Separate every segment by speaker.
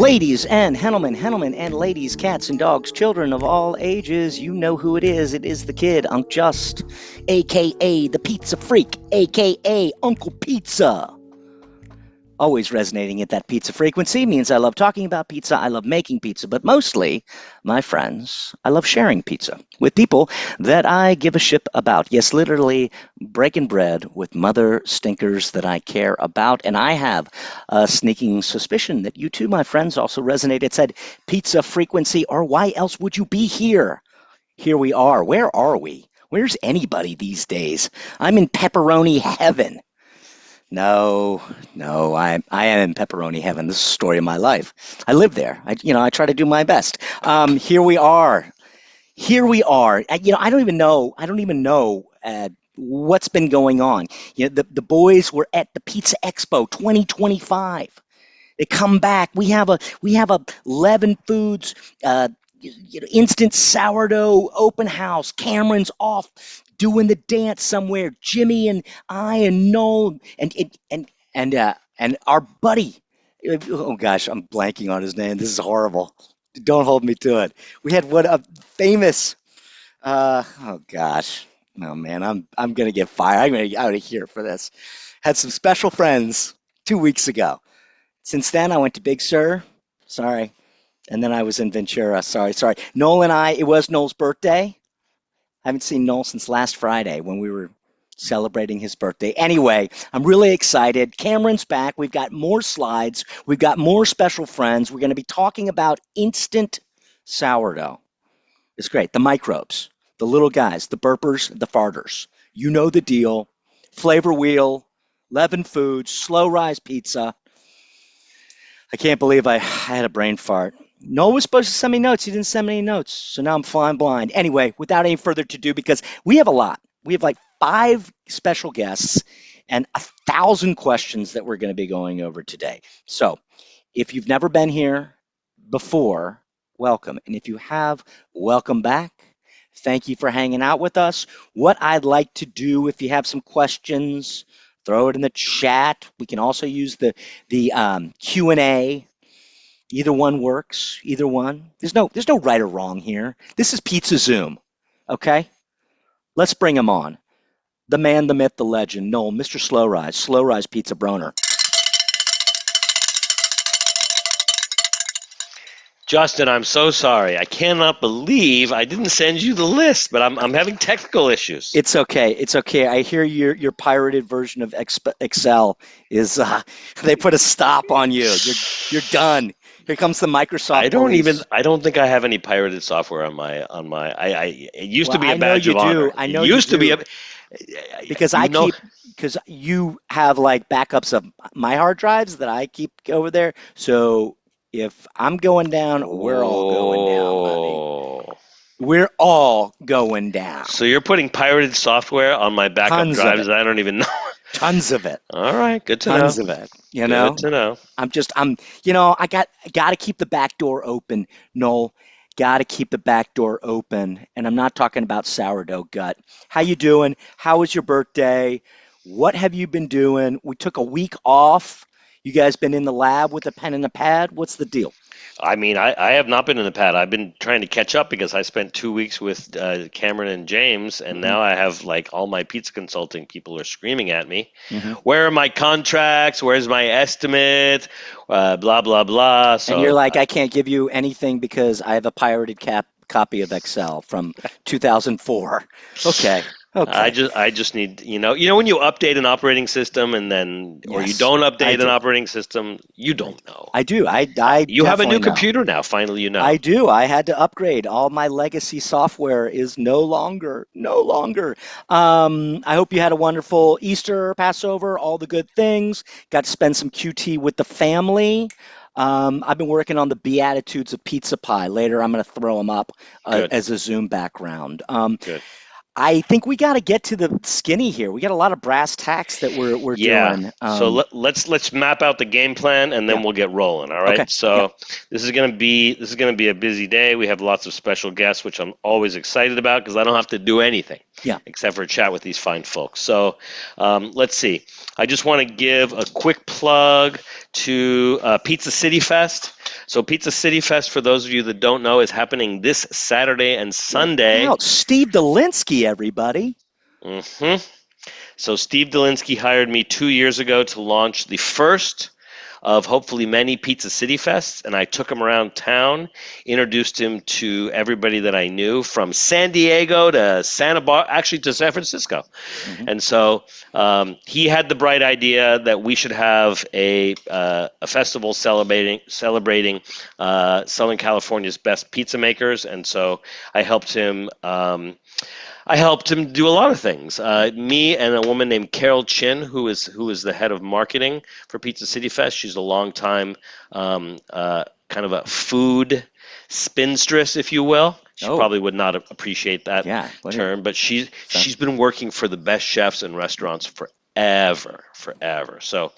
Speaker 1: Ladies and gentlemen, and ladies, cats and dogs, children of all ages, you know who it is. It is the kid, Unc Just, a.k.a. the Pizza Freak, a.k.a. Uncle Pizza. Always resonating at that pizza frequency means I love talking about pizza, I love making pizza, but mostly, my friends, I love sharing pizza with people that I give a shit about. Yes, literally breaking bread with mother stinkers that I care about. And I have a sneaking suspicion that you too, my friends, also resonate. It said pizza frequency, or why else would you be here? Here we are. Where are we? Where's anybody these days? I'm in pepperoni heaven. No, I am in pepperoni heaven. This is the story of my life. I live there. I try to do my best. Here we are. I don't even know what's been going on. The boys were at the Pizza Expo 2025. They come back. We have a Leaven Foods instant sourdough open house. Cameron's off doing the dance somewhere. Jimmy and I and Noel and our buddy. Oh gosh, I'm blanking on his name. This is horrible. Don't hold me to it. We had what a famous. Oh gosh. Oh man, I'm gonna get fired. I'm gonna get out of here for this. Had some special friends 2 weeks ago. Since then, I went to Big Sur. Sorry. And then I was in Ventura. Sorry. Noel and I, it was Noel's birthday. I haven't seen Noel since last Friday when we were celebrating his birthday. Anyway, I'm really excited. Cameron's back. We've got more slides. We've got more special friends. We're going to be talking about instant sourdough. It's great. The microbes, the little guys, the burpers, the farters. You know the deal. Flavor wheel, Leaven Foods, slow rise pizza. I can't believe I had a brain fart. Noel was supposed to send me notes. He didn't send me any notes. So now I'm flying blind. Anyway, without any further ado, because we have a lot. We have like 5 special guests and 1,000 questions that we're going to be going over today. So if you've never been here before, welcome. And if you have, welcome back. Thank you for hanging out with us. What I'd like to do, if you have some questions, throw it in the chat. We can also use the Q&A. Either one works. Either one. There's no right or wrong here. This is Pizza Zoom. Okay? Let's bring him on. The man, the myth, the legend, Noel, Mr. Slow Rise Pizza Broner.
Speaker 2: Justin, I'm so sorry. I cannot believe I didn't send you the list, but I'm having technical issues.
Speaker 1: It's okay. I hear your pirated version of Excel is they put a stop on you. You're done. Here comes the Microsoft.
Speaker 2: I don't think I have any pirated software on my. It used to be a badge of honor.
Speaker 1: I know you used to be because because you have like backups of my hard drives that I keep over there. So if I'm going down, we're all going down, buddy. We're all going down.
Speaker 2: So you're putting pirated software on my backup drives that I don't even know.
Speaker 1: Tons of it.
Speaker 2: All right, good to know.
Speaker 1: Tons of it. You know?
Speaker 2: Good to know.
Speaker 1: I got to keep the back door open, Noel. Got to keep the back door open. And I'm not talking about sourdough gut. How you doing? How was your birthday? What have you been doing? We took a week off. You guys been in the lab with a pen and a pad? What's the deal?
Speaker 2: I mean, I have not been in the pad. I've been trying to catch up because I spent 2 weeks with Cameron and James, and now I have like all my pizza consulting people are screaming at me. Mm-hmm. Where are my contracts? Where's my estimate? Blah, blah, blah. So,
Speaker 1: and you're like, I can't give you anything because I have a pirated copy of Excel from 2004. Okay.
Speaker 2: I just need, when you update an operating system and then, or you don't update an operating system, you don't know.
Speaker 1: I do.
Speaker 2: You have a new computer now. Finally, you know.
Speaker 1: I do. I had to upgrade. All my legacy software is no longer. I hope you had a wonderful Easter, Passover, all the good things. Got to spend some QT with the family. I've been working on the Beatitudes of Pizza Pie. Later, I'm going to throw them up as a Zoom background.
Speaker 2: Good.
Speaker 1: I think we got to get to the skinny here. We got a lot of brass tacks that we're doing.
Speaker 2: So let's map out the game plan and then we'll get rolling. All right. Okay. So this is gonna be a busy day. We have lots of special guests, which I'm always excited about because I don't have to do anything. except for a chat with these fine folks. So let's see. I just want to give a quick plug to Pizza City Fest. So Pizza City Fest, for those of you that don't know, is happening this Saturday and Sunday.
Speaker 1: Wow, Steve Dolinsky, everybody.
Speaker 2: So Steve Dolinsky hired me 2 years ago to launch the first of hopefully many Pizza City Fests, and I took him around town, introduced him to everybody that I knew from San Diego to to San Francisco. And so he had the bright idea that we should have a festival celebrating Southern California's best pizza makers, and so I helped him. I helped him do a lot of things. Me and a woman named Carol Chin, who is the head of marketing for Pizza City Fest. She's a long-time kind of a food spinstress, if you will. She probably would not appreciate that term, but she's been working for the best chefs in restaurants forever. So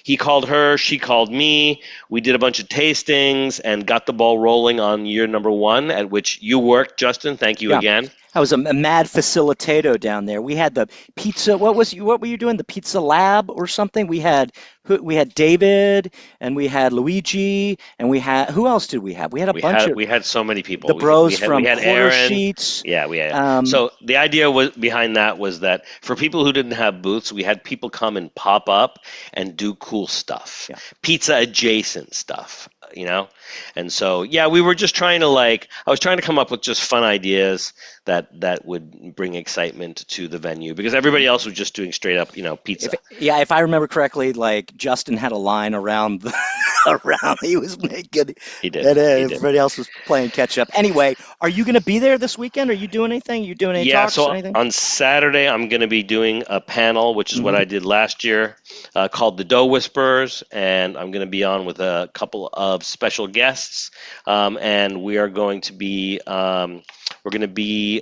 Speaker 2: he called her, she called me. We did a bunch of tastings and got the ball rolling on year number 1, at which you worked, Justin. Thank you again.
Speaker 1: I was a mad facilitator down there. We had the pizza. What were you doing? The pizza lab or something? We had David, and we had Luigi, and we had, who else did we have? We had
Speaker 2: we had so many people.
Speaker 1: The bros from
Speaker 2: we had
Speaker 1: Quarter
Speaker 2: Aaron.
Speaker 1: Sheets.
Speaker 2: Yeah, we had. So the idea behind that was that for people who didn't have booths, we had people come and pop up and do cool stuff, pizza adjacent stuff. And so we were just trying to I was trying to come up with just fun ideas that would bring excitement to the venue, because everybody else was just doing straight up pizza.
Speaker 1: If I remember correctly, Justin had a line around he was making.
Speaker 2: He did.
Speaker 1: And everybody else was playing catch up. Anyway, are you going to be there this weekend? Are you doing anything? You doing any talks or anything?
Speaker 2: On Saturday I'm going to be doing a panel, which is what I did last year, called the Dough Whisperers, and I'm going to be on with a couple of special guests, and we are going to be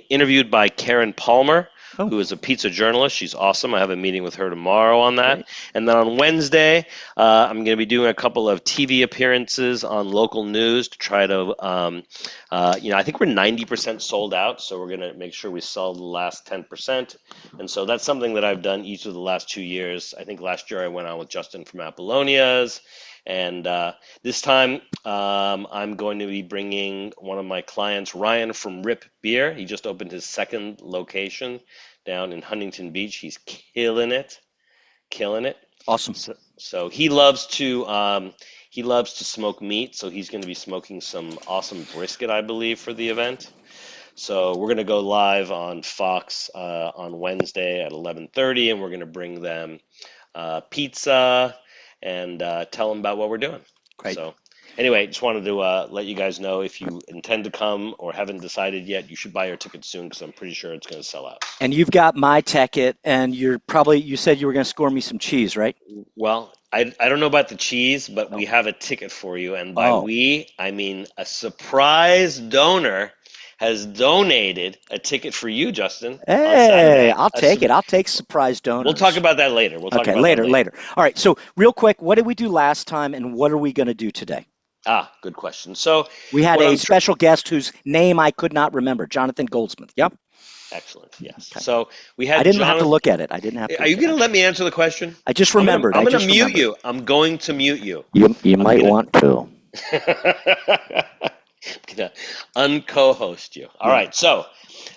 Speaker 2: interviewed by Karen Palmer, who is a pizza journalist. She's awesome. I have a meeting with her tomorrow on that. Great. And then on Wednesday, I'm going to be doing a couple of TV appearances on local news to try to, I think we're 90% sold out, so we're going to make sure we sell the last 10%. And so that's something that I've done each of the last 2 years. I think last year I went on with Justin from Apollonia's. And this time, I'm going to be bringing one of my clients, Ryan from Rip Beer. He just opened his second location down in Huntington Beach. He's killing it.
Speaker 1: Awesome.
Speaker 2: So he loves to smoke meat. So he's going to be smoking some awesome brisket, I believe, for the event. So we're going to go live on Fox on Wednesday at 11:30, and we're going to bring them pizza and tell them about what we're doing.
Speaker 1: Great.
Speaker 2: So anyway, just wanted to let you guys know, if you intend to come or haven't decided yet, you should buy your ticket soon, because I'm pretty sure it's going to sell out.
Speaker 1: And you've got my ticket, and you said you were going to score me some cheese, right?
Speaker 2: Well, I don't know about the cheese, but we have a ticket for you. And by I mean a surprise donor has donated a ticket for you, Justin.
Speaker 1: Hey, I'll take it. I'll take surprise donors.
Speaker 2: We'll talk about that later.
Speaker 1: Later. All right. So real quick, what did we do last time, and what are we going to do today?
Speaker 2: Good question. So
Speaker 1: we had a special guest whose name I could not remember, Jonathan Goldsmith. Yep.
Speaker 2: Excellent. Yes. Okay. So we had.
Speaker 1: I didn't have to look at it. I didn't have to.
Speaker 2: Are you going to let me answer the question?
Speaker 1: I just remembered.
Speaker 2: I'm going to mute you. I'm going to mute you.
Speaker 1: You might want to.
Speaker 2: I'm going to unco-host you. All right. So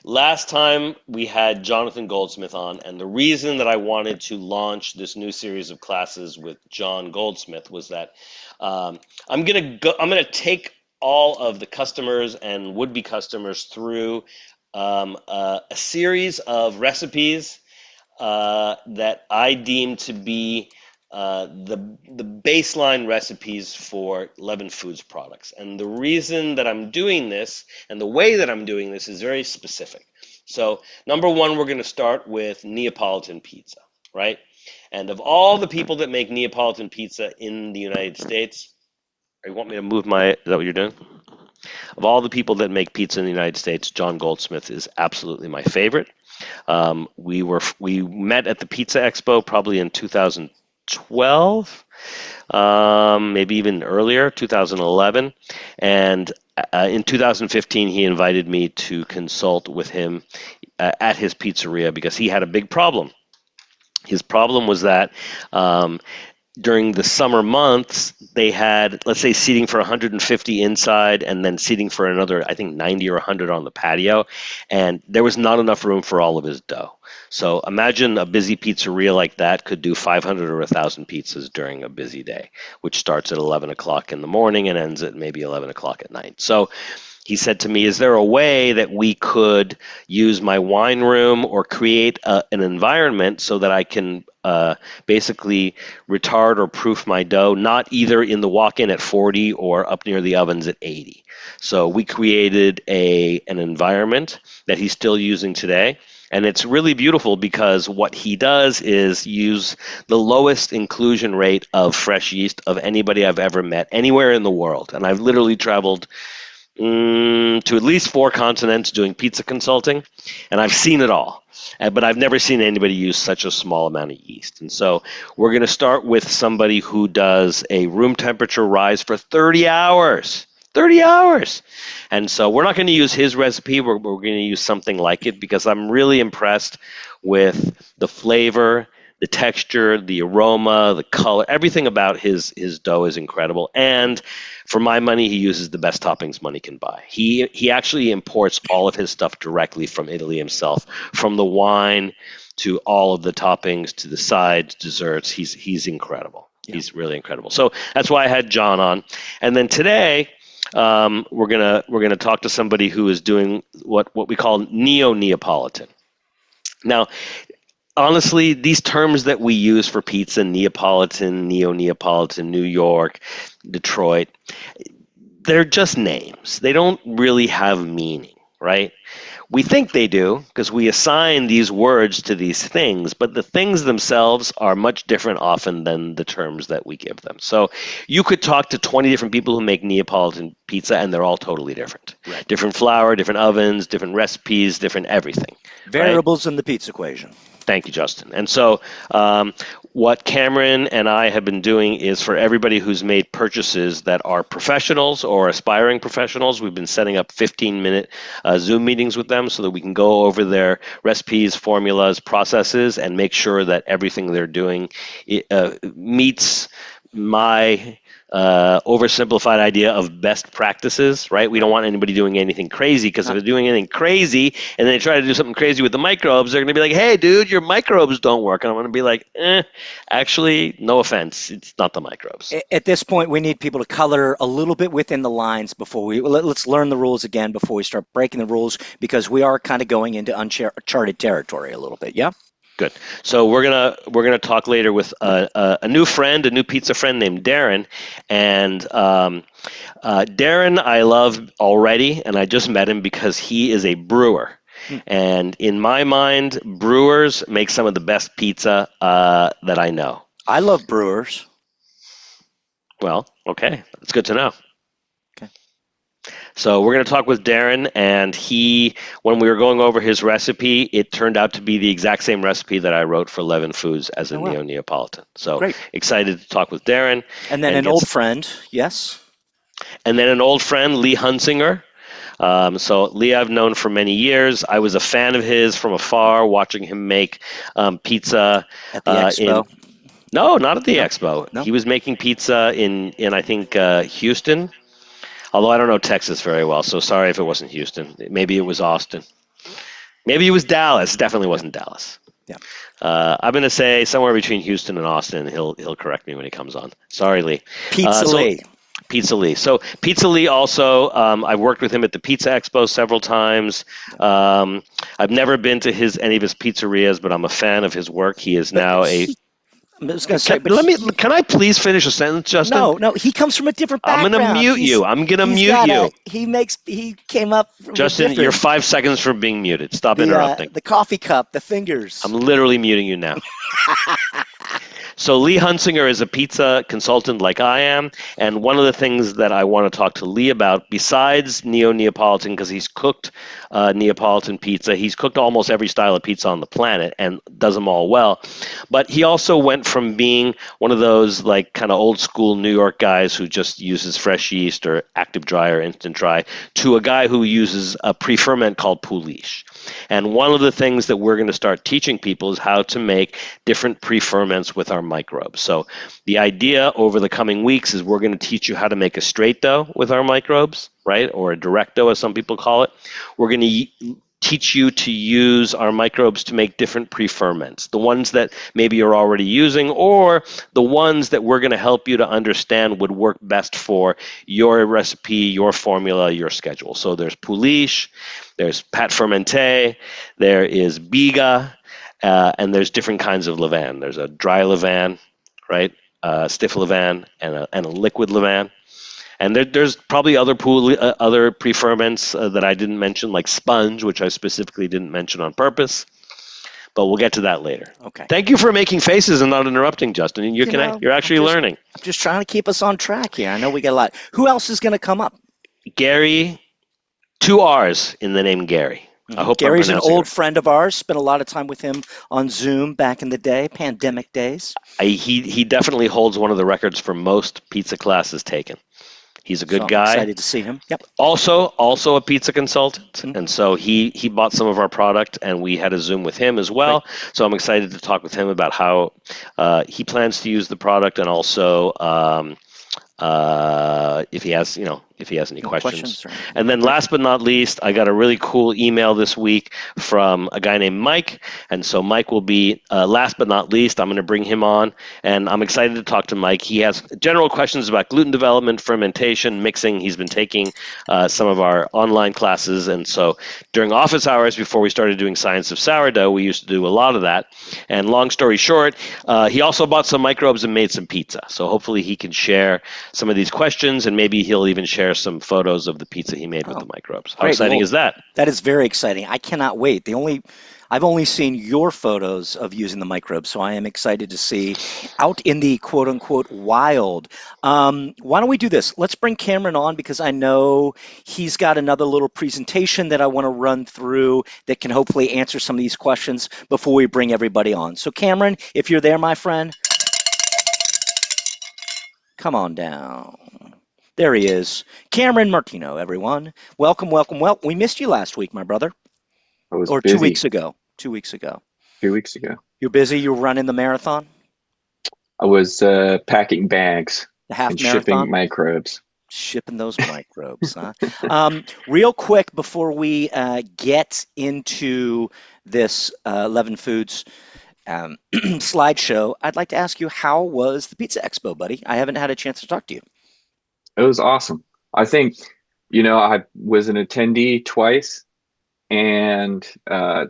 Speaker 2: last time we had Jonathan Goldsmith on, and the reason that I wanted to launch this new series of classes with John Goldsmith was that I'm going to take all of the customers and would-be customers through a series of recipes that I deem to be the baseline recipes for Leaven Foods products. And the reason that I'm doing this and the way that I'm doing this is very specific. So number one, we're going to start with Neapolitan pizza, right? And of all the people that make Neapolitan pizza in the United States, you want me to move is that what you're doing? Of all the people that make pizza in the United States, John Goldsmith is absolutely my favorite. We met at the Pizza Expo probably in 2012, maybe even earlier, 2011. And in 2015, he invited me to consult with him at his pizzeria because he had a big problem. His problem was that during the summer months, they had, let's say, seating for 150 inside and then seating for another, I think, 90 or 100 on the patio. And there was not enough room for all of his dough. So imagine a busy pizzeria like that could do 500 or 1,000 pizzas during a busy day, which starts at 11 o'clock in the morning and ends at maybe 11 o'clock at night. So he said to me, is there a way that we could use my wine room or create an environment so that I can basically retard or proof my dough, not either in the walk-in at 40 or up near the ovens at 80. So we created an environment that he's still using today. And it's really beautiful because what he does is use the lowest inclusion rate of fresh yeast of anybody I've ever met anywhere in the world. And I've literally traveled to at least 4 continents doing pizza consulting, and I've seen it all. But I've never seen anybody use such a small amount of yeast. And so we're going to start with somebody who does a room temperature rise for 30 hours. 30 hours. And so we're not going to use his recipe. We're going to use something like it because I'm really impressed with the flavor, the texture, the aroma, the color, everything about his dough is incredible. And for my money, he uses the best toppings money can buy. He actually imports all of his stuff directly from Italy himself, from the wine to all of the toppings to the sides, desserts. He's incredible. Yeah. He's really incredible. So that's why I had John on. And then today, we're gonna talk to somebody who is doing what we call Neo-Neapolitan. Now, honestly, these terms that we use for pizza, Neapolitan, Neo-Neapolitan, New York, Detroit, they're just names. They don't really have meaning, right? We think they do because we assign these words to these things, but the things themselves are much different often than the terms that we give them. So you could talk to 20 different people who make Neapolitan pizza, and they're all totally different. Right. Different flour, different ovens, different recipes, different everything.
Speaker 1: Variables in the pizza equation.
Speaker 2: Thank you, Justin. And so what Cameron and I have been doing is for everybody who's made purchases that are professionals or aspiring professionals, we've been setting up 15-minute Zoom meetings with them so that we can go over their recipes, formulas, processes, and make sure that everything they're doing meets my oversimplified idea of best practices, right? We don't want anybody doing anything crazy because if they're doing anything crazy and they try to do something crazy with the microbes, they're going to be like, hey, dude, your microbes don't work. And I'm going to be like, actually, no offense. It's not the microbes.
Speaker 1: At this point, we need people to color a little bit within the lines before let's learn the rules again before we start breaking the rules because we are kind of going into uncharted territory a little bit. Yeah.
Speaker 2: Good. So we're gonna talk later with a new friend, a new pizza friend named Daren, and Daren I love already, and I just met him because he is a brewer, and in my mind, brewers make some of the best pizza that I know.
Speaker 1: I love brewers.
Speaker 2: Well, okay, that's good to know. So we're going to talk with Daren, and when we were going over his recipe, it turned out to be the exact same recipe that I wrote for Leaven Foods as a Neo-Neapolitan. So great. Excited to talk with Daren.
Speaker 1: And then an old friend, yes?
Speaker 2: And then an old friend, Lee Hunzinger. So Lee I've known for many years. I was a fan of his from afar, watching him make pizza.
Speaker 1: At the EXPO?
Speaker 2: No, not at the EXPO.
Speaker 1: No?
Speaker 2: He was making pizza in I think, Houston. Although I don't know Texas very well, so sorry if it wasn't Houston. Maybe it was Austin. Maybe it was Dallas. Definitely wasn't Dallas.
Speaker 1: Yeah.
Speaker 2: I'm going to say somewhere between Houston and Austin. He'll correct me when he comes on. Sorry, Lee.
Speaker 1: Pizza Lee.
Speaker 2: Pizza Lee. So Pizza Lee also, I've worked with him at the Pizza Expo several times. I've never been to any of his pizzerias, but I'm a fan of his work. He is now
Speaker 1: I was going to say,
Speaker 2: can I please finish a sentence, Justin?
Speaker 1: No, he comes from a different background.
Speaker 2: I'm going to mute you. I'm going to mute you.
Speaker 1: He came up from
Speaker 2: Justin, you're 5 seconds from being muted. Stop interrupting.
Speaker 1: The coffee cup, the fingers.
Speaker 2: I'm literally muting you now. So Lee Hunzinger is a pizza consultant like I am, and one of the things that I want to talk to Lee about, besides Neo-Neapolitan, because he's cooked Neapolitan pizza, he's cooked almost every style of pizza on the planet and does them all well, but he also went from being one of those like kind of old school New York guys who just uses fresh yeast or active dry or instant dry to a guy who uses a pre-ferment called Poolish. And one of the things that we're going to start teaching people is how to make different pre-ferments with our microbes. So the idea over the coming weeks is we're going to teach you how to make a straight dough with our microbes, right? Or a direct dough, as some people call it. We're going to teach you to use our microbes to make different pre-ferments, the ones that maybe you're already using, or the ones that we're going to help you to understand would work best for your recipe, your formula, your schedule. So there's Poolish, there's Pat Fermenté, there is Biga, and there's different kinds of levain. There's a dry levain, right? Stiff levain and a liquid levain. And there's probably other pre-ferments that I didn't mention, like sponge, which I specifically didn't mention on purpose. But we'll get to that later.
Speaker 1: Okay.
Speaker 2: Thank you for making faces and not interrupting, Justin. You're actually learning.
Speaker 1: I'm just trying to keep us on track here. I know we got a lot. Who else is going to come up?
Speaker 2: Garri, 2 R's in the name Garri. I hope
Speaker 1: Gary's an old friend of ours. Spent a lot of time with him on Zoom back in the day, pandemic days.
Speaker 2: He definitely holds one of the records for most pizza classes taken. He's a good guy.
Speaker 1: I'm excited to see him. Yep.
Speaker 2: Also a pizza consultant, and so he bought some of our product, and we had a Zoom with him as well. Great. So I'm excited to talk with him about how he plans to use the product, and also if he has any questions. And then last but not least, I got a really cool email this week from a guy named Mike. And so Mike will be last but not least. I'm going to bring him on, and I'm excited to talk to Mike. He has general questions about gluten development, fermentation, mixing. He's been taking some of our online classes. And so during office hours, before we started doing Science of Sourdough, we used to do a lot of that. And long story short, he also bought some microbes and made some pizza. So hopefully he can share some of these questions, and maybe he'll even share some photos of the pizza he made with the microbes. How exciting is that?
Speaker 1: That is very exciting. I cannot wait. I've only seen your photos of using the microbes, so I am excited to see out in the quote-unquote wild. Why don't we do this? Let's bring Cameron on, because I know he's got another little presentation that I want to run through that can hopefully answer some of these questions before we bring everybody on. So Cameron, if you're there, my friend, come on down. There he is. Cameron Martino, everyone. Welcome. We missed you last week, my brother.
Speaker 3: I was
Speaker 1: busy. 2 weeks ago. 2 weeks ago.
Speaker 3: 2 weeks ago.
Speaker 1: You're busy? You're running the marathon?
Speaker 3: I was packing bags
Speaker 1: and
Speaker 3: shipping microbes.
Speaker 1: Shipping those microbes, huh? Real quick, before we get into this Leaven Foods slideshow, I'd like to ask you, how was the Pizza Expo, buddy? I haven't had a chance to talk to you.
Speaker 3: It was awesome. I think, I was an attendee twice, and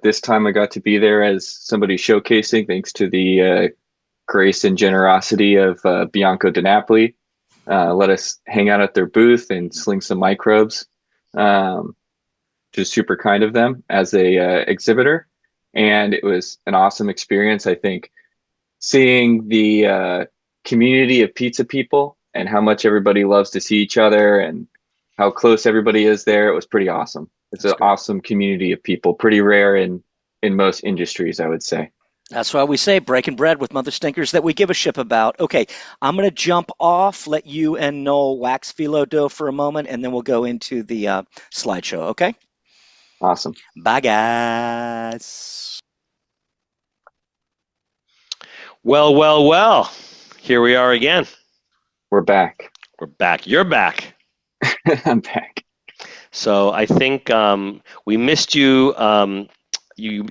Speaker 3: this time I got to be there as somebody showcasing, thanks to the grace and generosity of Bianco de Napoli. Let us hang out at their booth and sling some microbes. Just super kind of them as a exhibitor. And it was an awesome experience. I think seeing the community of pizza people and how much everybody loves to see each other and how close everybody is there, it was pretty awesome. It's an awesome community of people, pretty rare in most industries, I would say.
Speaker 1: That's why we say breaking bread with mother stinkers that we give a ship about. Okay, I'm going to jump off, let you and Noel wax phyllo dough for a moment, and then we'll go into the slideshow, okay?
Speaker 3: Awesome.
Speaker 1: Bye, guys.
Speaker 2: Well. Here we are again.
Speaker 3: We're back.
Speaker 2: You're back.
Speaker 3: I'm back.
Speaker 2: So I think we missed you. You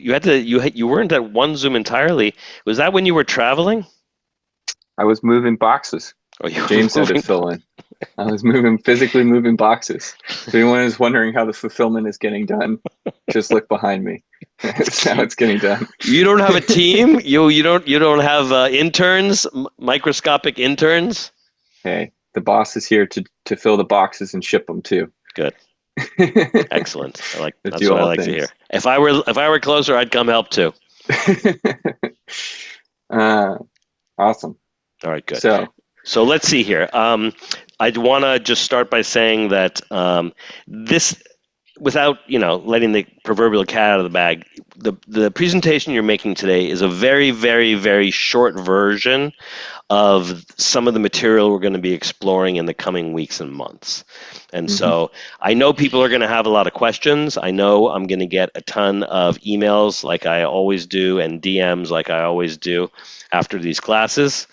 Speaker 2: weren't at one Zoom entirely. Was that when you were traveling?
Speaker 3: I was moving boxes.
Speaker 2: Oh,
Speaker 3: James had to fill in. I was physically moving boxes. If anyone is wondering how the fulfillment is getting done, just look behind me. That's how it's getting done.
Speaker 2: You don't have a team? You don't have interns, microscopic interns?
Speaker 3: Hey, the boss is here to fill the boxes and ship them too.
Speaker 2: Good. Excellent. That's what I like to hear. If I were closer, I'd come help too.
Speaker 3: Awesome.
Speaker 2: All right, good. So let's see here. I'd want to just start by saying that this, without letting the proverbial cat out of the bag. The presentation you're making today is a very, very, very short version of some of the material we're going to be exploring in the coming weeks and months. And so I know people are going to have a lot of questions. I know I'm going to get a ton of emails like I always do and DMs like I always do after these classes,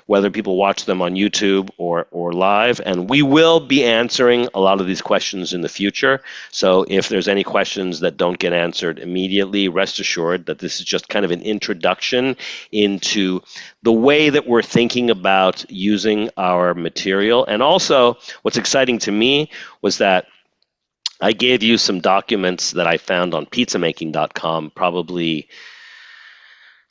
Speaker 2: whether people watch them on YouTube or live. And we will be answering a lot of these questions in the future. So if there's any questions that don't get answered immediately, rest assured that this is just kind of an introduction into the way that we're thinking about using our material. And also, what's exciting to me was that I gave you some documents that I found on pizzamaking.com probably,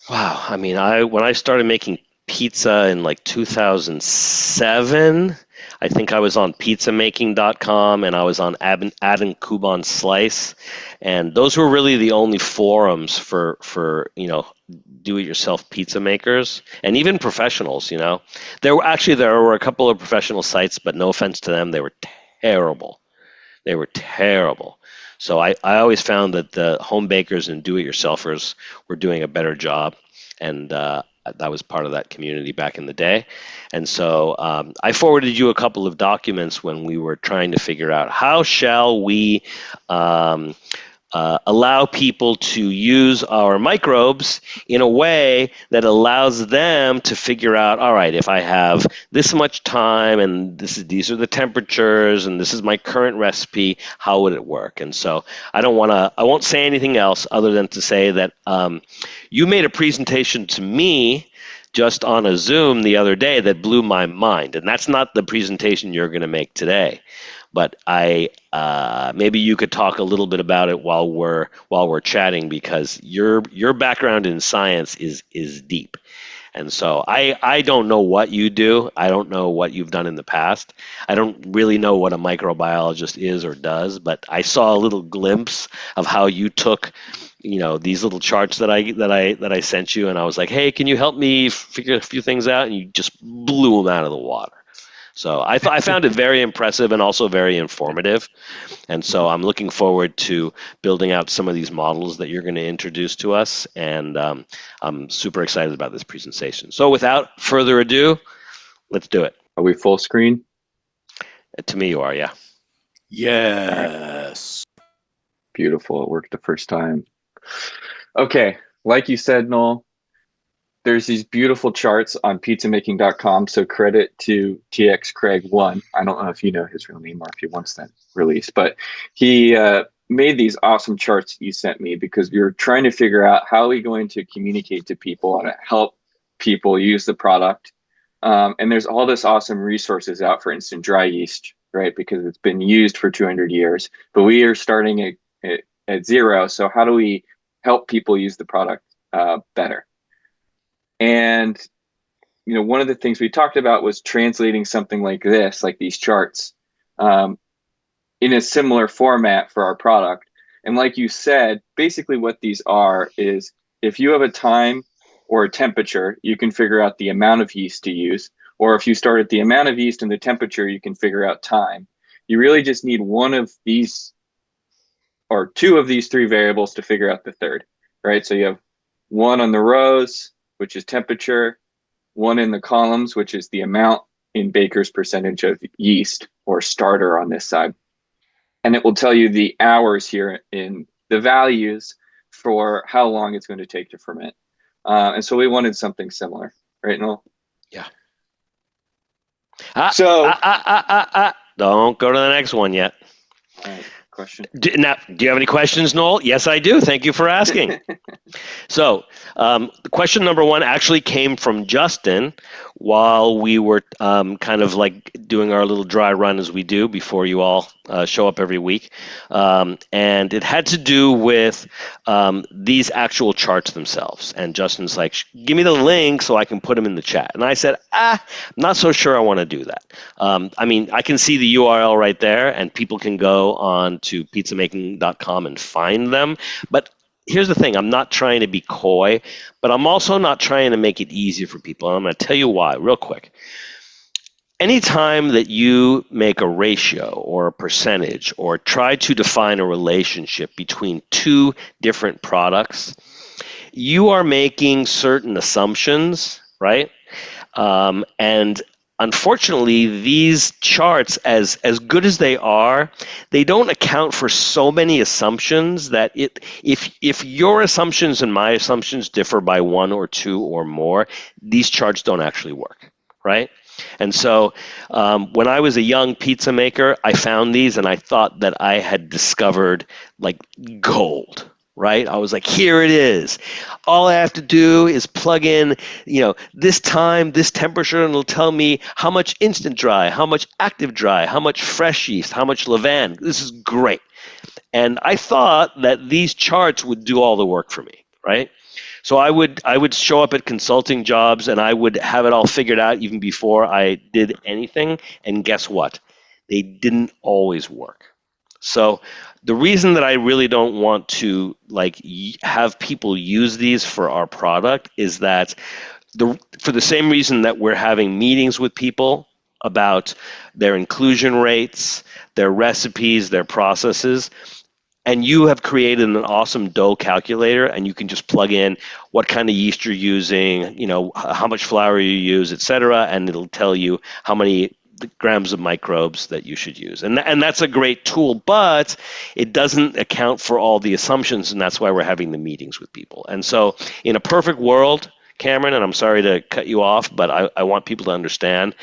Speaker 2: wow, I mean, when I started making pizza in like 2007, I think I was on pizzamaking.com and I was on Adam Kuban Slice, and those were really the only forums for do-it-yourself pizza makers and even professionals. There were a couple of professional sites, but no offense to them, they were terrible. They were terrible. So I always found that the home bakers and do-it-yourselfers were doing a better job, and that was part of that community back in the day. And so I forwarded you a couple of documents when we were trying to figure out how shall we allow people to use our microbes in a way that allows them to figure out, all right, if I have this much time and these are the temperatures and this is my current recipe, how would it work? And so I won't say anything else other than to say that you made a presentation to me just on a Zoom the other day that blew my mind, and that's not the presentation you're going to make today. But maybe you could talk a little bit about it while we're chatting, because your background in science is deep. And so I don't know what you do. I don't know what you've done in the past. I don't really know what a microbiologist is or does, but I saw a little glimpse of how you took these little charts that I sent you, and I was like, hey, can you help me figure a few things out? And you just blew them out of the water. So I found it very impressive and also very informative. And so I'm looking forward to building out some of these models that you're going to introduce to us. And I'm super excited about this presentation. So without further ado, let's do it.
Speaker 3: Are we full screen?
Speaker 2: To me, you are, yeah.
Speaker 1: Yes.
Speaker 3: Right. Beautiful. It worked the first time. Okay. Like you said, Noel, there's these beautiful charts on pizzamaking.com. So credit to TX Craig 1. I don't know if you know his real name or if he wants that released, but he made these awesome charts you sent me because we were trying to figure out how are we going to communicate to people and help people use the product. And there's all this awesome resources out, for instance, dry yeast, right? Because it's been used for 200 years, but we are starting at zero. So how do we help people use the product better? And, one of the things we talked about was translating something like this, like these charts, in a similar format for our product. And like you said, basically what these are is if you have a time or a temperature, you can figure out the amount of yeast to use. Or if you start at the amount of yeast and the temperature, you can figure out time. You really just need one of these or two of these three variables to figure out the third, right? So you have one on the rows, which is temperature, one in the columns, which is the amount in Baker's percentage of yeast or starter on this side. And it will tell you the hours here in the values for how long it's going to take to ferment. And so we wanted something similar, right, Noel?
Speaker 2: Yeah. Don't go to the next one yet.
Speaker 3: All right, question.
Speaker 2: Do you have any questions, Noel? Yes, I do. Thank you for asking. So question number one actually came from Justin while we were kind of like doing our little dry run as we do before you all show up every week. And it had to do with these actual charts themselves. And Justin's like, give me the link so I can put them in the chat. And I said, I'm not so sure I want to do that. I mean, I can see the URL right there and people can go on to pizzamaking.com and find them. But here's the thing, I'm not trying to be coy, but I'm also not trying to make it easy for people. And I'm going to tell you why real quick. anytime that you make a ratio or a percentage or try to define a relationship between two different products, you are making certain assumptions, right? And unfortunately, these charts, as good as they don't account for so many assumptions that if your assumptions and my assumptions differ by one or two or more, these charts don't actually work, right? And so when I was a young pizza maker, I found these and I thought that I had discovered like gold, right? I was like, here it is. All I have to do is plug in, this time, this temperature, and it'll tell me how much instant dry, how much active dry, how much fresh yeast, how much levain. This is great. And I thought that these charts would do all the work for me, right? So I would show up at consulting jobs and I would have it all figured out even before I did anything. And guess what? They didn't always work. So the reason that I really don't want to have people use these for our product is that for the same reason that we're having meetings with people about their inclusion rates, their recipes, their processes, and you have created an awesome dough calculator, and you can just plug in what kind of yeast you're using, how much flour you use, et cetera, and it'll tell you how many grams of microbes that you should use. And that's a great tool, but it doesn't account for all the assumptions, and that's why we're having the meetings with people. And so in a perfect world, Cameron, and I'm sorry to cut you off, but I want people to understand,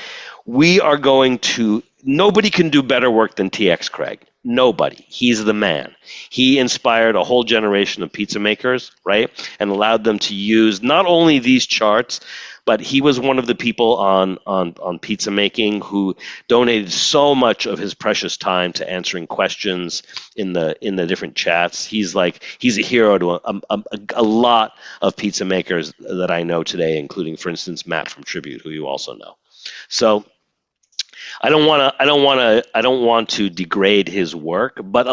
Speaker 2: nobody can do better work than TX Craig. Nobody. He's the man. He inspired a whole generation of pizza makers, right? And allowed them to use not only these charts, but he was one of the people on pizza making who donated so much of his precious time to answering questions in the different chats. He's a hero to a lot of pizza makers that I know today, including, for instance, Matt from Tribute, who you also know. So I don't want to degrade his work, but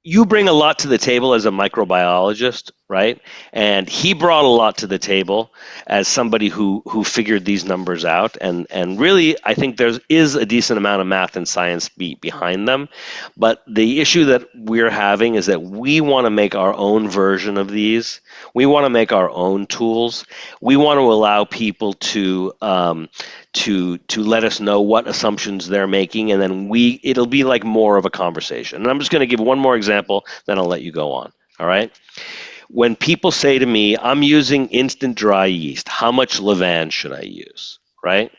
Speaker 2: you bring a lot to the table as a microbiologist, right? And he brought a lot to the table as somebody who figured these numbers out. And really, I think there is a decent amount of math and science behind them. But the issue that we're having is that we want to make our own version of these. We want to make our own tools. We want to allow people to let us know what assumptions they're making, and then it'll be like more of a conversation. And I'm just going to give one more example, then I'll let you go on. All right? When people say to me, I'm using instant dry yeast, how much levain should I use? Right?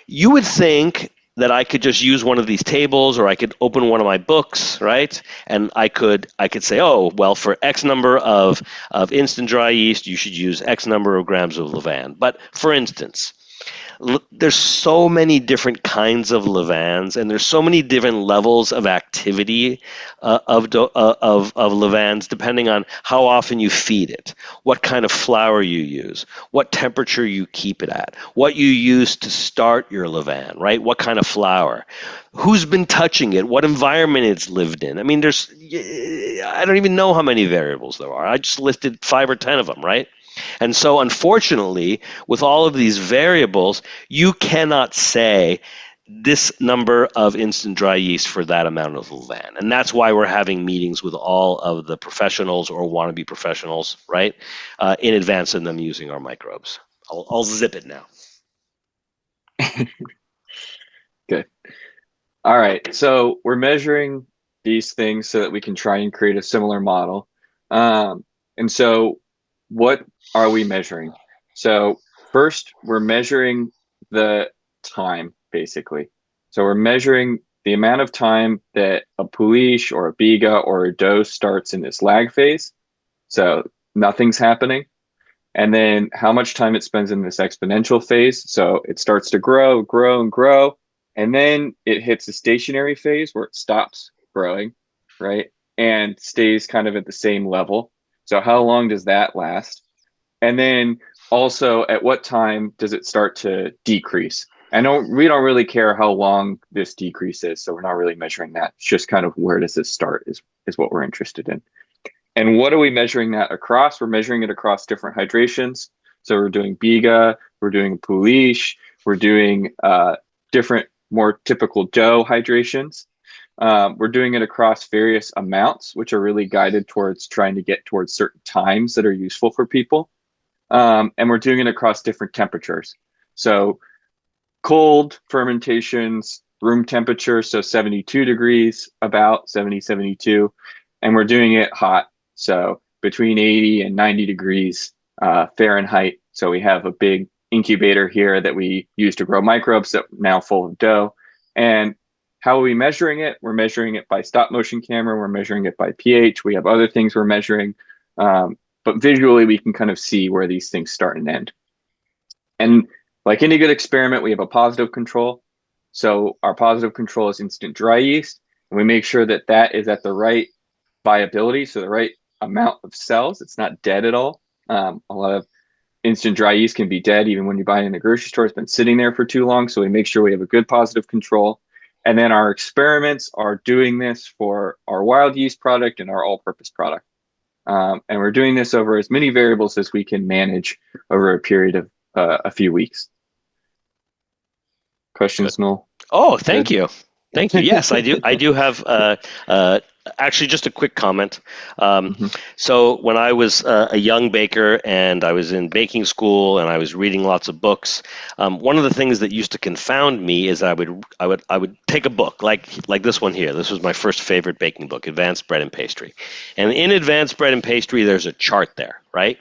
Speaker 2: You would think that I could just use one of these tables, or I could open one of my books, right? And I could say, oh, well, for X number of instant dry yeast, you should use X number of grams of levain. But for instance, there's so many different kinds of levains, and there's so many different levels of activity of levains, depending on how often you feed it, what kind of flour you use, what temperature you keep it at, what you use to start your levain, right? What kind of flour, who's been touching it, what environment it's lived in. I mean, I don't even know how many variables there are. I just listed 5 or 10 of them, right? And so, unfortunately, with all of these variables, you cannot say this number of instant dry yeast for that amount of levain. And that's why we're having meetings with all of the professionals or wannabe professionals, right, in advance of them using our microbes. I'll zip it now.
Speaker 3: Good. All right. So we're measuring these things so that we can try and create a similar model. And so what are we measuring? So first, we're measuring the time, basically. So we're measuring the amount of time that a poolish or a biga or a dough starts in this lag phase. So nothing's happening. And then how much time it spends in this exponential phase. So it starts to grow, grow, and grow. And then it hits a stationary phase where it stops growing, right? And stays kind of at the same level. So how long does that last? And then also, at what time does it start to decrease? We don't really care how long this decrease is, so we're not really measuring that. It's just kind of where does this start is what we're interested in. And what are we measuring that across? We're measuring it across different hydrations. So we're doing biga, we're doing poolish, We're doing different, more typical dough hydrations. We're doing it across various amounts, which are really guided towards trying to get towards certain times that are useful for people. And we're doing it across different temperatures. So cold fermentations, room temperature, so 72 degrees, about 70, 72. And we're doing it hot, so between 80 and 90 degrees Fahrenheit. So we have a big incubator here that we use to grow microbes that now full of dough. And how are we measuring it? We're measuring it by stop motion camera. We're measuring it by pH. We have other things we're measuring. But visually, we can kind of see where these things start and end. And like any good experiment, we have a positive control. So our positive control is instant dry yeast. And we make sure that that is at the right viability, so the right amount of cells. It's not dead at all. A lot of instant dry yeast can be dead even when you buy it in the grocery store. It's been sitting there for too long. So we make sure we have a good positive control. And then our experiments are doing this for our wild yeast product and our all-purpose product. And we're doing this over as many variables as we can manage over a period of a few weeks. Questions, Noel?
Speaker 2: Oh, thank you. Thank you. Yes, I do. I do have actually just a quick comment. So when I was a young baker and I was in baking school and I was reading lots of books, one of the things that used to confound me is I would take a book like this one here. This was my first favorite baking book, Advanced Bread and Pastry. And in Advanced Bread and Pastry, there's a chart there, right?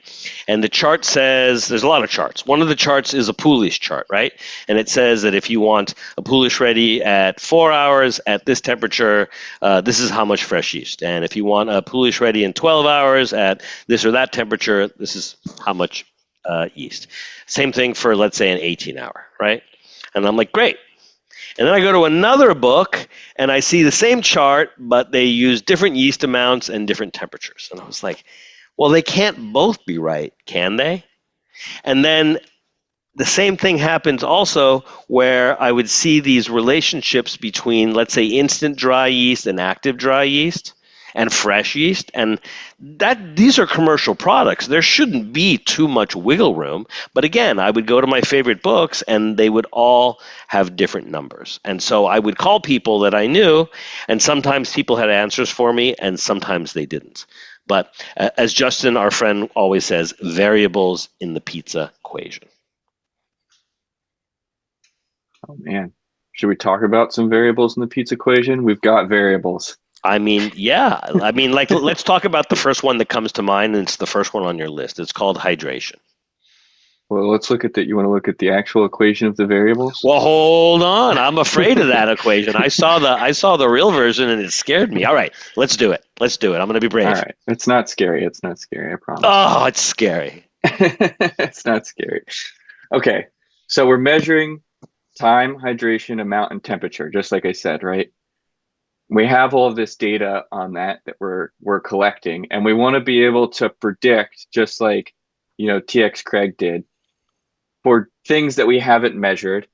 Speaker 2: And the chart says, there's a lot of charts. One of the charts is a Poolish chart, right? And it says that if you want a Poolish ready at 4 hours at this temperature, this is how much fresh yeast. And if you want a Poolish ready in 12 hours at this or that temperature, this is how much yeast. Same thing for, let's say, an 18-hour, right? And I'm like, great. And then I go to another book and I see the same chart, but they use different yeast amounts and different temperatures. And I was like, well, they can't both be right, can they? And then the same thing happens also where I would see these relationships between, let's say, instant dry yeast and active dry yeast and fresh yeast. And these are commercial products. There shouldn't be too much wiggle room. But again, I would go to my favorite books and they would all have different numbers. And so I would call people that I knew, and sometimes people had answers for me and sometimes they didn't. But as Justin, our friend, always says, variables in the pizza equation.
Speaker 3: Oh, man. Should we talk about some variables in the pizza equation? We've got variables.
Speaker 2: I mean, yeah. I mean, like, let's talk about the first one that comes to mind, and it's the first one on your list. It's called hydration.
Speaker 3: Well, let's look at that. You want to look at the actual equation of the variables?
Speaker 2: Well, hold on. I'm afraid of that equation. I saw the real version, and it scared me. All right, let's do it. Let's do it. I'm going to be brave.
Speaker 3: All right. It's not scary. It's not scary, I promise.
Speaker 2: Oh, it's scary.
Speaker 3: It's not scary. Okay. So we're measuring time, hydration, amount, and temperature, just like I said, right? We have all of this data on that we're collecting, and we want to be able to predict, just like, TX Craig did, for things that we haven't measured,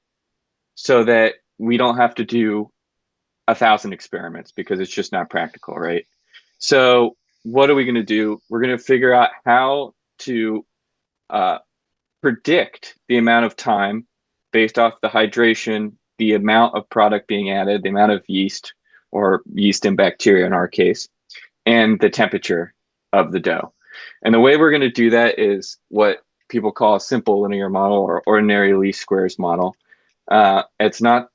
Speaker 3: so that we don't have to do 1,000 experiments because it's just not practical, right? So what are we going to do? We're going to figure out how to predict the amount of time based off the hydration, the amount of product being added, the amount of yeast, or yeast and bacteria in our case, and the temperature of the dough. And the way we're going to do that is what people call a simple linear model or ordinary least squares model. It's not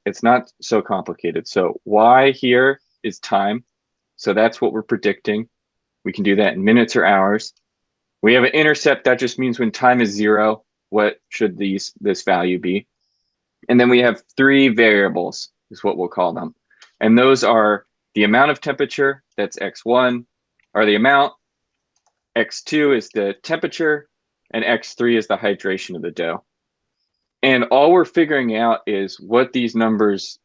Speaker 3: so complicated. So Y here is time. So that's what we're predicting. We can do that in minutes or hours. We have an intercept. That just means when time is 0, what should this value be? And then we have 3 variables is what we'll call them. And those are the amount of temperature, that's X1, or the amount. X2 is the temperature, and X3 is the hydration of the dough. And all we're figuring out is what these numbers,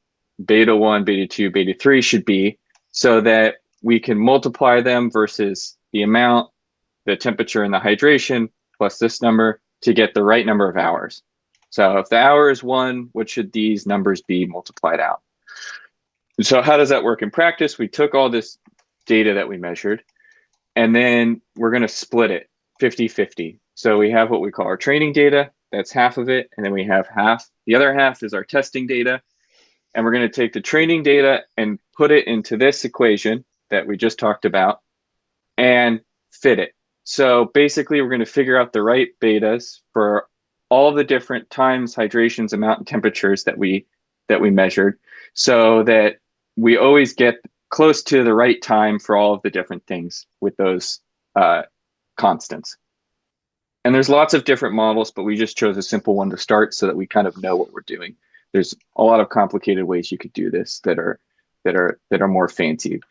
Speaker 3: beta 1, beta 2, beta 3 should be, so that we can multiply them versus the amount, the temperature, and the hydration, plus this number to get the right number of hours. So if the hour is 1, what should these numbers be multiplied out? So how does that work in practice? We took all this data that we measured, and then we're going to split it 50-50. So we have what we call our training data. That's half of it. And then we have half. The other half is our testing data. And we're going to take the training data and put it into this equation that we just talked about and fit it. So basically, we're going to figure out the right betas for all the different times, hydrations, amount, and temperatures that we measured, so that we always get close to the right time for all of the different things with those constants. And there's lots of different models, but we just chose a simple one to start so that we kind of know what we're doing. There's a lot of complicated ways you could do this that are more fancy.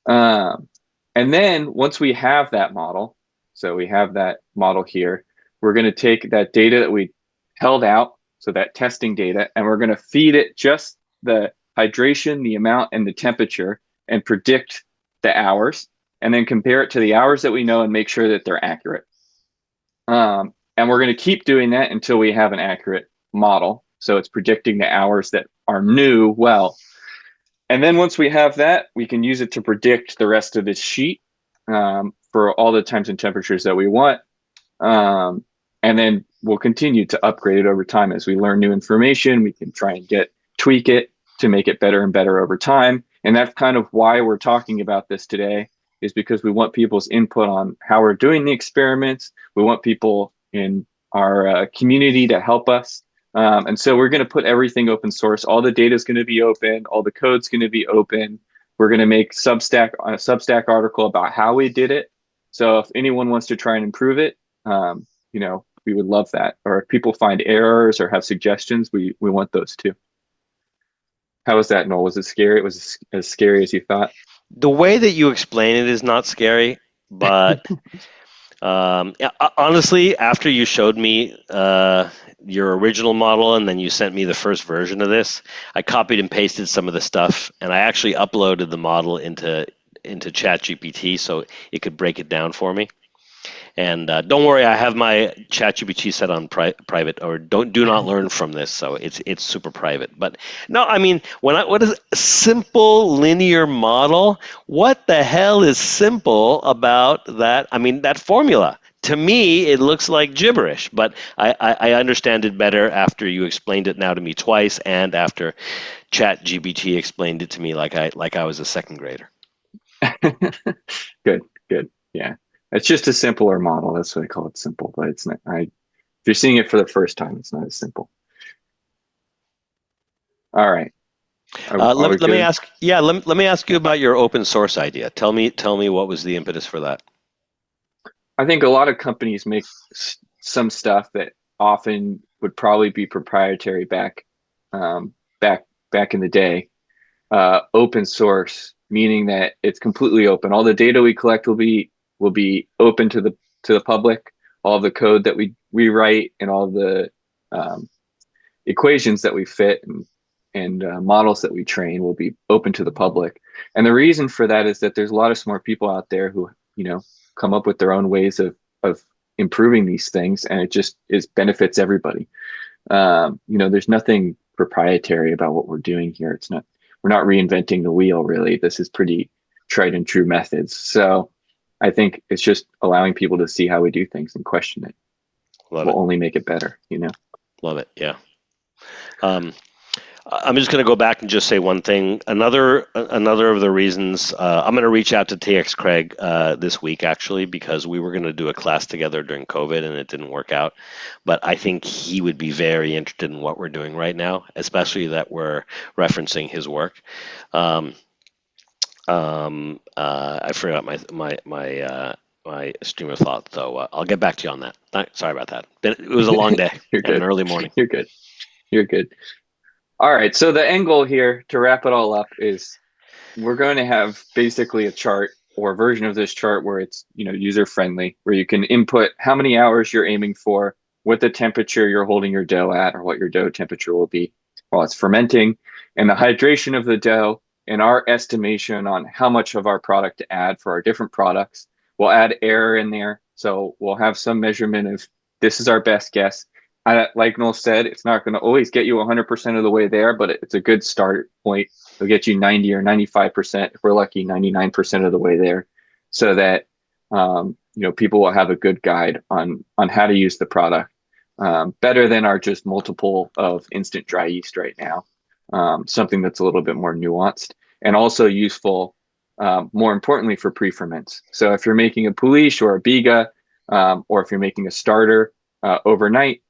Speaker 3: And then once we have that model, so we have that model here, we're going to take that data that we held out, so that testing data, and we're going to feed it just the hydration, the amount, and the temperature, and predict the hours, and then compare it to the hours that we know and make sure that they're accurate. And we're going to keep doing that until we have an accurate model. So it's predicting the hours that are new well. And then once we have that, we can use it to predict the rest of this sheet for all the times and temperatures that we want. And then we'll continue to upgrade it over time as we learn new information. We can try and tweak it to make it better and better over time. And that's kind of why we're talking about this today, is because we want people's input on how we're doing the experiments. We want people in our community to help us. And so we're going to put everything open source. All the data is going to be open. All the code's going to be open. We're going to make a Substack article about how we did it. So if anyone wants to try and improve it, we would love that. Or if people find errors or have suggestions, we want those too. How was that, Noel? Was it scary? It was as scary as you thought?
Speaker 2: The way that you explain it is not scary, but honestly, after you showed me your original model and then you sent me the first version of this, I copied and pasted some of the stuff, and I actually uploaded the model into ChatGPT so it could break it down for me. And don't worry, I have my ChatGPT set on private, or do not learn from this, so it's super private. But no, I mean, what is a simple linear model? What the hell is simple about that? I mean, that formula. To me, it looks like gibberish, but I understand it better after you explained it now to me twice, and after ChatGPT explained it to me like I was a second grader.
Speaker 3: Good, yeah. It's just a simpler model. That's why I call it simple, but it's not. If you're seeing it for the first time, it's not as simple. All right.
Speaker 2: Let me ask. Yeah, let me ask you about your open source idea. Tell me what was the impetus for that?
Speaker 3: I think a lot of companies make some stuff that often would probably be proprietary back in the day. Open source, meaning that it's completely open. All the data we collect will be open to the public. All the code that we write and all the equations that we fit and models that we train will be open to the public. And the reason for that is that there's a lot of smart people out there who come up with their own ways of improving these things, and it just benefits everybody. There's nothing proprietary about what we're doing here. We're not reinventing the wheel, really. This is pretty tried and true methods. So I think it's just allowing people to see how we do things and question it. Will only make it better,
Speaker 2: Love it. Yeah. I'm just going to go back and just say one thing. Another of the reasons I'm going to reach out to TX Craig this week, actually, because we were going to do a class together during COVID and it didn't work out. But I think he would be very interested in what we're doing right now, especially that we're referencing his work. I forgot my stream of thought, so I'll get back to you on that. Sorry about that. It was a long day.
Speaker 3: You're good.
Speaker 2: An early morning.
Speaker 3: You're good. All right. So the end goal here, to wrap it all up, is we're going to have basically a chart or a version of this chart where it's user friendly, where you can input how many hours you're aiming for, what the temperature you're holding your dough at, or what your dough temperature will be while it's fermenting, and the hydration of the dough, and our estimation on how much of our product to add for our different products. We'll add error in there. So we'll have some measurement of this is our best guess. Like Noel said, it's not going to always get you 100% of the way there, but it's a good start point. It'll get you 90 or 95%. If we're lucky, 99% of the way there, so that people will have a good guide on how to use the product. better than our just multiple of instant dry yeast right now. Something that's a little bit more nuanced and also useful, more importantly, for pre-ferments. So if you're making a Poolish or a biga, or if you're making a starter overnight,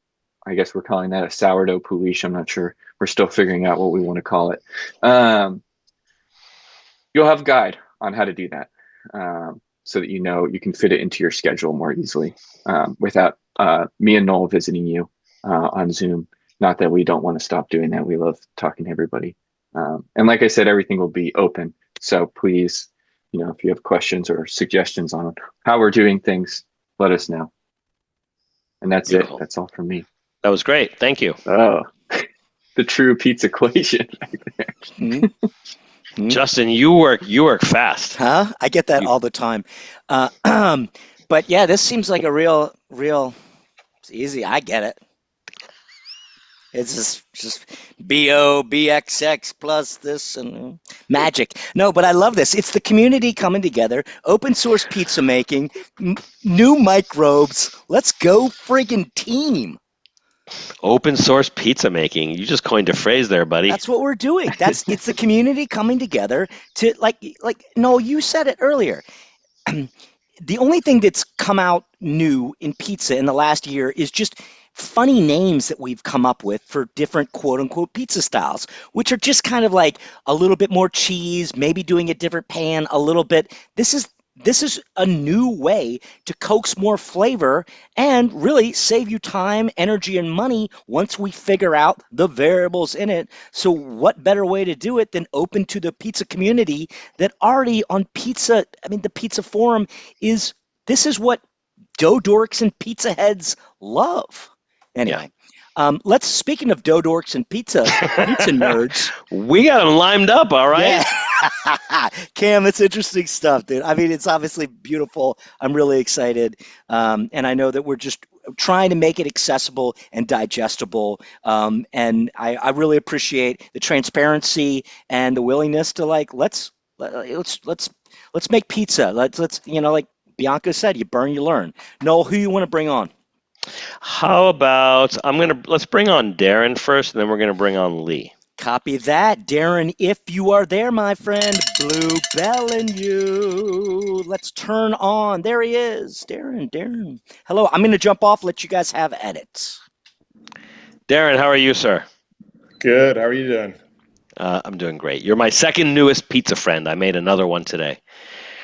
Speaker 3: I guess we're calling that a sourdough Poolish. I'm not sure. We're still figuring out what we want to call it. You'll have a guide on how to do that, so that you can fit it into your schedule more easily, without me and Noel visiting you on Zoom. Not that we don't want to stop doing that. We love talking to everybody. And like I said, everything will be open. So please, if you have questions or suggestions on how we're doing things, let us know. And that's it. That's all from me.
Speaker 2: That was great. Thank you.
Speaker 3: Oh, the true pizza equation back there.
Speaker 1: Mm-hmm.
Speaker 2: Justin, you work fast.
Speaker 1: Huh? I get that all the time. But yeah, this seems like a real, it's easy. I get it. It's just BO, BXX plus this and magic. No, but I love this. It's the community coming together, open source pizza making, new microbes. Let's go friggin' team.
Speaker 2: Open source pizza making. You just coined a phrase there, buddy.
Speaker 1: That's what we're doing. It's the community coming together to like Noel, you said it earlier. The only thing that's come out new in pizza in the last year is just funny names that we've come up with for different quote unquote pizza styles, which are just kind of like a little bit more cheese, maybe doing a different pan a little bit. This is a new way to coax more flavor and really save you time, energy, and money once we figure out the variables in it. So what better way to do it than open to the pizza community that already on pizza, the pizza forum this is what dough dorks and pizza heads love. Anyway. Speaking of dough dorks and pizza nerds.
Speaker 2: We got them limed up, all right?
Speaker 1: Yeah. Cam, it's interesting stuff, dude. It's obviously beautiful. I'm really excited. And I know that we're just trying to make it accessible and digestible. And I really appreciate the transparency and the willingness to let's make pizza. Let's like Bianca said, you burn, you learn. Noel, who you want to bring on?
Speaker 2: How about let's bring on Darren first, and then we're gonna bring on Lee.
Speaker 1: Copy that. Darren, if you are there, my friend, blue bell in you. Let's turn on. There he is. Darren. Hello. I'm gonna jump off, let you guys have edits.
Speaker 2: Darren, how are you, sir?
Speaker 4: Good. How are you doing?
Speaker 2: I'm doing great. You're my second newest pizza friend. I made another one today.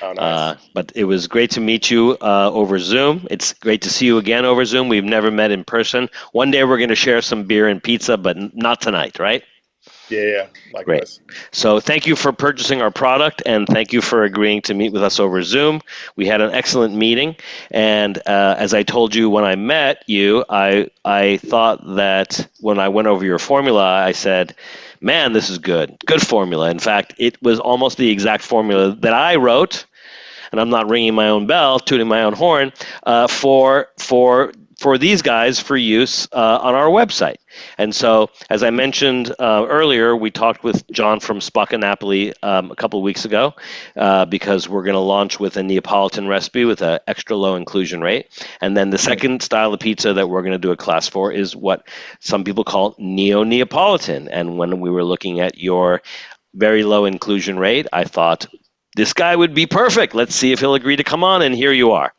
Speaker 4: Oh, nice.
Speaker 2: But it was great to meet you over Zoom. It's great to see you again over Zoom. We've never met in person. One day we're going to share some beer and pizza, but not tonight, right?
Speaker 4: Yeah, likewise.
Speaker 2: Great. So thank you for purchasing our product, and thank you for agreeing to meet with us over Zoom. We had an excellent meeting, and as I told you when I met you, I thought that when I went over your formula, I said, man, this is good formula. In fact, it was almost the exact formula that I wrote, and I'm not ringing my own bell, tooting my own horn, for these guys for use on our website. And so, as I mentioned earlier, we talked with John from Spacca, Napoli a couple of weeks ago because we're going to launch with a Neapolitan recipe with an extra low inclusion rate. And then the second style of pizza that we're going to do a class for is what some people call Neo-Neapolitan. And when we were looking at your very low inclusion rate, I thought, this guy would be perfect. Let's see if he'll agree to come on, and here you are.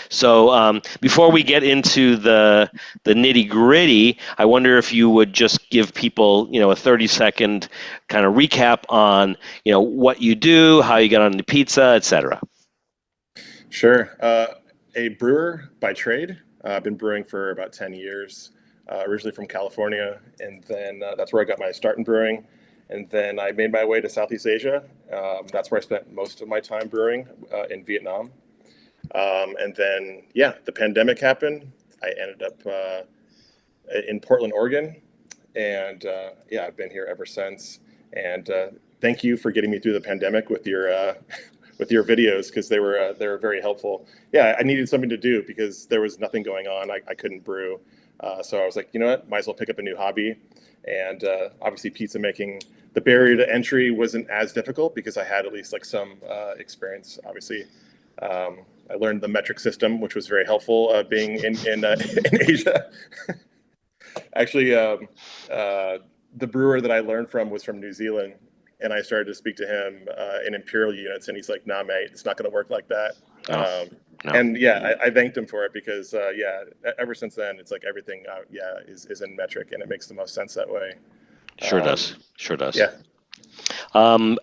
Speaker 2: So before we get into the nitty gritty, I wonder if you would just give people, a 30-second kind of recap on, what you do, how you got on the pizza, etc.
Speaker 4: Sure. A brewer by trade. I've been brewing for about 10 years, originally from California, and then that's where I got my start in brewing. And then I made my way to Southeast Asia. That's where I spent most of my time brewing in Vietnam. And then, the pandemic happened. I ended up in Portland, Oregon. And I've been here ever since. And thank you for getting me through the pandemic with your videos, because they were very helpful. I needed something to do because there was nothing going on. I couldn't brew. So I was like, you know what, might as well pick up a new hobby. And obviously pizza making, the barrier to entry wasn't as difficult because I had at least some experience, obviously. I learned the metric system, which was very helpful being in in Asia. Actually, the brewer that I learned from was from New Zealand, and I started to speak to him in imperial units, and he's like, "Nah, mate, it's not going to work like that."
Speaker 2: No.
Speaker 4: And yeah, I thanked him for it because ever since then, it's like everything is in metric, and it makes the most sense that way.
Speaker 2: Sure does.
Speaker 4: Yeah.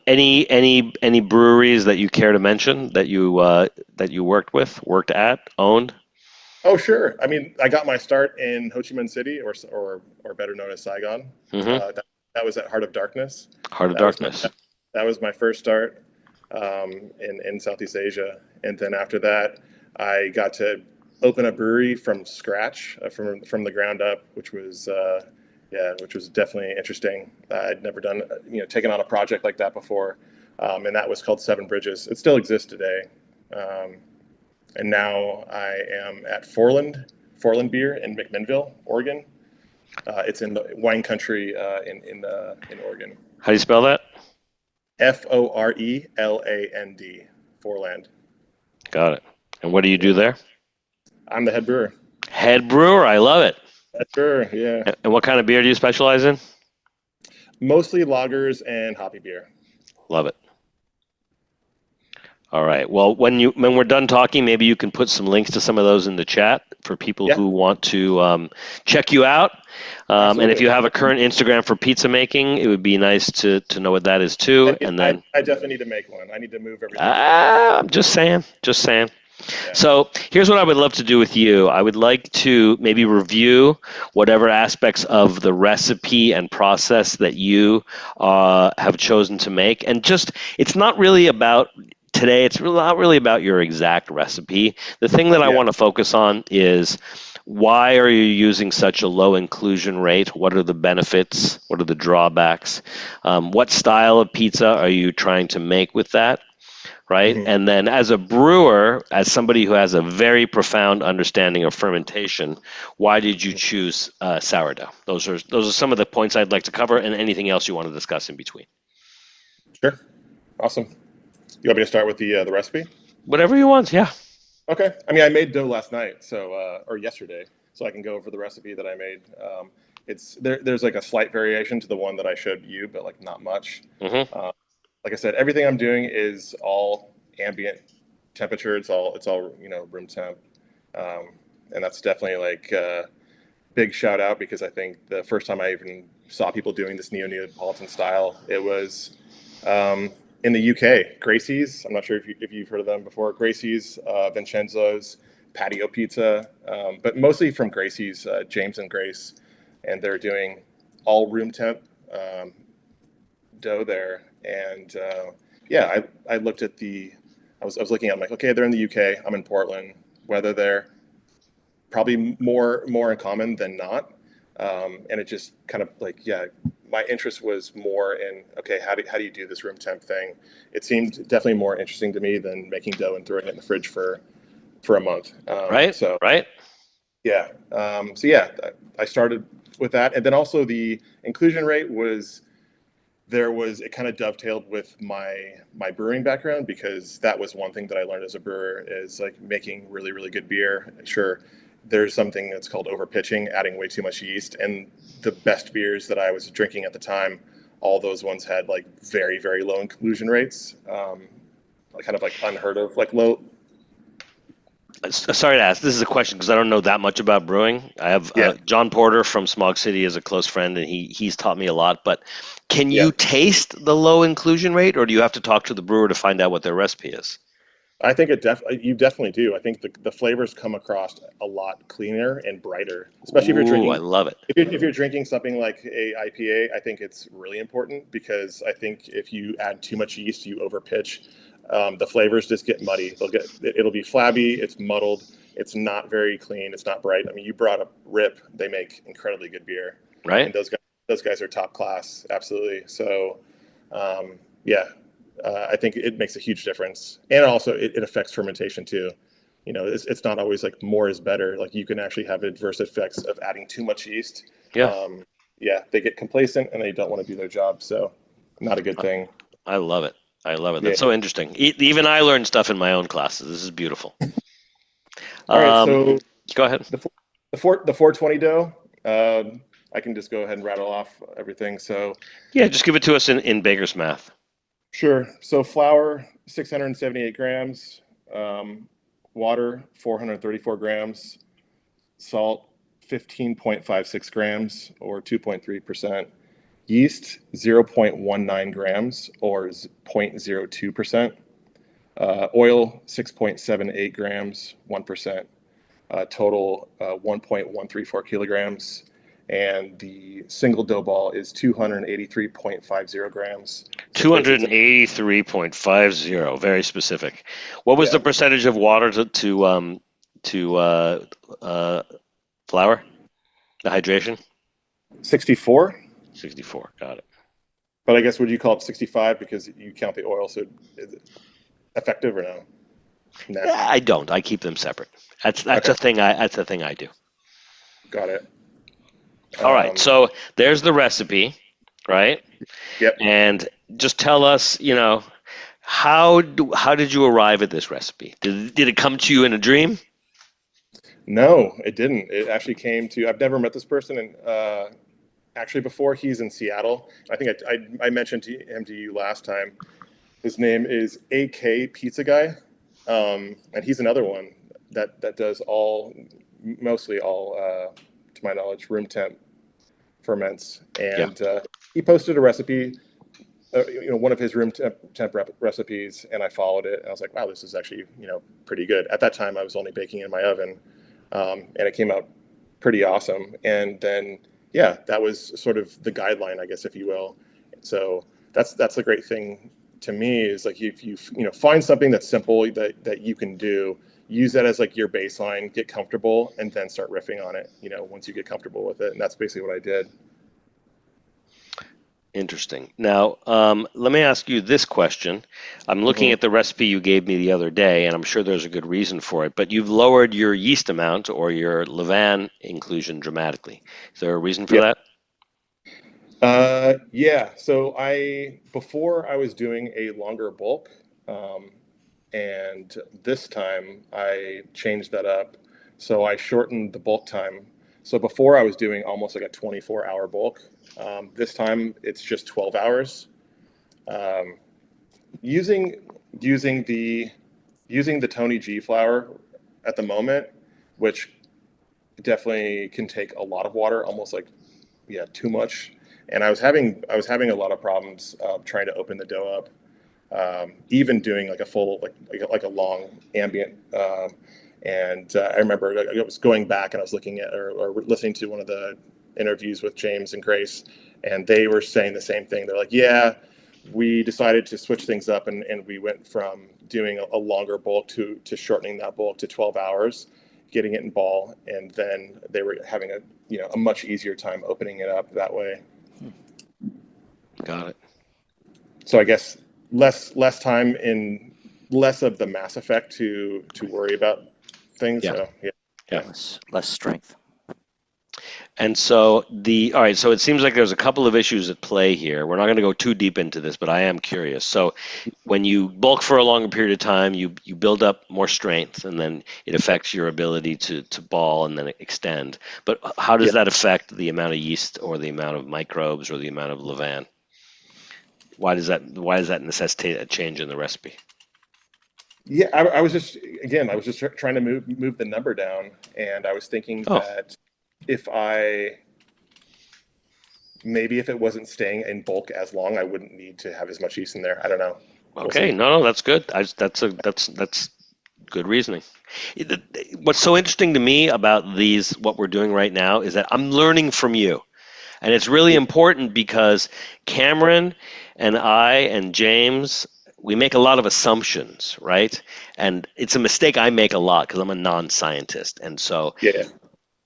Speaker 2: Any breweries that you care to mention that you worked at, owned?
Speaker 4: Oh, sure. I mean, I got my start in Ho Chi Minh City, or better known as Saigon. That was at Heart of Darkness.
Speaker 2: Heart of Darkness.
Speaker 4: That was my first start in Southeast Asia, and then after that, I got to open a brewery from scratch, from the ground up, which was definitely interesting. I'd never done taken on a project like that before, and that was called Seven Bridges. It still exists today. And now I am at Foreland Beer in McMinnville, Oregon. It's in the wine country in Oregon.
Speaker 2: How do you spell that?
Speaker 4: Foreland, Foreland.
Speaker 2: Got it. And what do you do there?
Speaker 4: I'm the head brewer.
Speaker 2: Head brewer, I love it.
Speaker 4: Head brewer, yeah.
Speaker 2: And what kind of beer do you specialize in?
Speaker 4: Mostly lagers and hoppy beer.
Speaker 2: Love it. All right. Well, when we're done talking, maybe you can put some links to some of those in the chat for people who want to check you out. And if you have a current Instagram for pizza making, it would be nice to know what that is too. And then
Speaker 4: I definitely need to make one. I need to move everything.
Speaker 2: I'm just saying. Yeah. So here's what I would love to do with you. I would like to maybe review whatever aspects of the recipe and process that you have chosen to make. And it's not really about today, it's not really about your exact recipe. The thing that I want to focus on is, why are you using such a low inclusion rate? What are the benefits? What are the drawbacks? What style of pizza are you trying to make with that? Right? Mm-hmm. And then as a brewer, as somebody who has a very profound understanding of fermentation, why did you choose sourdough? Those are some of the points I'd like to cover, and anything else you want to discuss in between.
Speaker 4: Sure. Awesome. You want me to start with the recipe?
Speaker 2: Whatever you want, yeah.
Speaker 4: Okay. I mean, I made dough last night, or yesterday, so I can go over the recipe that I made. There's like a slight variation to the one that I showed you, but like not much. Mm-hmm. Like I said, everything I'm doing is all ambient temperature. It's all room temp, and that's definitely like a big shout out, because I think the first time I even saw people doing this Neo-Neapolitan style, it was in the UK, Gracie's. I'm not sure if you've heard of them before. Gracie's, Vincenzo's, Patio Pizza, but mostly from Gracie's, James and Grace, and they're doing all room temp dough there. And I looked at I was looking at, I'm like, okay, they're in the UK. I'm in Portland. Weather there, probably more in common than not. And it just kind of like, my interest was more in, okay, how do you do this room temp thing? It seemed definitely more interesting to me than making dough and throwing it in the fridge for a month.
Speaker 2: Right.
Speaker 4: Yeah. I started with that. And then also the inclusion rate it kind of dovetailed with my brewing background, because that was one thing that I learned as a brewer, is like making really, really good beer. Sure, there's something that's called overpitching, adding way too much yeast. And the best beers that I was drinking at the time, all those ones had like very, very low inclusion rates, kind of like unheard of, like low.
Speaker 2: Sorry to ask. This is a question because I don't know that much about brewing. I have John Porter from Smog City as a close friend, and he's taught me a lot. But can you taste the low inclusion rate, or do you have to talk to the brewer to find out what their recipe is?
Speaker 4: I think you definitely do. I think the flavors come across a lot cleaner and brighter, especially if you're drinking.
Speaker 2: I love it.
Speaker 4: If you're drinking something like a IPA, I think it's really important, because I think if you add too much yeast, you overpitch. The flavors just get muddy. It'll be flabby. It's muddled. It's not very clean. It's not bright. I mean, you brought up Rip. They make incredibly good beer,
Speaker 2: right?
Speaker 4: And those guys are top class. Absolutely. So, I think it makes a huge difference, and also it affects fermentation too. It's not always like more is better. Like, you can actually have adverse effects of adding too much yeast. They get complacent and they don't want to do their job. So, not a good thing.
Speaker 2: I love it. I love it.
Speaker 4: Yeah.
Speaker 2: That's so interesting. Even I learned stuff in my own classes. This is beautiful.
Speaker 4: All right, so
Speaker 2: Go ahead.
Speaker 4: The 420 dough. I can just go ahead and rattle off everything. So
Speaker 2: Yeah, just give it to us in baker's math.
Speaker 4: sure. So flour, 678 grams. Water, 434 grams. Salt, 15.56 grams, or 2.3%. Yeast, 0.19 grams, or 0.02%. Oil, 6.78 grams, 1%. Total 1.134 kilograms. And the single dough ball is 283.50 grams.
Speaker 2: 283.50, very specific. What was the percentage of water to flour? The hydration?
Speaker 4: 64.
Speaker 2: 64, got it.
Speaker 4: But I guess would you call it 65 because you count the oil? So is it effective or no?
Speaker 2: Nah. I don't. I keep them separate. That's
Speaker 4: okay.
Speaker 2: a thing. That's a thing I do.
Speaker 4: Got it.
Speaker 2: All right. So there's the recipe, right?
Speaker 4: Yep.
Speaker 2: And just tell us, how did you arrive at this recipe? Did it come to you in a dream?
Speaker 4: No, it didn't. It actually came to. I've never met this person, and actually before he's in Seattle. I think I mentioned him to you last time. His name is AK Pizza Guy, and he's another one that does mostly all, to my knowledge, room temp ferments. And he posted a recipe, one of his room temp recipes, and I followed it. And I was like, wow, this is actually pretty good. At that time, I was only baking in my oven, and it came out pretty awesome. And then that was sort of the guideline, I guess, if you will. So that's the great thing to me is like if you find something that's simple that you can do, use that as like your baseline, get comfortable, and then start riffing on it. Once you get comfortable with it, and that's basically what I did.
Speaker 2: Interesting. Now, let me ask you this question. I'm looking at the recipe you gave me the other day, and I'm sure there's a good reason for it, but you've lowered your yeast amount or your levain inclusion dramatically. Is there a reason for that?
Speaker 4: So before I was doing a longer bulk, and this time I changed that up. So I shortened the bulk time. So before I was doing almost like a 24-hour bulk. This time it's just 12 hours. Using the Tony G flour at the moment, which definitely can take a lot of water, almost like too much. And I was having a lot of problems trying to open the dough up, even doing like a full like a long ambient. And I remember I was going back and I was looking at or listening to one of the interviews with James and Grace, and they were saying the same thing. They're like, we decided to switch things up, and we went from doing a longer bulk to shortening that bulk to 12 hours, getting it in ball, and then they were having a much easier time opening it up that way.
Speaker 2: Got it.
Speaker 4: So I guess less time in less of the mass effect to worry about things.
Speaker 2: Yeah.
Speaker 1: So, less strength.
Speaker 2: And so all right, so it seems like there's a couple of issues at play here. We're not going to go too deep into this, but I am curious. So when you bulk for a longer period of time, you build up more strength, and then it affects your ability to ball and then extend. But how does that affect the amount of yeast or the amount of microbes or the amount of levain? Why does that necessitate a change in the recipe?
Speaker 4: Yeah, I was just trying to move the number down, and I was thinking that if it wasn't staying in bulk as long, I wouldn't need to have as much yeast in there. I don't know.
Speaker 2: Okay, no, that's good. That's good reasoning. What's so interesting to me about what we're doing right now is that I'm learning from you. And it's really important because Cameron and I and James, we make a lot of assumptions, right? And it's a mistake I make a lot because I'm a non-scientist. And so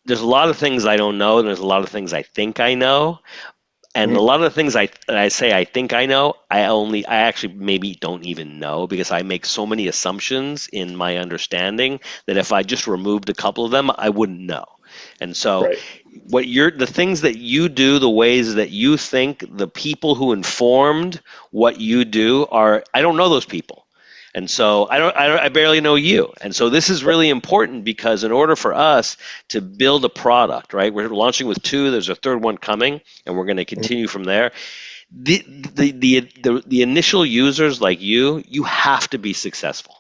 Speaker 2: there's a lot of things I don't know, and there's a lot of things I think I know. And a lot of the things I say I think I know, I actually maybe don't even know because I make so many assumptions in my understanding that if I just removed a couple of them, I wouldn't know. And so
Speaker 4: Right.
Speaker 2: the things that you do, the ways that you think, the people who informed what you do I don't know those people. And so I barely know you. And so this is really important because in order for us to build a product, right? We're launching with 2, there's a 3rd one coming, and we're going to continue from there. The initial users like you have to be successful.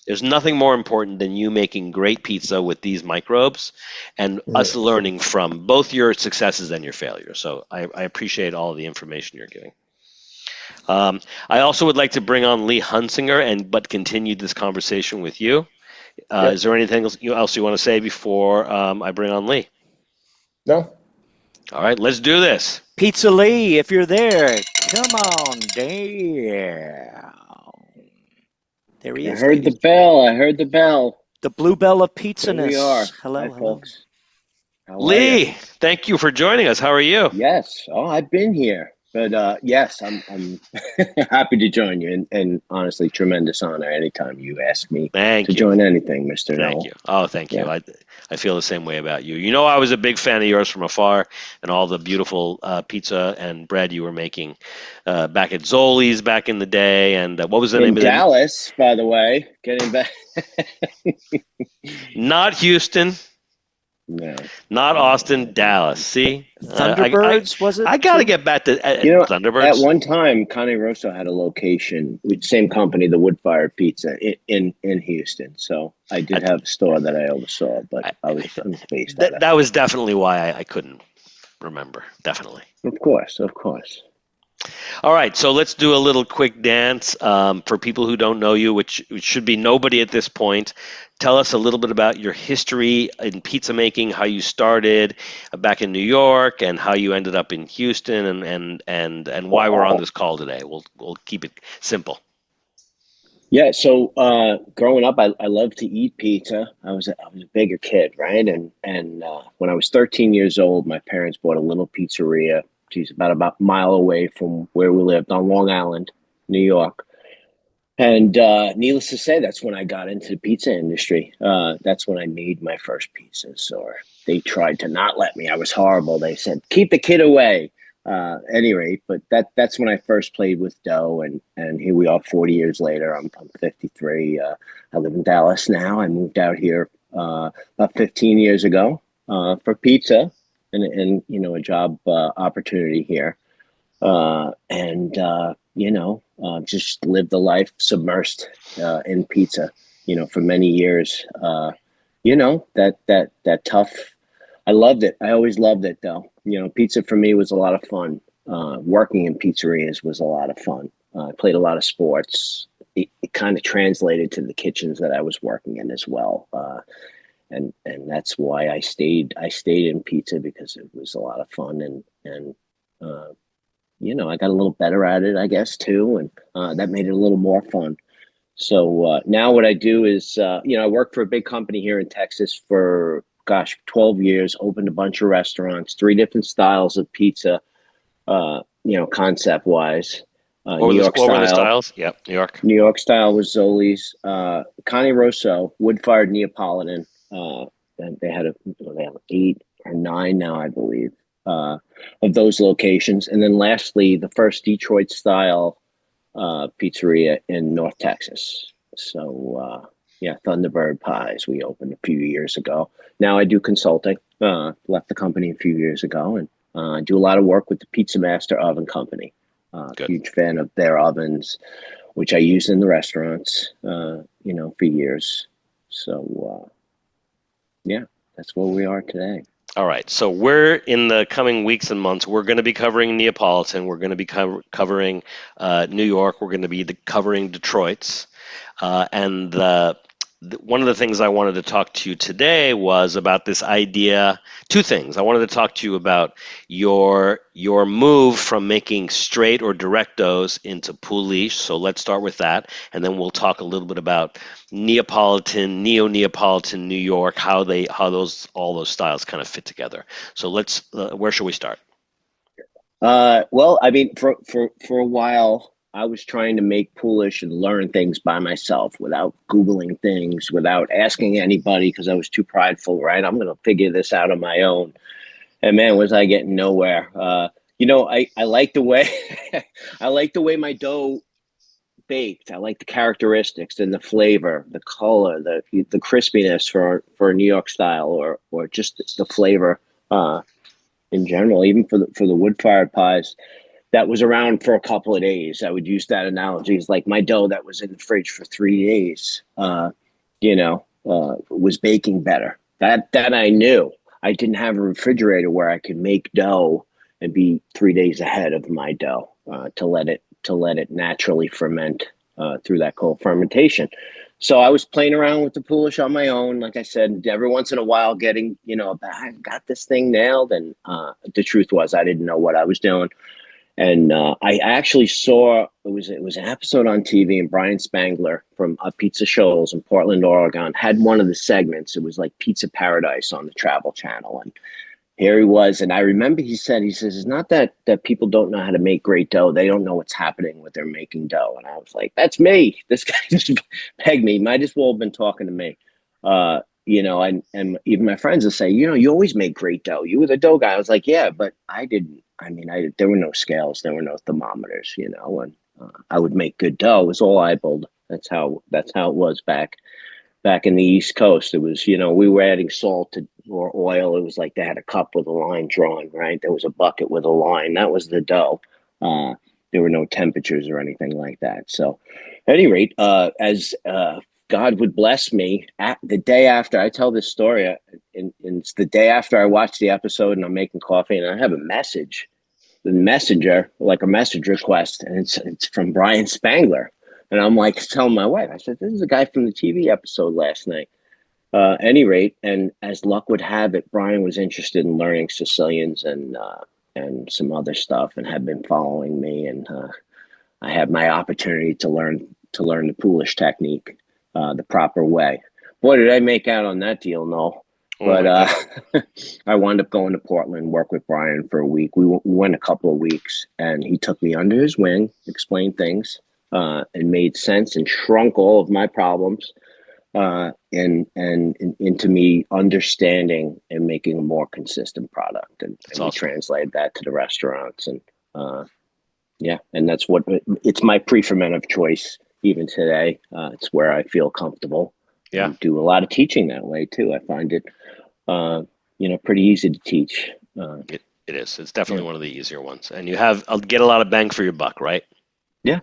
Speaker 2: There's nothing more important than you making great pizza with these microbes and us learning from both your successes and your failures. So I appreciate all of the information you're giving. I also would like to bring on Lee Hunzinger but continue this conversation with you.
Speaker 4: Yep.
Speaker 2: Is there anything else you want to say before I bring on Lee?
Speaker 4: No.
Speaker 2: All right, let's do this.
Speaker 1: Pizza Lee, if you're there, come on down. There he
Speaker 5: I
Speaker 1: is.
Speaker 5: heard the bell. I heard the bell.
Speaker 1: The blue bell of
Speaker 5: Here
Speaker 1: pizzaness.
Speaker 5: we are.
Speaker 1: Hello,
Speaker 5: Hi,
Speaker 1: hello.
Speaker 5: folks. How are
Speaker 2: Lee,
Speaker 5: you?
Speaker 2: thank you for joining us. How are you?
Speaker 5: Yes. Oh, I've been here, but yes, I'm happy to join you, and honestly, tremendous honor anytime you ask me to join anything, Mr. Noel.
Speaker 2: Thank you. Oh, thank you. I feel the same way about you. You know, I was a big fan of yours from afar, and all the beautiful pizza and bread you were making back at Zoli's back in the day. And what was the name of that?
Speaker 5: Dallas, by the way, getting back.
Speaker 2: Not Houston.
Speaker 5: No.
Speaker 2: Not Austin, Dallas. See?
Speaker 1: Thunderbirds, was it?
Speaker 2: I got to get back to Thunderbirds.
Speaker 5: At one time, Cane Rosso had a location with the same company, the Wood-Fired Pizza, in Houston. So I did have a store that I oversaw, but I was based
Speaker 2: that was definitely why I couldn't remember. Definitely.
Speaker 5: Of course, of course.
Speaker 2: All right, so let's do a little quick dance for people who don't know you, which should be nobody at this point. Tell us a little bit about your history in pizza making, how you started back in New York, and how you ended up in Houston, and why we're on this call today. We'll keep it simple.
Speaker 5: Yeah, so growing up, I loved to eat pizza. I was a bigger kid, right? And when I was 13 years old, my parents bought a little pizzeria. She's about a mile away from where we lived on Long Island, New York. And needless to say, that's when I got into the pizza industry. That's when I made my first pizzas, or they tried to not let me. I was horrible. They said, keep the kid away. At any rate, but that's when I first played with dough, and here we are 40 years later. I'm 53. I live in Dallas now. I moved out here about 15 years ago for pizza and a job opportunity here. Just lived the life submersed in pizza, for many years. That tough. I loved it. I always loved it, though. Pizza for me was a lot of fun. Working in pizzerias was a lot of fun. I played a lot of sports. It kind of translated to the kitchens that I was working in as well. And that's why I stayed in pizza, because it was a lot of fun, and I got a little better at it, I guess, too, and that made it a little more fun. So now what I do is, I work for a big company here in Texas for 12 years, opened a bunch of restaurants, 3 different styles of pizza, concept wise. New York style.
Speaker 2: What were the styles? Yep, New York.
Speaker 5: New York style was Zoli's. Cane Rosso, wood-fired Neapolitan. And they have 8 or 9 now, I believe, of those locations. And then lastly, the first Detroit style pizzeria in North Texas. So, Thunderbird Pies, we opened a few years ago. Now I do consulting. Left the company a few years ago, and I do a lot of work with the Pizza Master Oven Company. Huge fan of their ovens, which I use in the restaurants, for years. So, that's where we are today.
Speaker 2: All right. So we're in the coming weeks and months, we're going to be covering Neapolitan. We're going to be covering New York. We're going to be covering Detroit's. And one of the things I wanted to talk to you today was about this idea. 2 things. I wanted to talk to you about your move from making straight or direct doughs into Poolish. So let's start with that, and then we'll talk a little bit about Neapolitan, Neo-Neapolitan New York, how all those styles kind of fit together. So let's. Where should we start?
Speaker 5: Well, I mean, for a while, I was trying to make Poolish and learn things by myself without Googling things, without asking anybody because I was too prideful, right? I'm going to figure this out on my own. And man, was I getting nowhere. I like the way I like the way my dough baked. I like the characteristics and the flavor, the color, the crispiness for New York style, or just the flavor in general, even for the wood fired pies. That was around for a couple of days. I would use that analogy. It's like my dough that was in the fridge for 3 days, was baking better. That I knew. I didn't have a refrigerator where I could make dough and be 3 days ahead of my dough to let it naturally ferment through that cold fermentation. So I was playing around with the Poolish on my own. Like I said, every once in a while getting, I got this thing nailed. And the truth was I didn't know what I was doing. And I actually saw, it was an episode on TV, and Brian Spangler from Pizza Shoals in Portland, Oregon, had one of the segments. It was like Pizza Paradise on the Travel Channel. And here he was. And I remember he says, it's not that people don't know how to make great dough. They don't know what's happening with their making dough. And I was like, that's me. This guy just pegged me. Might as well have been talking to me. And even my friends will say, you always make great dough. You were the dough guy. I was like, yeah, but I didn't. There were no scales, there were no thermometers, and I would make good dough. It was all eyeballed. That's how it was back in the East Coast. It was, we were adding salt or oil. It was like they had a cup with a line drawn, right? There was a bucket with a line. That was the dough. There were no temperatures or anything like that. So, at any rate, as God would bless me the day after I tell this story, and it's the day after I watch the episode and I'm making coffee and I have a message, the messenger, like a message request, and it's from Brian Spangler. And I'm like telling my wife, I said, this is a guy from the TV episode last night. Any rate, and as luck would have it, Brian was interested in learning Sicilians and some other stuff, and had been following me, and I had my opportunity to learn the Poolish technique the proper way. Boy, did I make out on that deal, Noel. But I wound up going to Portland, work with Brian for a week. We went a couple of weeks, and he took me under his wing, explained things, and made sense, and shrunk all of my problems and into me understanding and making a more consistent product. And awesome. We translated that to the restaurants. And and that's it's my pre-ferment of choice even today. It's where I feel comfortable. Yeah. Do a lot of teaching that way too. I find it, pretty easy to teach.
Speaker 2: It is. It's definitely one of the easier ones, and I'll get a lot of bang for your buck, right?
Speaker 5: Yeah,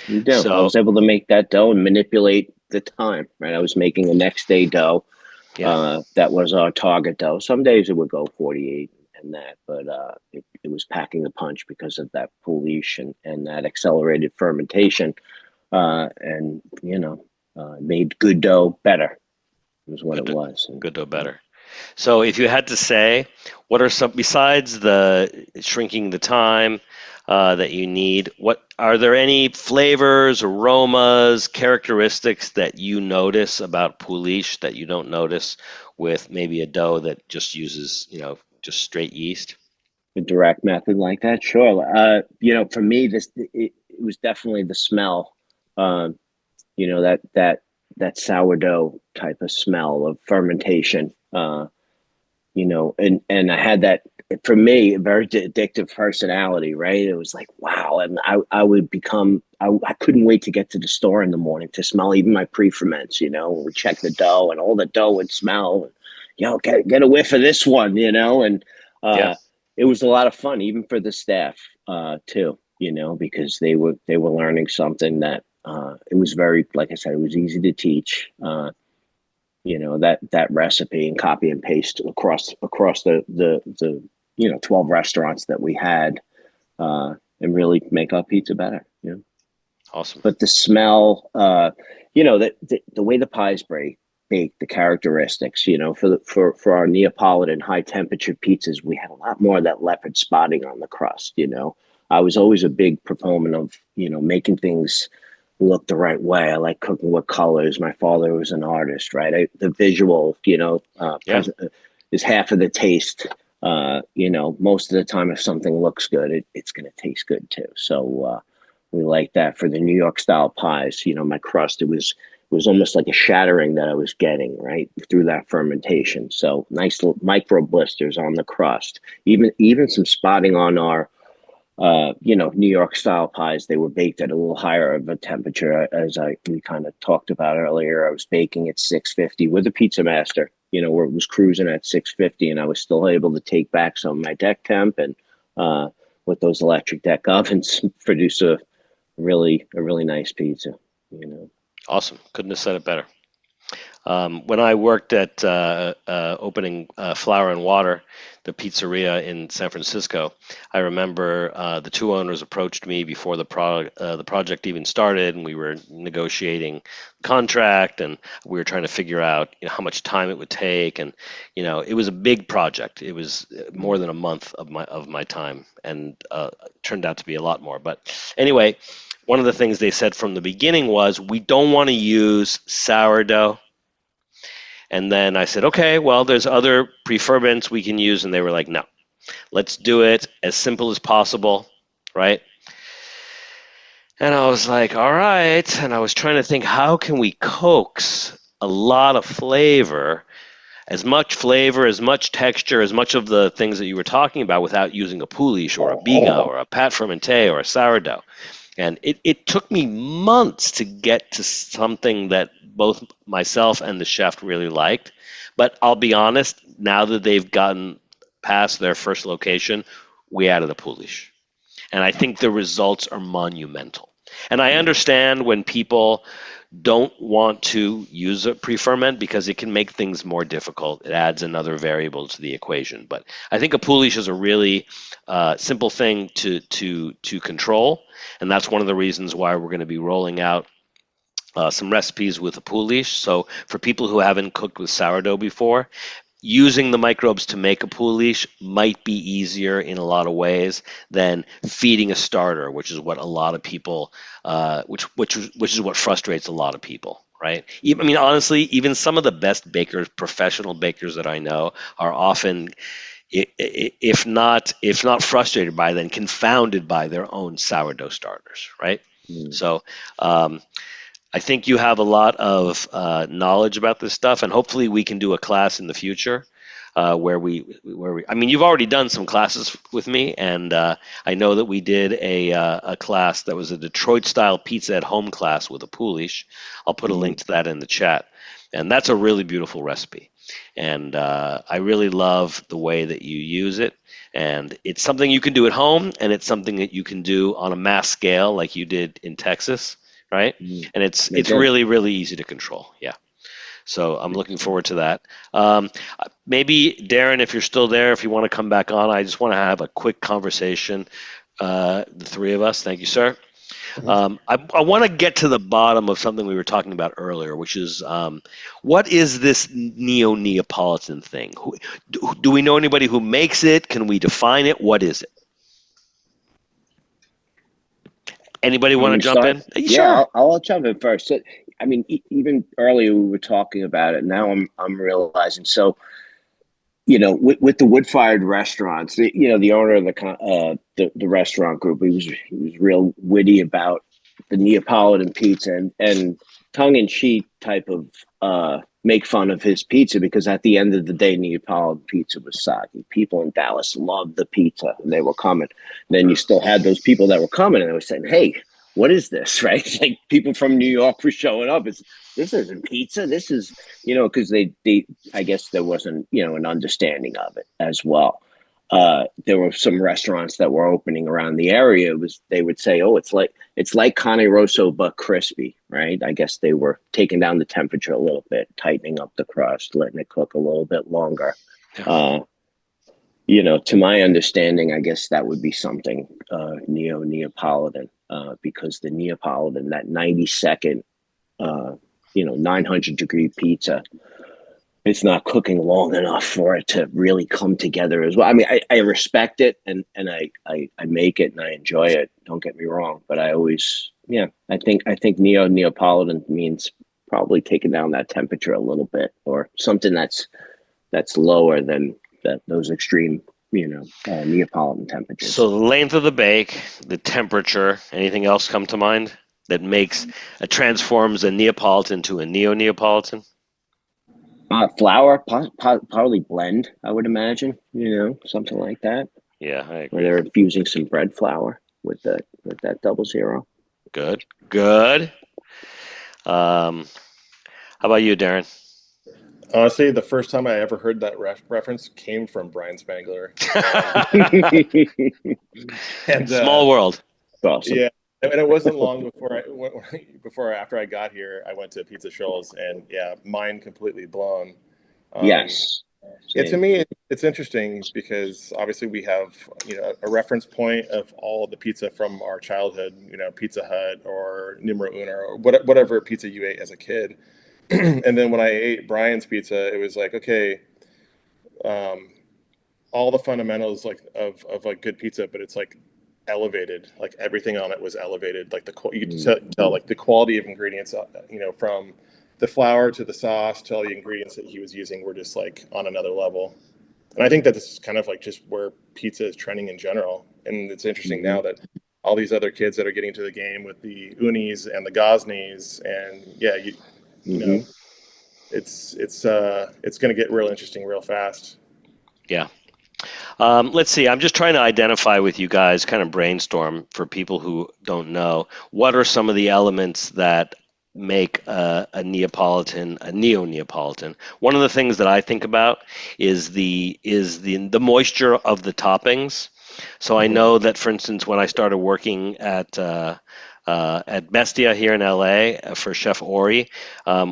Speaker 5: you do. So I was able to make that dough and manipulate the time. Right, I was making a next day dough. Yeah. That was our target dough. Some days it would go 48 and that, but it was packing the punch because of that Poolish and that accelerated fermentation, and made good dough better. Was what it was. And,
Speaker 2: good dough better. So if you had to say, what are some, besides the shrinking the time that you need, are there any flavors, aromas, characteristics that you notice about Poolish that you don't notice with maybe a dough that just uses, just straight yeast?
Speaker 5: A direct method like that? Sure. For me, it was definitely the smell. That sourdough type of smell of fermentation, and I had that, for me, a very addictive personality, right? It was like, wow. And I would become, I couldn't wait to get to the store in the morning to smell even my pre-ferments, we check the dough and all the dough would smell, get a whiff of this one, and it was a lot of fun, even for the staff too, because they were learning something that, it was very, like I said, it was easy to teach, that recipe and copy and paste across the 12 restaurants that we had, and really make our pizza better.
Speaker 2: Awesome.
Speaker 5: But the smell, the way the pies bake, the characteristics, for our Neapolitan high temperature pizzas, we had a lot more of that leopard spotting on the crust. I was always a big proponent of, making things look the right way. I like cooking with colors. My father was an artist, right? The visual, is half of the taste. Most of the time, if something looks good, it's going to taste good too. So, We like that. For the New York style pies, my crust, it was almost like a shattering that I was getting right through that fermentation. So nice little micro blisters on the crust, even some spotting on our New York style pies. They were baked at a little higher of a temperature, as we kind of talked about earlier. I was baking at 650 with a pizza master, where it was cruising at 650, and I was still able to take back some of my deck temp and with those electric deck ovens produce a really nice pizza.
Speaker 2: Awesome. Couldn't have said it better. When I worked at opening Flour and Water, the pizzeria in San Francisco, I remember the two owners approached me before the project even started, and we were negotiating contract, and we were trying to figure out how much time it would take, and it was a big project. It was more than a month of my time, and turned out to be a lot more. But anyway, one of the things they said from the beginning was, we don't want to use sourdough. And then I said, okay, well, there's other pre-ferments we can use. And they were like, no, let's do it as simple as possible, right? And I was like, all right. And I was trying to think, how can we coax a lot of flavor, as much texture, as much of the things that you were talking about without using a Poolish or a Biga or a Pat Fermenté or a sourdough. And it took me months to get to something that both myself and the chef really liked. But I'll be honest, now that they've gotten past their first location, we added a Poolish. And I think the results are monumental. And I understand when people don't want to use a pre-ferment because it can make things more difficult. It adds another variable to the equation. But I think a Poolish is a really simple thing to control, and that's one of the reasons why we're going to be rolling out some recipes with a Poolish. So for people who haven't cooked with sourdough before, using the microbes to make a Poolish might be easier in a lot of ways than feeding a starter, which is what a lot of people, which is what frustrates a lot of people, right? I mean, honestly, even some of the best bakers, professional bakers that I know, are often, if not frustrated by, then confounded by their own sourdough starters, right? So I think you have a lot of knowledge about this stuff, and hopefully we can do a class in the future where we. I mean, you've already done some classes with me, and I know that we did a class that was a Detroit-style pizza at home class with a Poolish. I'll put a link to that in the chat, and that's a really beautiful recipe. And I really love the way that you use it, and it's something you can do at home, and it's something that you can do on a mass scale, like you did in Texas. Right? And it's really, really easy to control. Yeah. So I'm looking forward to that. Maybe, Darren, if you're still there, if you want to come back on, I just want to have a quick conversation, the three of us. Thank you, sir. I want to get to the bottom of something we were talking about earlier, which is what is this Neo-Neapolitan thing? Do we know anybody who makes it? Can we define it? What is it? Anybody want to jump in?
Speaker 5: Yeah,
Speaker 2: sure.
Speaker 5: I'll jump in first. So, I mean, even earlier we were talking about it. Now I'm realizing. So, with the wood-fired restaurants, the owner of the restaurant group, he was real witty about the Neapolitan pizza and tongue-in-cheek type of make fun of his pizza, because at the end of the day, Neapolitan pizza was soggy. People in Dallas loved the pizza, and they were coming. And then you still had those people that were coming, and they were saying, "Hey, what is this?" Right? It's like people from New York were showing up. This isn't pizza. This is, because they I guess there wasn't an understanding of it as well. There were some restaurants that were opening around the area. They would say, "Oh, it's like Cane Rosso but crispy," right? I guess they were taking down the temperature a little bit, tightening up the crust, letting it cook a little bit longer. Yeah. To my understanding, I guess that would be something Neo-Neapolitan, because the Neapolitan, that 90-second, 900-degree pizza, it's not cooking long enough for it to really come together as well. I mean, I respect it and I make it and I enjoy it. Don't get me wrong, but I always, I think Neo-Neapolitan means probably taking down that temperature a little bit, or something that's lower than those extreme Neapolitan temperatures.
Speaker 2: So the length of the bake, the temperature, anything else come to mind that transforms a Neapolitan to a Neo-Neapolitan?
Speaker 5: Flour, probably blend, I would imagine, something like that.
Speaker 2: Yeah, I agree.
Speaker 5: Where they're infusing some bread flour with that 00.
Speaker 2: Good. How about you, Darren?
Speaker 4: Honestly, the first time I ever heard that reference came from Brian Spangler. And
Speaker 2: Small world.
Speaker 5: Awesome.
Speaker 4: Yeah, and it wasn't long before after I got here, I went to Pizza Shoals, and yeah, mind completely blown.
Speaker 5: Yes.
Speaker 4: To me, it's interesting because obviously we have a reference point of all the pizza from our childhood, Pizza Hut or Numero Uno or whatever pizza you ate as a kid. And then when I ate Brian's pizza, it was like, okay, all the fundamentals of like good pizza, but it's like elevated, like everything on it was elevated, like you could tell like the quality of ingredients, from the flour to the sauce to all the ingredients that he was using were just like on another level. And I think that this is kind of like just where pizza is trending in general. And it's interesting now that all these other kids that are getting to the game with the unis and the gosnis, and it's going to get real interesting real fast.
Speaker 2: Yeah. Let's see. I'm just trying to identify with you guys, kind of brainstorm for people who don't know. What are some of the elements that make a Neapolitan a Neo-Neapolitan? One of the things that I think about is the moisture of the toppings. So I know that, for instance, when I started working at Bestia here in LA for Chef Ori,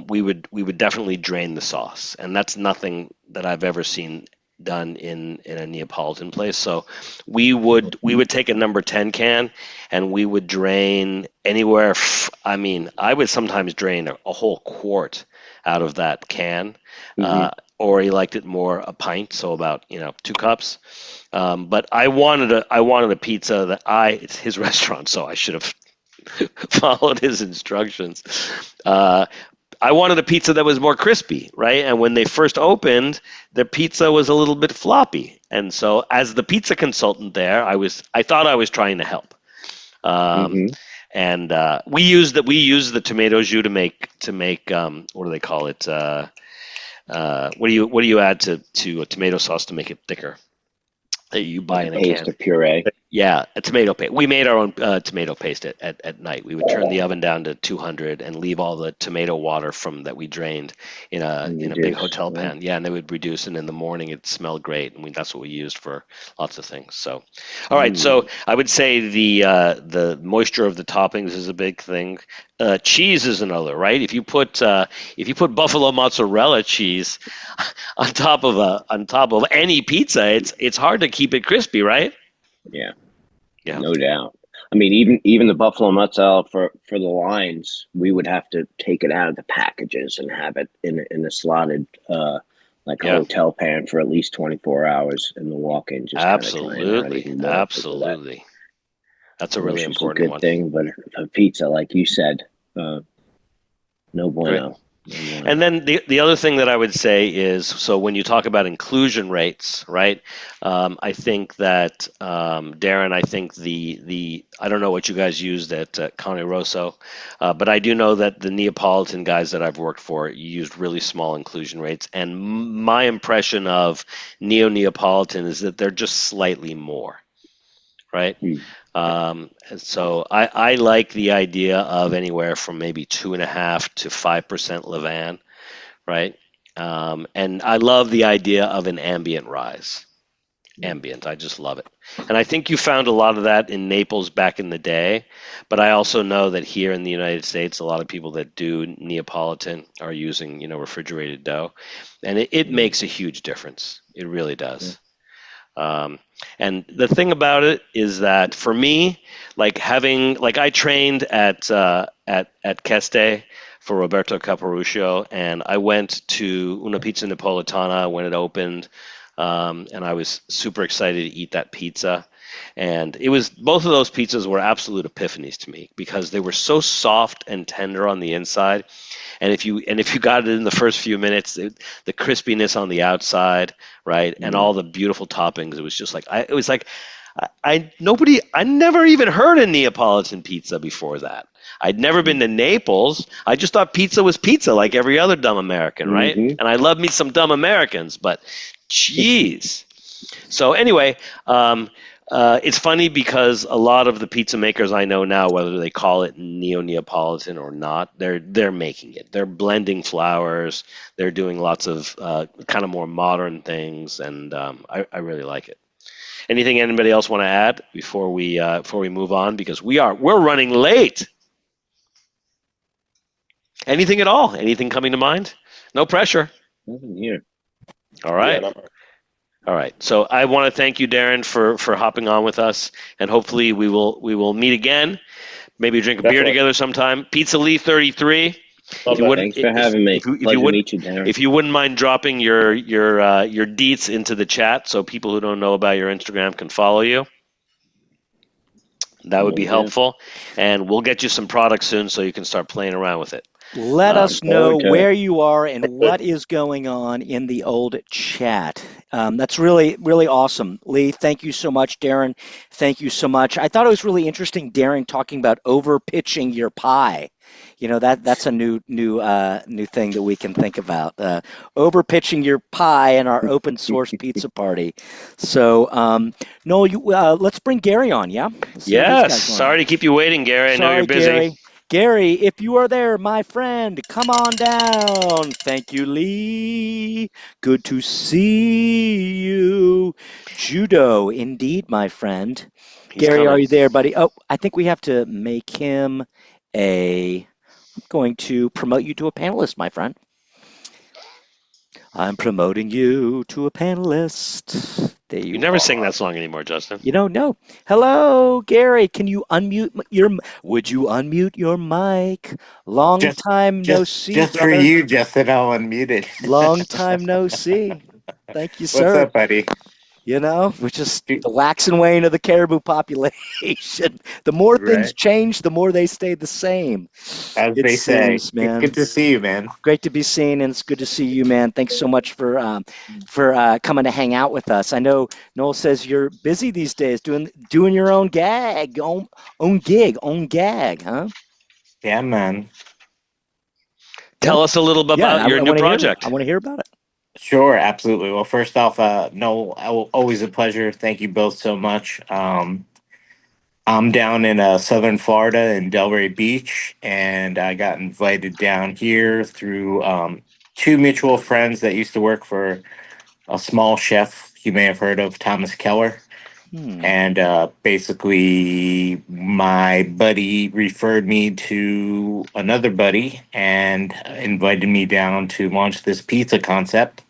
Speaker 2: we would definitely drain the sauce, and that's nothing that I've ever seen done in a Neapolitan place. So we would take a number 10 can and we would drain anywhere. I would sometimes drain a whole quart out of that can. Or he liked it more a pint, so about 2 cups. But I wanted a pizza that it's his restaurant, so I should have followed his instructions. I wanted a pizza that was more crispy, right? And when they first opened, the pizza was a little bit floppy. And so, as the pizza consultant there, I thought I was trying to help. And we use the tomato jus to make what do they call it? What do you add to a tomato sauce to make it thicker? That you buy in a can.
Speaker 5: Paste, a puree.
Speaker 2: Yeah, a tomato paste. We made our own tomato paste at night. We would turn the oven down to 200 and leave all the tomato water that we drained in a big hotel pan. Yeah, and they would reduce, and in the morning it smelled great, and that's what we used for lots of things. So, all right. So I would say the moisture of the toppings is a big thing. Cheese is another, right? If you put buffalo mozzarella cheese on top of any pizza, it's hard to keep it crispy, right?
Speaker 5: Yeah, no doubt. I mean, even the buffalo mozzarella for the lines, we would have to take it out of the packages and have it in a slotted hotel pan for at least 24 hours in the walk-in. Just
Speaker 2: absolutely. That's a really important one.
Speaker 5: Good thing, but a pizza, like you said, no bueno.
Speaker 2: Right. And then the other thing that I would say is, so when you talk about inclusion rates, right? I think that Darren, I think I don't know what you guys used at Cane Rosso, but I do know that the Neapolitan guys that I've worked for used really small inclusion rates, and my impression of Neo-Neapolitan is that they're just slightly more, right? So I like the idea of anywhere from maybe 2.5% to 5% Levain, right? And I love the idea of an ambient rise. Ambient, I just love it. And I think you found a lot of that in Naples back in the day, but I also know that here in the United States, a lot of people that do Neapolitan are using, refrigerated dough, and it makes a huge difference. It really does. And the thing about it is that for me, I trained at Keste for Roberto Caporuscio, and I went to Una Pizza Napolitana when it opened and I was super excited to eat that pizza. And it was both of those pizzas were absolute epiphanies to me because they were so soft and tender on the inside, and if you got it in the first few minutes, the crispiness on the outside, right, and all the beautiful toppings, it was just like I never even heard of Neapolitan pizza before that. I'd never been to Naples. I just thought pizza was pizza like every other dumb American, right? And I love me some dumb Americans, but geez. So anyway, it's funny because a lot of the pizza makers I know now, whether they call it Neo-Neapolitan or not, they're making it. They're blending flours. They're doing lots of kind of more modern things, and I really like it. Anything anybody else want to add before we move on? Because we're running late. Anything at all? Anything coming to mind? No pressure.
Speaker 5: Nothing here.
Speaker 2: All right.
Speaker 4: Yeah,
Speaker 2: All right. So I want to thank you, Darren, for hopping on with us, and hopefully we will meet again. Maybe drink a beer together sometime. Pizza Lee 33.
Speaker 5: Thanks for having me. Pleasure to meet you, Darren.
Speaker 2: If you wouldn't mind dropping your deets into the chat so people who don't know about your Instagram can follow you, that would be helpful. And we'll get you some products soon so you can start playing around with it.
Speaker 1: Let us know where you are and what is going on in the old chat. That's really, really awesome. Lee, thank you so much. Darren, thank you so much. I thought it was really interesting, Darren, talking about over pitching your pie. You know, that's a new thing that we can think about. Over pitching your pie in our open source pizza party. So, Noel, let's bring Garri on. Yeah.
Speaker 2: Yes. Sorry to keep you waiting, Garri. I know you're busy.
Speaker 1: Garri, if you are there, my friend, come on down. Thank you, Lee. Good to see you. Judo, indeed, my friend. Garri, are you there, buddy? Oh, I think we have to make him I'm going to promote you to a panelist, my friend. I'm promoting you to a panelist. There you
Speaker 2: never sing that song anymore, Justin.
Speaker 1: You don't know. Hello, Garri. Can you would you unmute your mic? Long time no see,
Speaker 6: Just
Speaker 1: brother.
Speaker 6: for you, Justin, I'll unmute it.
Speaker 1: Long time no see. Thank you, sir.
Speaker 6: What's up, buddy?
Speaker 1: You know, we're just the wax and wane of the caribou population. The more things change, the more they stay the same.
Speaker 6: As they say,
Speaker 1: man.
Speaker 6: Good to see you, man.
Speaker 1: Great to be seen, and it's good to see you, man. Thanks so much for coming to hang out with us. I know Noel says you're busy these days, doing your own gag, own gag, huh?
Speaker 6: Yeah, man.
Speaker 2: Tell us a little bit about your new project.
Speaker 1: I want to hear about it.
Speaker 6: Sure, absolutely. Well, first off, Noel, always a pleasure. Thank you both so much. I'm down in southern Florida in Delray Beach, and I got invited down here through two mutual friends that used to work for a small chef you may have heard of, Thomas Keller. And basically, my buddy referred me to another buddy and invited me down to launch this pizza concept.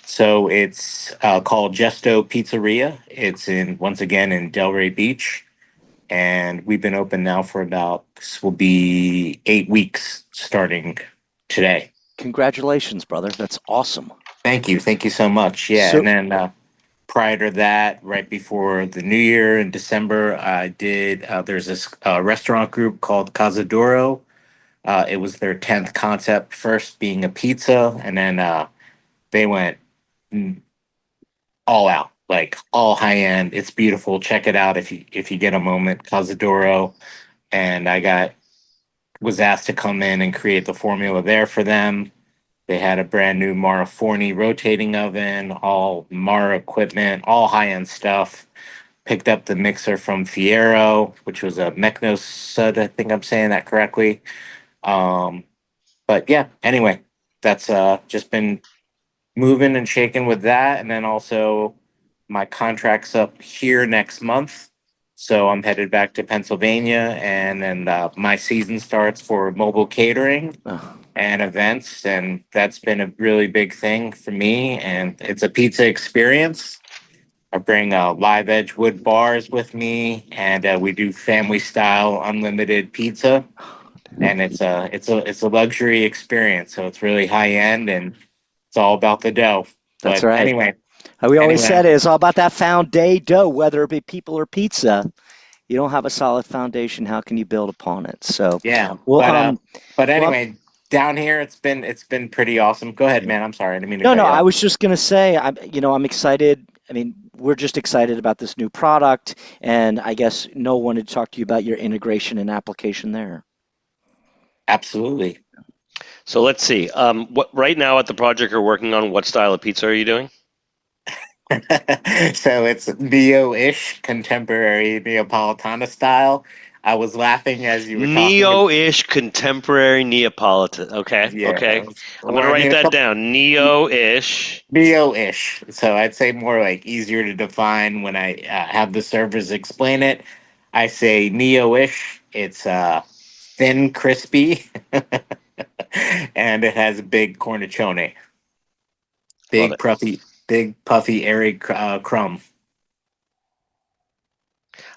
Speaker 6: So it's called Gesto Pizzeria. It's once again in Delray Beach. And we've been open now for this will be 8 weeks starting today.
Speaker 1: Congratulations, brother. That's awesome.
Speaker 6: Thank you. Thank you so much. Yeah. And then prior to that, right before the new year in December, I did, there's this restaurant group called Casaduro. It was their 10th concept, first being a pizza. And then they went all out. Like all high end. It's beautiful. Check it out if you get a moment. Casaduro. And I was asked to come in and create the formula there for them. They had a brand new Mara Forni rotating oven, all Mara equipment, all high end stuff. Picked up the mixer from Fiero, which was a Mechnos Sud, I think I'm saying that correctly. But yeah, anyway, that's just been moving and shaking with that. And then also my contract's up here next month. So I'm headed back to Pennsylvania, and then my season starts for mobile catering and events. And that's been a really big thing for me. And it's a pizza experience. I bring live edge wood bars with me, and we do family style unlimited pizza. And it's a luxury experience. So it's really high end, and it's all about the dough.
Speaker 1: That's
Speaker 6: but
Speaker 1: right.
Speaker 6: Anyway,
Speaker 1: How we always
Speaker 6: Anyway,
Speaker 1: said it's all about that dough, whether it be people or pizza. You don't have a solid foundation. How can you build upon it? So,
Speaker 6: yeah,
Speaker 1: well,
Speaker 6: but
Speaker 1: well,
Speaker 6: anyway, down here it's been pretty awesome. Go ahead, man. I'm sorry, I didn't mean to
Speaker 1: no,
Speaker 6: cut
Speaker 1: no,
Speaker 6: you
Speaker 1: I
Speaker 6: off.
Speaker 1: was just gonna say, I'm excited. I mean, we're just excited about this new product, and I guess Noel wanted to talk to you about your integration and application there.
Speaker 6: Absolutely.
Speaker 2: So let's see. What right now at the project you're working on? What style of pizza are you doing?
Speaker 6: So it's neo-ish, contemporary Neapolitana style. I was laughing as you were talking.
Speaker 2: Neo-ish contemporary Neapolitan. Okay,
Speaker 6: Yeah,
Speaker 2: okay. I'm
Speaker 6: well,
Speaker 2: gonna
Speaker 6: I
Speaker 2: write
Speaker 6: mean,
Speaker 2: that down. Neo-ish.
Speaker 6: neo-ish. So I'd say more like easier to define when I have the servers explain it. I say neo-ish. It's thin, crispy, and it has big cornicione,
Speaker 2: Love
Speaker 6: big
Speaker 2: it.
Speaker 6: puffy, airy crumb.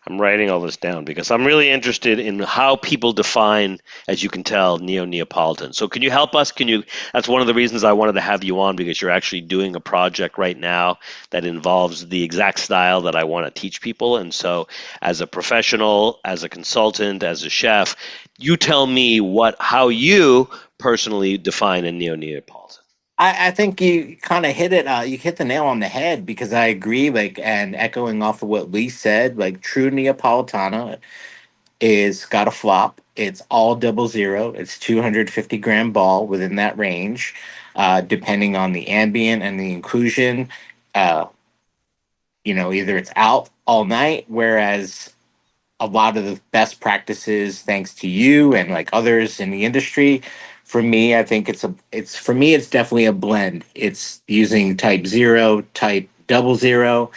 Speaker 2: I'm writing all this down because I'm really interested in how people define, as you can tell, Neo-Neapolitan. So can you help us? That's one of the reasons I wanted to have you on, because you're actually doing a project right now that involves the exact style that I want to teach people. And so as a professional, as a consultant, as a chef, you tell me how you personally define a Neo-Neapolitan.
Speaker 6: I think you kind of hit it. You hit the nail on the head because I agree. Like, and echoing off of what Lee said, like true Neapolitana is got a flop. It's all 00. It's 250-gram ball within that range, depending on the ambient and the inclusion. Uh, either it's out all night, whereas a lot of the best practices, thanks to you and like others in the industry. For me, I think it's definitely a blend. It's using type 0, type 00,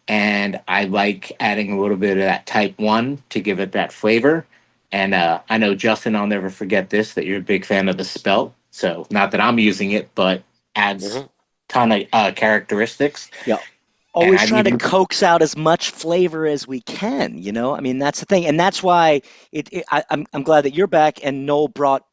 Speaker 6: and I like adding a little bit of that type 1 to give it that flavor. And I know, Justin, I'll never forget this, that you're a big fan of the spelt. So not that I'm using it, but adds
Speaker 2: Mm-hmm.
Speaker 6: ton of characteristics.
Speaker 1: Yeah.
Speaker 6: And
Speaker 1: Always
Speaker 6: I've
Speaker 1: trying to
Speaker 6: even
Speaker 1: coax out as much flavor as we can, I mean, that's the thing. And that's why I'm glad that you're back and Noel brought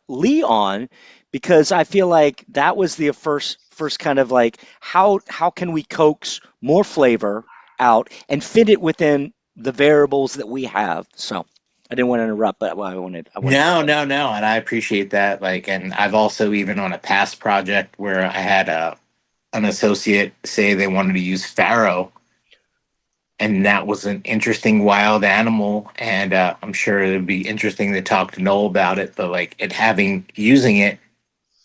Speaker 1: Lee on, because I feel like that was the first kind of like how can we coax more flavor out and fit it within the variables that we have. So I didn't want to interrupt, but I wanted to.
Speaker 6: No, and I appreciate that. Like, and I've also, even on a past project where I had an associate say they wanted to use farro, and that was an interesting wild animal, and I'm sure it'd be interesting to talk to Noel about it. But like using it,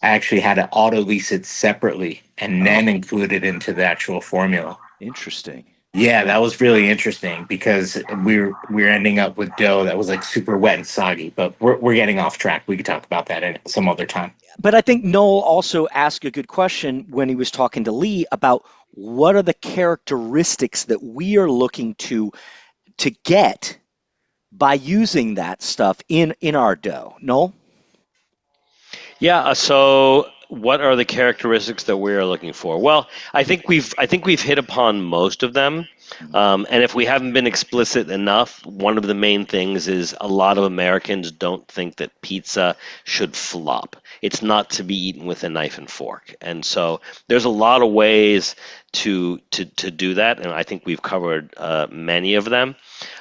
Speaker 6: I actually had to auto lease it separately and
Speaker 1: Oh,
Speaker 6: then include it into the actual formula.
Speaker 1: interesting.
Speaker 6: Yeah, that was really interesting because we're ending up with dough that was like super wet and soggy. But we're getting off track. We could talk about that in some other time.
Speaker 1: But I think Noel also asked a good question when he was talking to Lee about what are the characteristics that we are looking to get by using that stuff in our dough. Noel?
Speaker 2: Yeah. So, what are the characteristics that we are looking for? Well, I think we've hit upon most of them. And if we haven't been explicit enough, one of the main things is a lot of Americans don't think that pizza should flop. It's not to be eaten with a knife and fork. And so there's a lot of ways to do that, and I think we've covered many of them.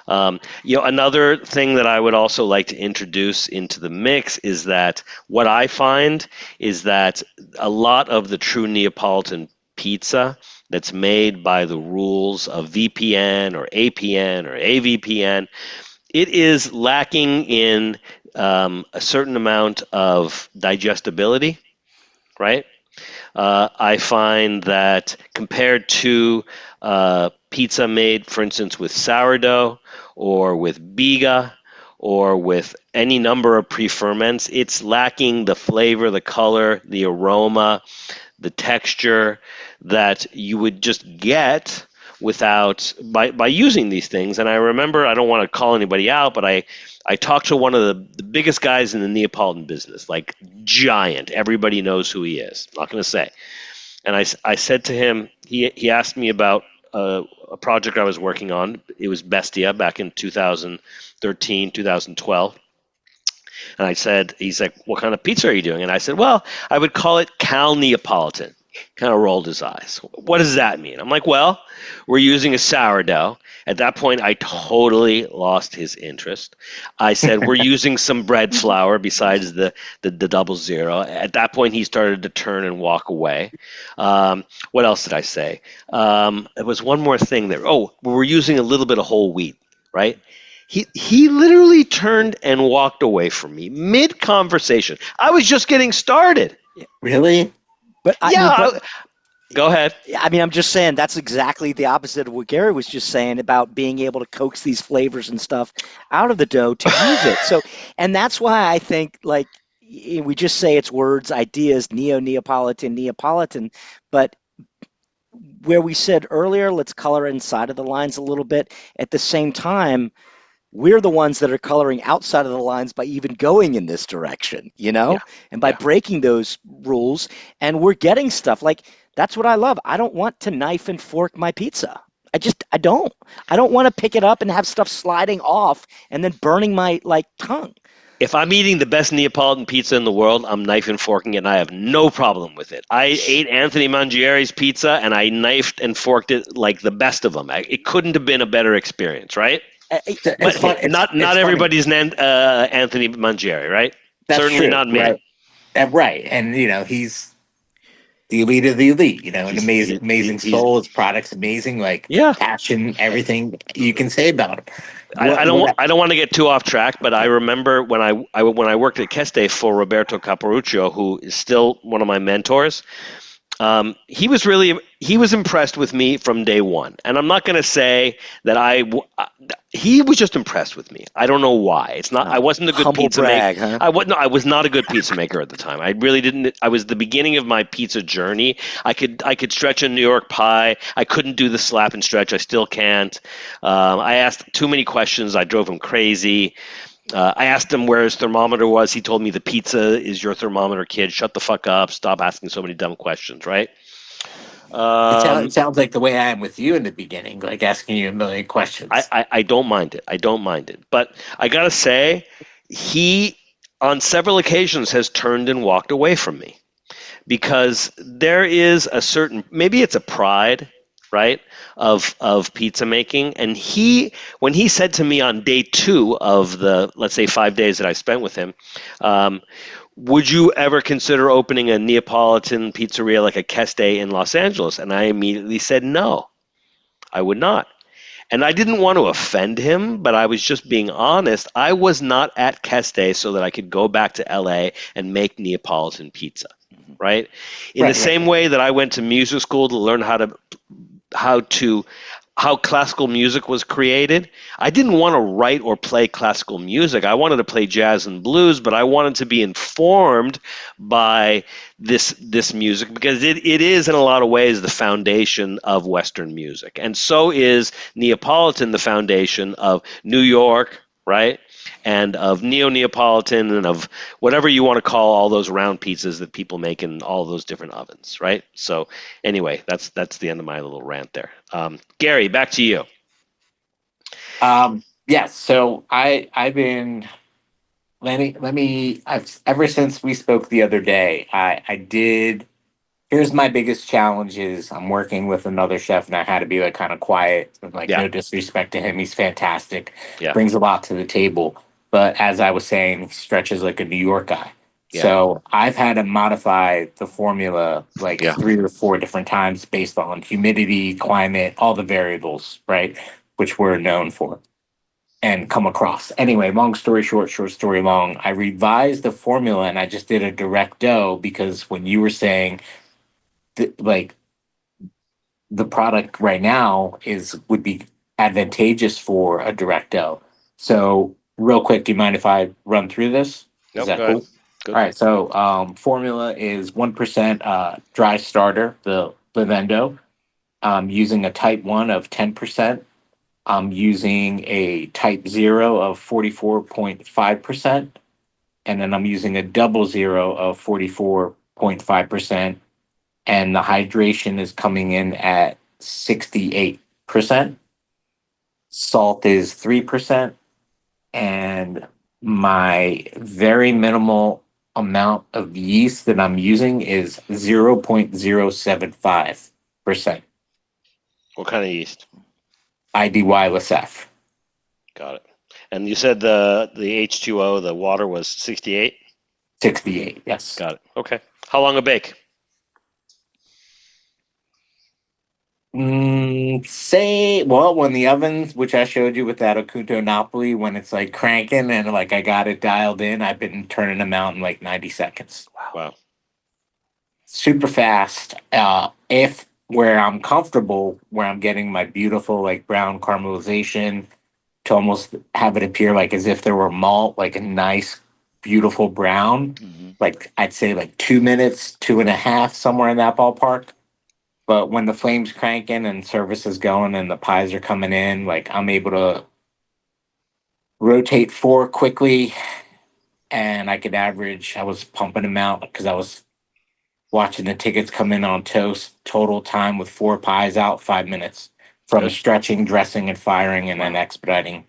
Speaker 2: Another thing that I would also like to introduce into the mix is that what I find is that a lot of the true Neapolitan pizza that's made by the rules of VPN or APN or AVPN, it is lacking in a certain amount of digestibility, right? I find that compared to pizza made, for instance, with sourdough or with biga or with any number of pre-ferments, it's lacking the flavor, the color, the aroma, the texture that you would just get without by using these things. And I remember, I don't want to call anybody out, but I talked to one of the biggest guys in the Neapolitan business, like giant. Everybody knows who he is. I'm not going to say. And I said to him, he asked me about a project I was working on. It was Bestia back in 2013, 2012. And he's like, what kind of pizza are you doing? And I said, well, I would call it Cal Neapolitan. kind of rolled his eyes. What does that mean? I'm like, well, we're using a sourdough. At that point, I totally lost his interest. I said, we're using some bread flour besides the 00. At that point, he started to turn and walk away. What else did I say? There was one more thing there. Oh, we're using a little bit of whole wheat, right? He literally turned and walked away from me mid-conversation. I was just getting started.
Speaker 6: Really?
Speaker 1: But
Speaker 2: go ahead.
Speaker 1: I mean, I'm just saying that's exactly the opposite of what Garri was just saying about being able to coax these flavors and stuff out of the dough to use it. So, and that's why I think, like, we just say it's words, ideas, Neo-Neapolitan, Neapolitan, but where we said earlier, let's color inside of the lines a little bit. At the same time, we're the ones that are coloring outside of the lines by even going in this direction, and by breaking those rules. And we're getting stuff like, that's what I love. I don't want to knife and fork my pizza. I don't want to pick it up and have stuff sliding off and then burning my tongue.
Speaker 2: If I'm eating the best Neapolitan pizza in the world, I'm knife and forking it, and I have no problem with it. I ate Anthony Mangieri's pizza, and I knifed and forked it like the best of them. It couldn't have been a better experience, right? But not everybody's Anthony Mangieri, right?
Speaker 6: That's
Speaker 2: certainly
Speaker 6: true,
Speaker 2: not me.
Speaker 6: Right. And he's the elite of the elite. An amazing soul. His product's amazing. Passion, everything you can say about him.
Speaker 2: I don't want to get too off track, but I remember when I worked at Keste for Roberto Caparuccio, who is still one of my mentors. He was impressed with me from day one, and I'm not going to say that he was just impressed with me. I don't know why. It's not. I wasn't a good pizza maker. Huh? I was not a good pizza maker at the time. I really didn't. I was the beginning of my pizza journey. I could stretch a New York pie. I couldn't do the slap and stretch. I still can't. I asked too many questions. I drove him crazy. I asked him where his thermometer was. He told me the pizza is your thermometer, kid. Shut the fuck up. Stop asking so many dumb questions, right?
Speaker 6: It sounds like the way I am with you in the beginning, like asking you a million questions.
Speaker 2: I don't mind it. But I got to say, he, on several occasions, has turned and walked away from me. Because there is a certain, maybe it's a pride, right, of pizza making. And when he said to me on day 2 of the, let's say, 5 days that I spent with him, would you ever consider opening a Neapolitan pizzeria like a Keste in Los Angeles? And I immediately said, no, I would not. And I didn't want to offend him, but I was just being honest. I was not at Keste so that I could go back to LA and make Neapolitan pizza, right? In the same way that I went to music school to learn how classical music was created. I didn't want to write or play classical music. I wanted to play jazz and blues, but I wanted to be informed by this music because it is in a lot of ways the foundation of Western music. And so is Neapolitan the foundation of New York, right? And of Neo-Neapolitan and of whatever you want to call all those round pizzas that people make in all those different ovens, right? So anyway, that's the end of my little rant there. Garri, back to you.
Speaker 6: Yes. So I've been. Ever since we spoke the other day, I did. Here's my biggest challenge is I'm working with another chef and I had to be kind of quiet. No disrespect to him. He's fantastic.
Speaker 2: Yeah.
Speaker 6: Brings a lot to the table. But as I was saying, he stretches like a New York guy. Yeah. So I've had to modify the formula 3 or 4 different times based on humidity, climate, all the variables, right? Which we're known for and come across. Anyway, long story short story long, I revised the formula and I just did a direct dough because when you were saying the product right now would be advantageous for a direct dough. So real quick, do you mind if I run through this?
Speaker 2: Nope,
Speaker 6: is that cool? All right. So formula is 1% dry starter, the Leaven. I'm using a type 1 of 10%. I'm using a type 0 of 44.5%. And then I'm using a 00 of 44.5%. And the hydration is coming in at 68%. Salt is 3%. And my very minimal amount of yeast that I'm using is 0.075%.
Speaker 2: What kind of yeast?
Speaker 6: IDY-LSF.
Speaker 2: Got it. And you said the H2O, the water was 68?
Speaker 6: 68, yes.
Speaker 2: Got it. Okay. How long a bake?
Speaker 6: When the ovens, which I showed you with that Oculto Napoli, when it's like cranking and like I got it dialed in, I've been turning them out in like 90 seconds.
Speaker 2: Wow.
Speaker 6: Super fast. If where I'm comfortable, where I'm getting my beautiful like brown caramelization to almost have it appear like as if there were malt, like a nice, beautiful brown, like I'd say like 2 minutes, 2.5, somewhere in that ballpark. But when the flame's cranking and service is going and the pies are coming in, like I'm able to rotate 4 quickly, and I could average. I was pumping them out because I was watching the tickets come in on toast. Total time with 4 pies out, 5 minutes from
Speaker 2: Good.
Speaker 6: stretching, dressing, and firing, and then expediting.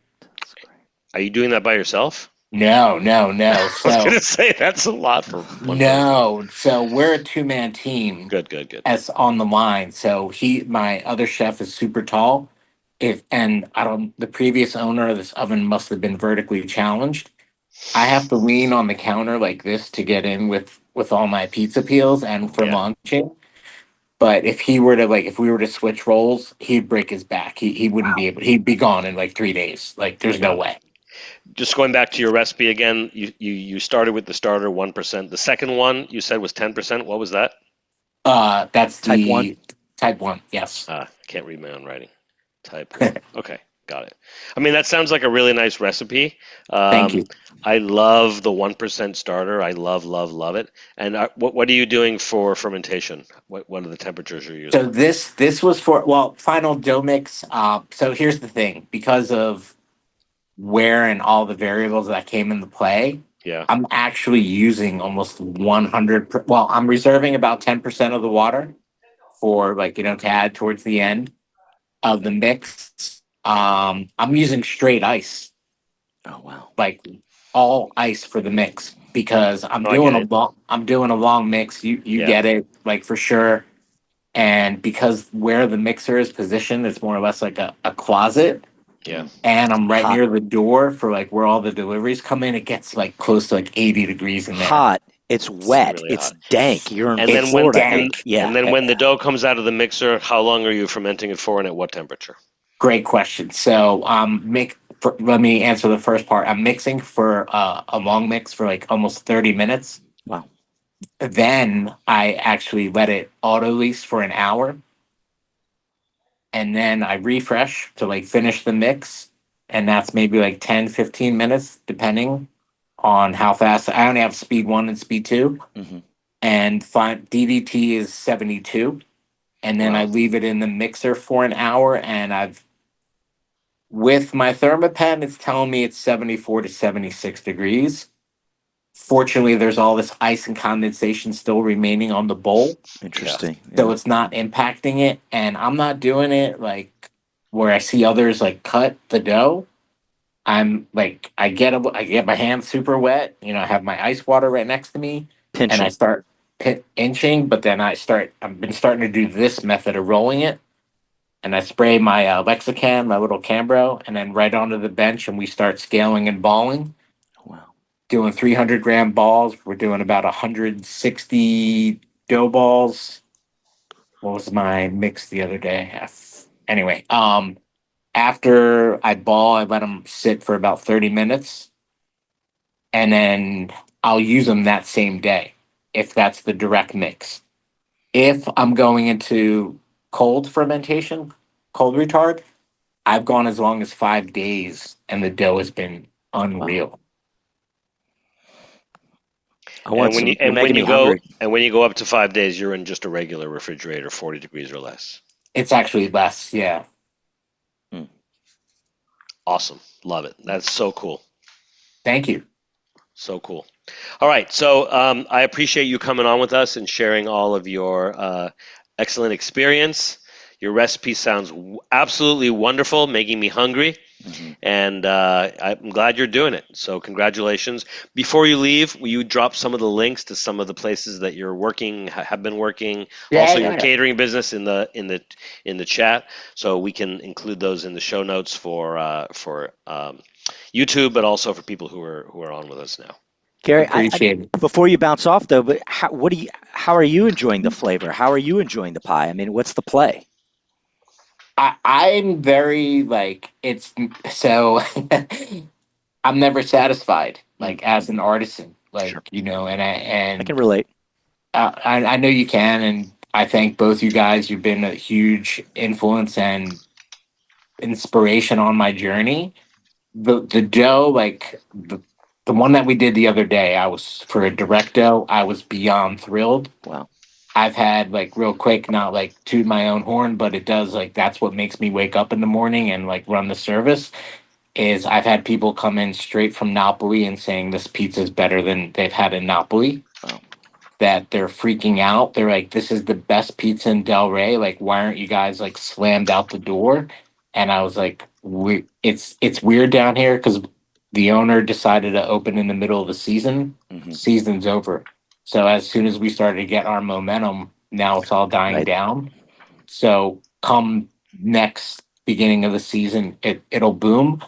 Speaker 2: Are you doing that by yourself?
Speaker 6: No.
Speaker 2: I was going to say that's a lot for one person.
Speaker 6: So we're a 2-man team.
Speaker 2: Good.
Speaker 6: As on the line. So my other chef is super tall. The previous owner of this oven must have been vertically challenged. I have to lean on the counter like this to get in with all my pizza peels and for launching. But if we were to switch roles, he'd break his back. He wouldn't be able. He'd be gone in like 3 days. Like there's no way.
Speaker 2: Just going back to your recipe again, you started with the starter 1%. The second one you said was 10%. What was that?
Speaker 6: That's
Speaker 1: Type 1.
Speaker 6: Type 1, yes.
Speaker 2: I can't read my own writing. Type 1. Okay, got it. I mean, that sounds like a really nice recipe.
Speaker 6: Thank you.
Speaker 2: I love the 1% starter. I love it. And what are you doing for fermentation? What are the temperatures you're using?
Speaker 6: So this was for final dough mix. So here's the thing, because of where and all the variables that came into play.
Speaker 2: Yeah.
Speaker 6: I'm actually using almost 100. I'm reserving about 10% of the water for to add towards the end of the mix. I'm using straight ice.
Speaker 1: Oh wow!
Speaker 6: Like all ice for the mix because I'm doing a long mix. You get it, like for sure. And because where the mixer is positioned, it's more or less like a closet.
Speaker 2: Yeah.
Speaker 6: And I'm right near the door for like where all the deliveries come in. It gets like close to like 80 degrees in there.
Speaker 1: Hot. It's wet.
Speaker 2: Really
Speaker 1: it's
Speaker 2: hot.
Speaker 1: Dank. You're in
Speaker 2: then
Speaker 1: Florida.
Speaker 6: Dank.
Speaker 2: And then when the dough comes out of the mixer, how long are you fermenting it for and at what temperature?
Speaker 6: Great question. So let me answer the first part. I'm mixing for a long mix for like almost 30 minutes.
Speaker 1: Wow.
Speaker 6: Then I actually let it auto lease for an hour. And then I refresh to like finish the mix. And that's maybe like 10, 15 minutes, depending on how fast. I only have speed 1 and speed 2.
Speaker 1: Mm-hmm.
Speaker 6: And DDT is 72. And then I leave it in the mixer for an hour. And with my thermopen, it's telling me it's 74 to 76 degrees. Fortunately, there's all this ice and condensation still remaining on the bowl.
Speaker 1: Interesting. Yeah.
Speaker 6: So it's not impacting it. And I'm not doing it like where I see others like cut the dough. I'm like, I get my hands super wet. I have my ice water right next to me.
Speaker 1: Pinching.
Speaker 6: And I start inching, but then I've been starting to do this method of rolling it. And I spray my Lexicam, my little Cambro, and then right onto the bench, and we start scaling and balling.
Speaker 1: Wow.
Speaker 6: Doing 300-gram balls. We're doing about 160 dough balls. What was my mix the other day? Anyway, after I ball, I let them sit for about 30 minutes. And then I'll use them that same day, if that's the direct mix. If I'm going into cold fermentation, cold retard, I've gone as long as 5 days, and the dough has been unreal.
Speaker 1: Wow.
Speaker 2: When you go up to 5 days, you're in just a regular refrigerator, 40 degrees or less.
Speaker 6: It's actually less, yeah.
Speaker 2: Awesome, love it. That's so cool.
Speaker 6: Thank you.
Speaker 2: So cool. All right, so I appreciate you coming on with us and sharing all of your excellent experience. Your recipe sounds absolutely wonderful, making me hungry. Mm-hmm. and I'm glad you're doing it. So congratulations. Before you leave, will you drop some of the links to some of the places that you're working, have been working, also your catering business in the chat, so we can include those in the show notes for YouTube, but also for people who are on with us now.
Speaker 1: Garri,
Speaker 6: Appreciate it.
Speaker 1: before you bounce off though, but how are you enjoying the flavor? How are you enjoying the pie? I mean, what's the play?
Speaker 6: I'm very like it's so I'm never satisfied like as an artisan, like
Speaker 1: Sure.
Speaker 6: you know, and
Speaker 1: I can relate.
Speaker 6: I know you can, and I thank both you guys. You've been a huge influence and inspiration on my journey. The dough, like the one that we did the other day, I was for a direct dough. I was beyond thrilled.
Speaker 1: Wow.
Speaker 6: I've had like real quick, not like toot my own horn, but it does like that's what makes me wake up in the morning and like run the service. Is I've had people come in straight from Napoli and saying this pizza is better than they've had in Napoli.
Speaker 1: Wow.
Speaker 6: That they're freaking out. They're like, this is the best pizza in Del Rey. Like, why aren't you guys like slammed out the door? And I was like, it's weird down here because the owner decided to open in the middle of the season.
Speaker 1: Mm-hmm.
Speaker 6: Season's over. So as soon as we started to get our momentum, now it's all dying down. So come next beginning of the season, it'll boom.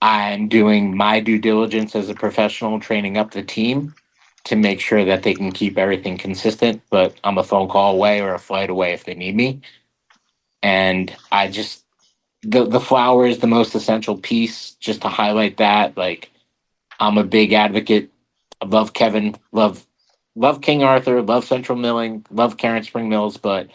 Speaker 6: I'm doing my due diligence as a professional, training up the team to make sure that they can keep everything consistent. But I'm a phone call away or a flight away if they need me. And I just the flour is the most essential piece. Just to highlight that, like I'm a big advocate. I love Kevin, love King Arthur, love Central Milling, love Karen Spring Mills, but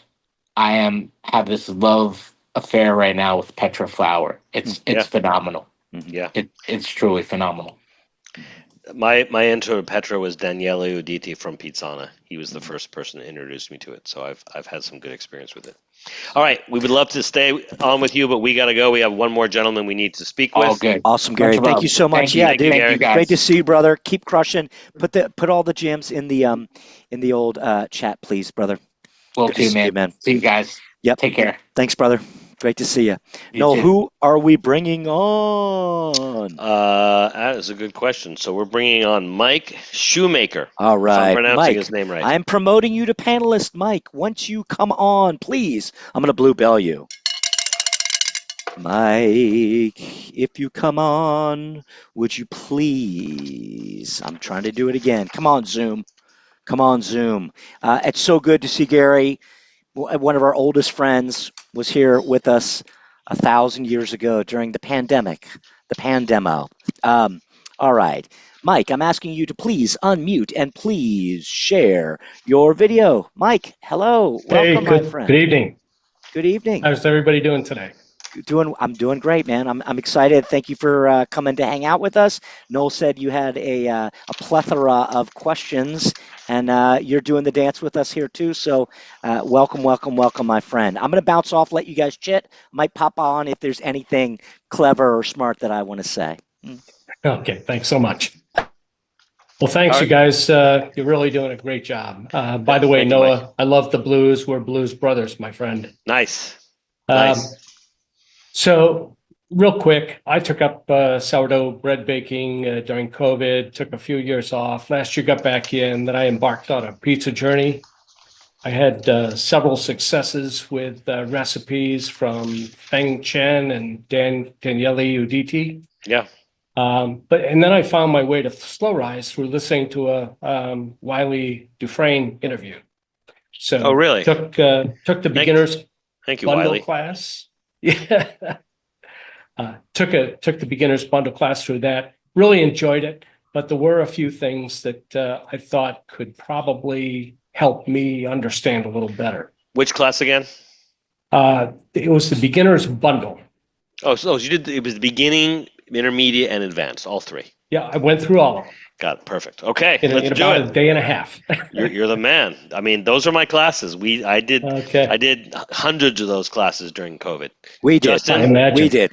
Speaker 6: I have this love affair right now with Petra flour. It's phenomenal.
Speaker 2: Yeah,
Speaker 6: it's truly phenomenal.
Speaker 2: My intro to Petra was Daniele Uditi from Pizzana. He was the first person to introduce me to it, so I've had some good experience with it. All right, we would love to stay on with you, but we got to go. We have one more gentleman we need to speak with.
Speaker 6: All good.
Speaker 1: Awesome, Garri. Thank you so much.
Speaker 2: Thank you, Garri.
Speaker 1: Great to see you, brother. Keep crushing. Put all the gems in the old chat, please, brother.
Speaker 6: Well, too, man. See you guys.
Speaker 1: Yep.
Speaker 6: Take care.
Speaker 1: Thanks, brother. Great to see you.
Speaker 6: Noel,
Speaker 1: who are we bringing on?
Speaker 2: That is a good question. So we're bringing on Mike Schoonmaker.
Speaker 1: All right,
Speaker 2: I'm pronouncing
Speaker 1: Mike,
Speaker 2: his name right.
Speaker 1: I'm promoting you to panelist, Mike. Once you come on, please, I'm going to blue bell you. Mike, if you come on, would you please? I'm trying to do it again. Come on, Zoom. Come on, Zoom. It's so good to see Garri. One of our oldest friends was here with us 1,000 years ago during the pandemic, the pandemo. All right, Mike, I'm asking you to please unmute and please share your video. Mike, hello. Welcome, my friend.
Speaker 7: Good evening.
Speaker 1: Good evening.
Speaker 7: How's everybody doing today?
Speaker 1: I'm doing great, man. I'm excited. Thank you for coming to hang out with us. Noel said you had a plethora of questions, and you're doing the dance with us here too. So welcome, my friend. I'm going to bounce off, let you guys chit. Might pop on if there's anything clever or smart that I want to say.
Speaker 7: Okay, thanks so much. Well, thanks, you guys. You're really doing a great job. By the way, Noah, I love the blues. We're blues brothers, my friend.
Speaker 2: Nice.
Speaker 7: So real quick, I took up sourdough bread baking during COVID, took a few years off. Last year got back in, then I embarked on a pizza journey. I had several successes with recipes from Feng Chen and Daniele Uditi.
Speaker 2: Yeah.
Speaker 7: And then I found my way to Slow Rise through listening to a Wiley Dufresne interview. So
Speaker 2: really?
Speaker 7: Took the beginners
Speaker 2: Thank you,
Speaker 7: bundle
Speaker 2: Wiley.
Speaker 7: class. Yeah. Took the beginner's bundle class through that. Really enjoyed it, but there were a few things that I thought could probably help me understand a little better.
Speaker 2: Which class again?
Speaker 7: It was the beginner's bundle.
Speaker 2: Oh, so you did. It was the beginning, intermediate, and advanced, all three.
Speaker 7: Yeah, I went through all of them.
Speaker 2: Got it. Perfect. Okay,
Speaker 7: in about a day and a half.
Speaker 2: You're the man. I mean, those are my classes. I did hundreds of those classes during COVID.
Speaker 1: We did.
Speaker 2: Justin,
Speaker 7: I imagine.
Speaker 1: We did.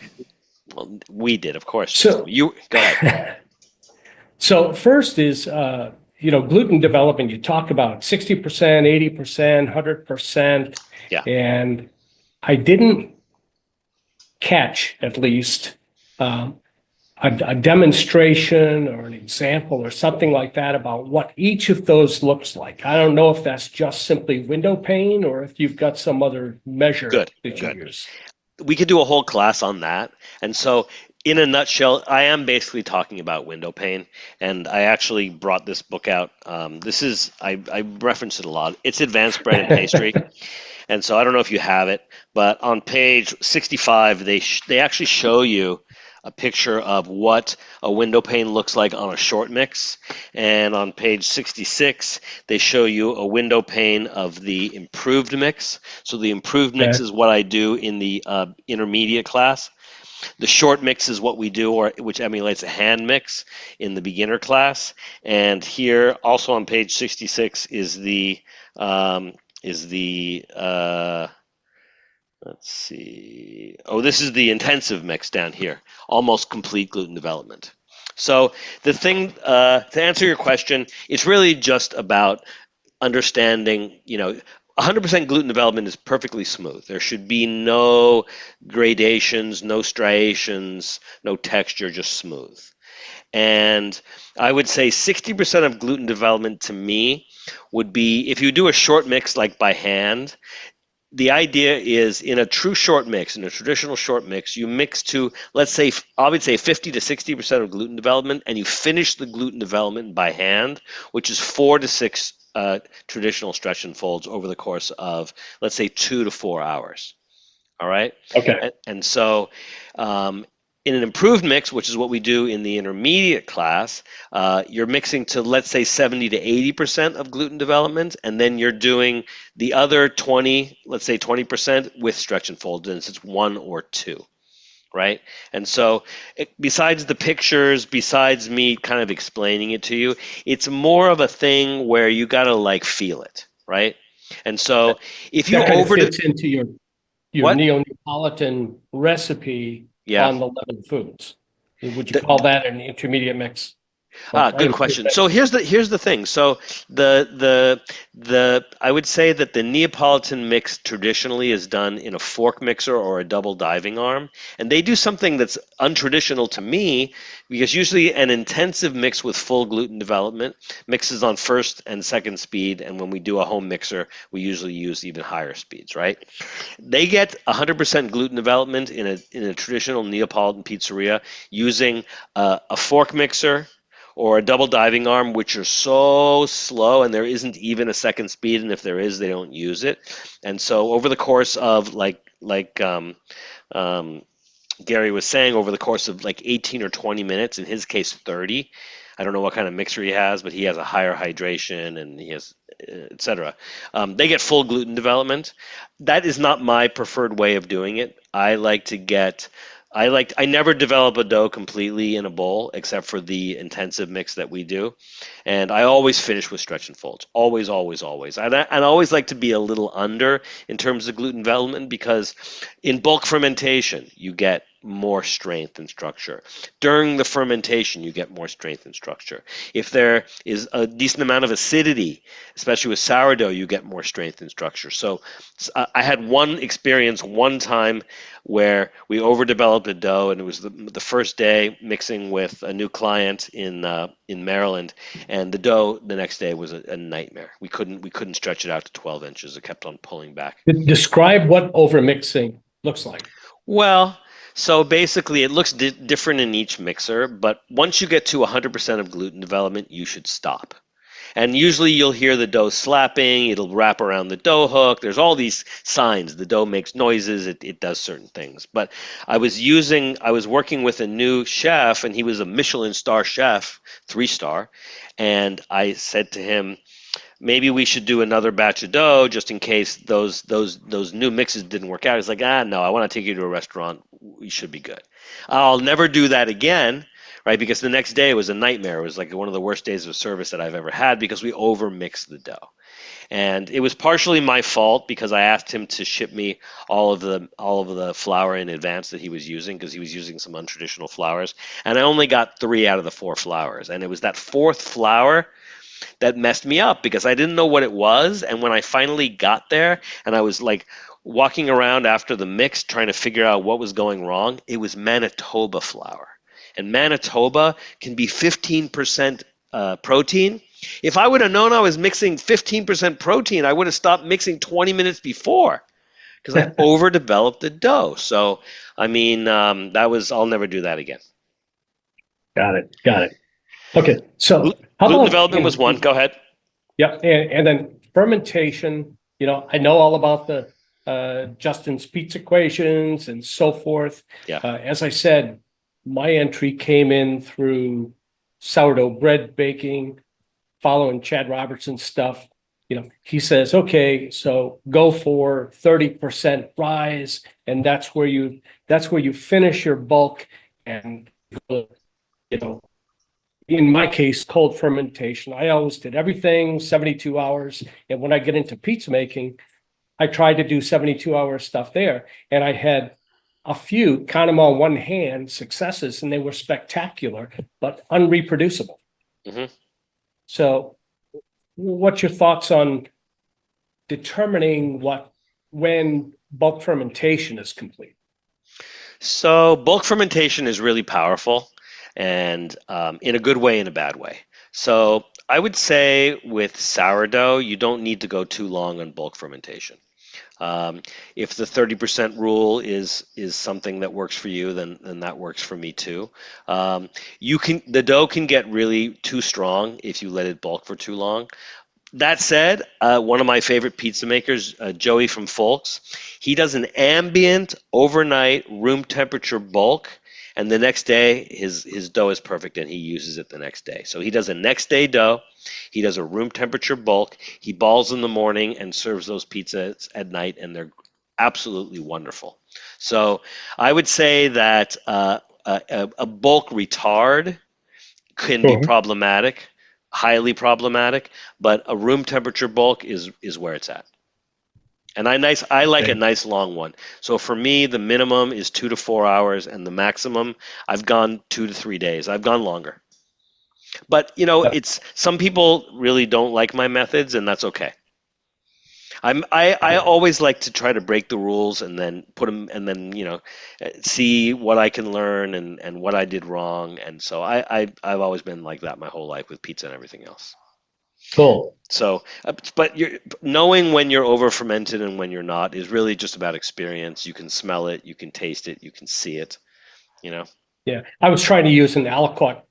Speaker 2: Well, we did, of course.
Speaker 7: So
Speaker 2: you go ahead.
Speaker 7: So first is gluten development. You talk about 60%, 80%, 100%.
Speaker 2: Yeah.
Speaker 7: And I didn't catch, at least, a demonstration or an example or something like that about what each of those looks like? I don't know if that's just simply window pane or if you've got some other measure
Speaker 2: Good,
Speaker 7: that you
Speaker 2: good.
Speaker 7: use.
Speaker 2: We could do a whole class on that. And so, in a nutshell, I am basically talking about window pane. And I actually brought this book out. I reference it a lot. It's Advanced Bread and Pastry. And so I don't know if you have it, but on page 65, they actually show you a picture of what a window pane looks like on a short mix. And on page 66, they show you a window pane of the improved mix. So the improved mix is what I do in the intermediate class. The short mix is what we do, which emulates a hand mix in the beginner class. And here, also on page 66, is the let's see. Oh, this is the intensive mix down here, almost complete gluten development. So the thing, to answer your question, it's really just about understanding, 100% gluten development is perfectly smooth. There should be no gradations, no striations, no texture, just smooth. And I would say 60% of gluten development to me would be, if you do a short mix like by hand, the idea is in a true short mix, in a traditional short mix, you mix to, let's say, I would say 50 to 60% of gluten development, and you finish the gluten development by hand, which is 4 to 6 traditional stretch and folds over the course of, let's say, 2 to 4 hours. All right?
Speaker 7: Okay.
Speaker 2: And so in an improved mix, which is what we do in the intermediate class, you're mixing to, let's say, 70 to 80% of gluten development, and then you're doing the other 20, let's say 20% with stretch and fold, and it's 1 or 2, right? And so besides the pictures, besides me kind of explaining it to you, it's more of a thing where you got to like feel it, right? And so if you
Speaker 7: that kind of fits into your Neo-Neapolitan recipe on the Leaven Foods. Would you call that an intermediate mix?
Speaker 2: Good question. So here's the thing. So the I would say that the Neapolitan mix traditionally is done in a fork mixer or a double diving arm, and they do something that's untraditional to me, because usually an intensive mix with full gluten development mixes on first and second speed, and when we do a home mixer, we usually use even higher speeds, right? They get 100% gluten development in a traditional Neapolitan pizzeria using a fork mixer or a double diving arm, which are so slow, and there isn't even a second speed, and if there is, they don't use it. And so over the course of like Garri was saying, over the course of like 18 or 20 minutes, in his case 30, I don't know what kind of mixer he has, but he has a higher hydration and he has etc. They get full gluten development. That is not my preferred way of doing it. I never develop a dough completely in a bowl except for the intensive mix that we do. And I always finish with stretch and folds. Always, always, always. And I always like to be a little under in terms of gluten development, because in bulk fermentation, you get more strength and structure. During the fermentation, you get more strength and structure. If there is a decent amount of acidity, especially with sourdough, you get more strength and structure. So I had one experience one time where we overdeveloped a dough, and it was the first day mixing with a new client in Maryland, and the dough the next day was a nightmare. We couldn't stretch it out to 12 inches. It kept on pulling back.
Speaker 7: Describe what overmixing looks like.
Speaker 2: Well, so basically it looks different in each mixer, but once you get to 100% of gluten development, you should stop. And usually you'll hear the dough slapping, it'll wrap around the dough hook. There's all these signs. The dough makes noises, it does certain things. But I was working with a new chef, and he was a Michelin star chef, 3-star, and I said to him, maybe we should do another batch of dough just in case those new mixes didn't work out. He's like, no, I want to take you to a restaurant. We should be good. I'll never do that again, right? Because the next day was a nightmare. It was like one of the worst days of service that I've ever had because we overmixed the dough. And it was partially my fault because I asked him to ship me all of the flour in advance that he was using, because he was using some untraditional flours. And I only got 3 out of the 4 flours. And it was that 4th flour that messed me up because I didn't know what it was. And when I finally got there and I was like walking around after the mix trying to figure out what was going wrong. It was Manitoba flour. And Manitoba can be 15% protein. If I would have known I was mixing 15% protein, I would have stopped mixing 20 minutes before because I overdeveloped the dough. So, I mean, I'll never do that again.
Speaker 7: Got it. Okay, so how
Speaker 2: gluten
Speaker 7: about
Speaker 2: development was one. Go ahead.
Speaker 7: Yeah, and then fermentation. I know all about the Justin's pizza equations and so forth.
Speaker 2: Yeah.
Speaker 7: As I said, my entry came in through sourdough bread baking, following Chad Robertson's stuff. He says, okay, so go for 30% rise, and that's where you finish your bulk, and in my case, cold fermentation. I always did everything 72 hours. And when I get into pizza making, I tried to do 72-hour stuff there. And I had a few, count them on one hand, successes, and they were spectacular, but unreproducible.
Speaker 2: Mm-hmm.
Speaker 7: So what's your thoughts on determining when bulk fermentation is complete?
Speaker 2: So bulk fermentation is really powerful, and in a good way and a bad way. So I would say with sourdough, you don't need to go too long on bulk fermentation. If the 30% rule is something that works for you, then that works for me too. The dough can get really too strong if you let it bulk for too long. That said, one of my favorite pizza makers, Joey from Folks, he does an ambient overnight room temperature bulk, and the next day his dough is perfect and he uses it the next day. So he does a next day dough, he does a room temperature bulk, he balls in the morning and serves those pizzas at night, and they're absolutely wonderful. So I would say that a bulk retard can be problematic, highly problematic, but a room temperature bulk is where it's at. And I like a nice long one. So for me, the minimum is 2 to 4 hours, and the maximum, I've gone 2 to 3 days. I've gone longer. But it's some people really don't like my methods, and that's okay. I always like to try to break the rules and then put them, and then see what I can learn and what I did wrong. And so I've always been like that my whole life with pizza and everything else.
Speaker 7: Cool.
Speaker 2: So, but knowing when you're over fermented and when you're not is really just about experience. You can smell it, you can taste it, you can see it.
Speaker 7: Yeah, I was trying to use an aliquot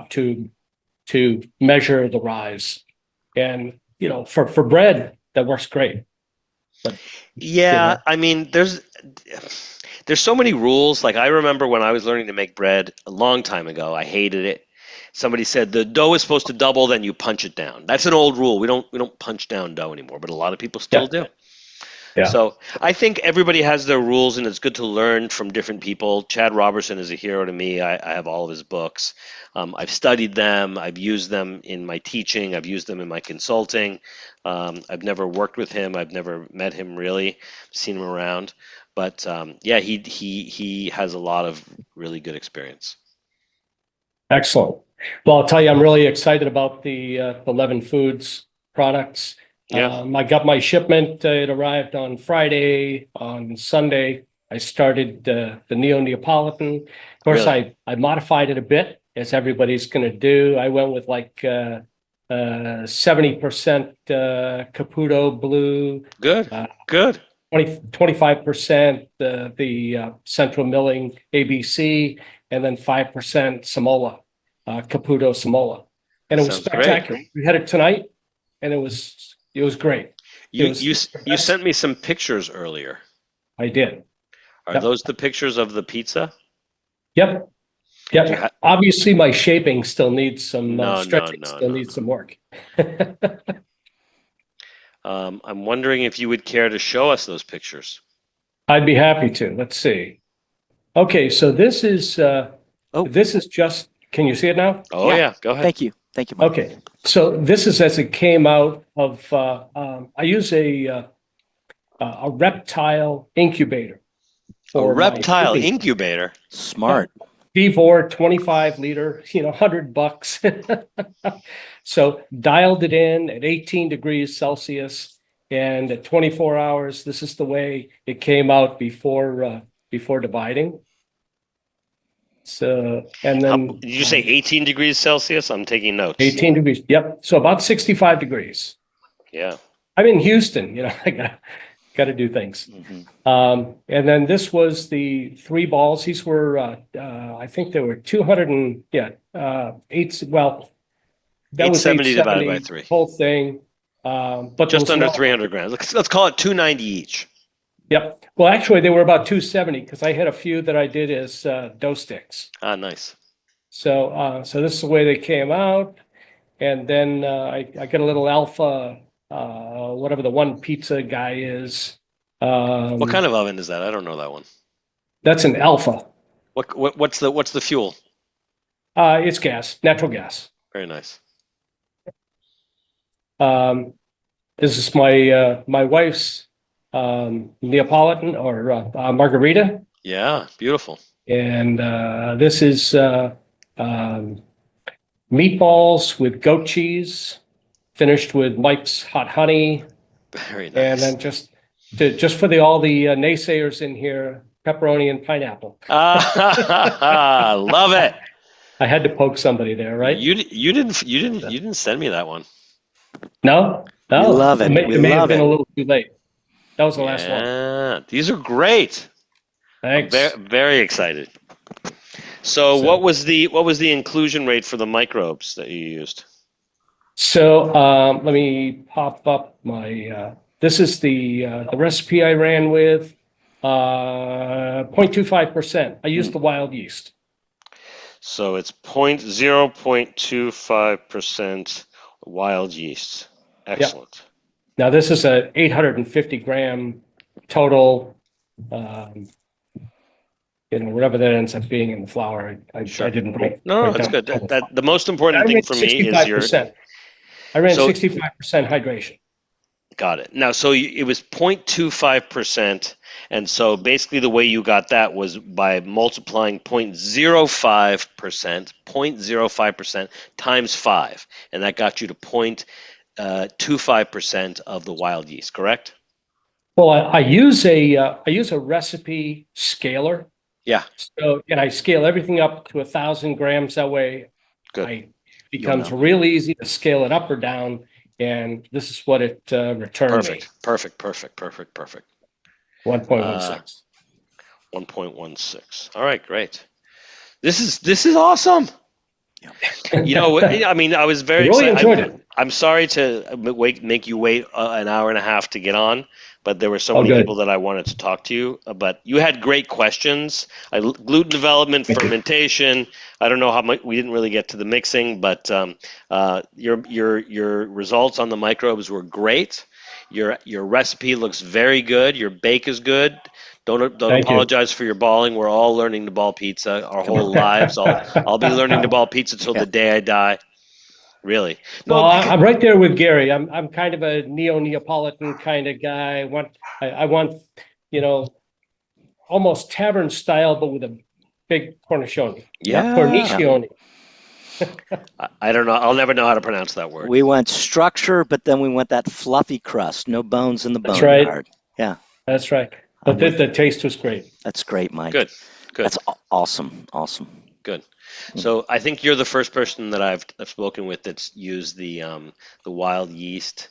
Speaker 7: tube to measure the rise, and for bread that works great. But,
Speaker 2: yeah, I mean, there's so many rules. Like I remember when I was learning to make bread a long time ago, I hated it. Somebody said the dough is supposed to double, then you punch it down. That's an old rule. We don't punch down dough anymore, but a lot of people still do.
Speaker 7: Yeah.
Speaker 2: So I think everybody has their rules, and it's good to learn from different people. Chad Robertson is a hero to me. I have all of his books. I've studied them. I've used them in my teaching. I've used them in my consulting. I've never worked with him. I've never met him really, seen him around. But yeah, he has a lot of really good experience.
Speaker 7: Excellent. Well, I'll tell you, I'm really excited about the Leaven Foods products.
Speaker 2: Yeah.
Speaker 7: I got my shipment. It arrived on Friday. On Sunday, I started the Neo-Neapolitan. Of course,
Speaker 2: Really?
Speaker 7: I modified it a bit, as everybody's going to do. I went with like 70% Caputo blue.
Speaker 2: Good. Good.
Speaker 7: 25% the central milling ABC, and then 5% Samola, Caputo Samola. And it was spectacular.
Speaker 2: Great.
Speaker 7: We had it tonight, and it was great.
Speaker 2: You sent me some pictures earlier.
Speaker 7: I did.
Speaker 2: Are those the pictures of the pizza?
Speaker 7: Yep. Obviously, my shaping still needs some stretching. Needs some work.
Speaker 2: I'm wondering if you would care to show us those pictures.
Speaker 7: I'd be happy to. Let's see. Okay, so this is just. Can you see it now?
Speaker 2: Oh yeah, go ahead.
Speaker 1: Thank you, Mike.
Speaker 7: Okay, so this is as it came out of. I use a reptile incubator.
Speaker 2: A reptile incubator.
Speaker 1: Smart.
Speaker 7: V4 25-liter, $100. So dialed it in at 18 degrees Celsius, And at 24 hours, this is the way it came out before dividing. So, and then
Speaker 2: Did you say 18 degrees Celsius? I'm taking notes.
Speaker 7: 18 degrees. Yep. So about 65 degrees.
Speaker 2: Yeah.
Speaker 7: I'm in Houston, I got to do things. And then this was the 3 balls. These were, I think there were 200 and, eight. Well, that was
Speaker 2: 870 divided by 3.
Speaker 7: Whole thing. But
Speaker 2: just under 300 grams. Let's call it 290 each.
Speaker 7: Yep. Well, actually, they were about 270 because I had a few that I did as dough sticks.
Speaker 2: Ah, nice.
Speaker 7: So, so this is the way they came out, and then I got a little alpha, whatever the one pizza guy is.
Speaker 2: What kind of oven is that? I don't know that one.
Speaker 7: That's an alpha.
Speaker 2: What's the fuel?
Speaker 7: It's gas, natural gas.
Speaker 2: Very nice.
Speaker 7: This is my wife's Neapolitan or margarita.
Speaker 2: Yeah, beautiful.
Speaker 7: And this is meatballs with goat cheese, finished with Mike's hot honey.
Speaker 2: Very nice.
Speaker 7: And then just for all the naysayers in here, pepperoni and pineapple.
Speaker 2: Love it.
Speaker 7: I had to poke somebody there, right?
Speaker 2: You didn't send me that one.
Speaker 7: No.
Speaker 1: We love it.
Speaker 7: It may have been a little too late. That was the last one.
Speaker 2: Yeah, these are great.
Speaker 7: Thanks.
Speaker 2: Very excited. So what was the inclusion rate for the microbes that you used?
Speaker 7: So let me pop up my. This is the recipe I ran with. 0.25%. I used the wild yeast.
Speaker 2: So it's 0.25% wild yeast. Excellent.
Speaker 7: Yep. Now this is a 850 gram total. Whatever that ends up being in the flour, I didn't break.
Speaker 2: No, that's good. That the most important thing for me is your.
Speaker 7: I ran 65% hydration.
Speaker 2: Got it. Now, so it was 0.25%, and so basically the way you got that was by multiplying 0.05% times 5, and that got you to 0.25% of the wild yeast. Correct?
Speaker 7: Well, I use a recipe scaler.
Speaker 2: Yeah.
Speaker 7: So, and I scale everything up to 1,000 grams. That way, it becomes real easy to scale it up or down. And this is what it returned me.
Speaker 2: Perfect.
Speaker 7: 1.16.
Speaker 2: 1.16. All right, great. This is awesome. I mean, I was very
Speaker 7: really
Speaker 2: excited.
Speaker 7: Enjoyed it.
Speaker 2: I'm sorry to make you wait an hour and a half to get on, but there were so many people that I wanted to talk to you. But you had great questions. Gluten development, fermentation. I don't know how much we didn't really get to the mixing, but your results on the microbes were great. Your recipe looks very good. Your bake is good. Don't apologize for your balling. We're all learning to ball pizza our whole lives. I'll be learning to ball pizza till the day I die. Really.
Speaker 7: Well, I'm right there with Garri. I'm kind of a Neo-Neapolitan kind of guy. I want almost tavern style, but with a big cornicione.
Speaker 2: Yeah.
Speaker 7: Cornicione.
Speaker 2: I don't know. I'll never know how to pronounce that word.
Speaker 1: We went structure, but then we went that fluffy crust. No bones in the bone.
Speaker 7: That's right.
Speaker 1: Yard. Yeah.
Speaker 7: That's right. But the taste was great.
Speaker 1: That's great, Mike.
Speaker 2: Good.
Speaker 1: That's awesome.
Speaker 2: Good. So I think you're the first person that I've spoken with that's used the wild yeast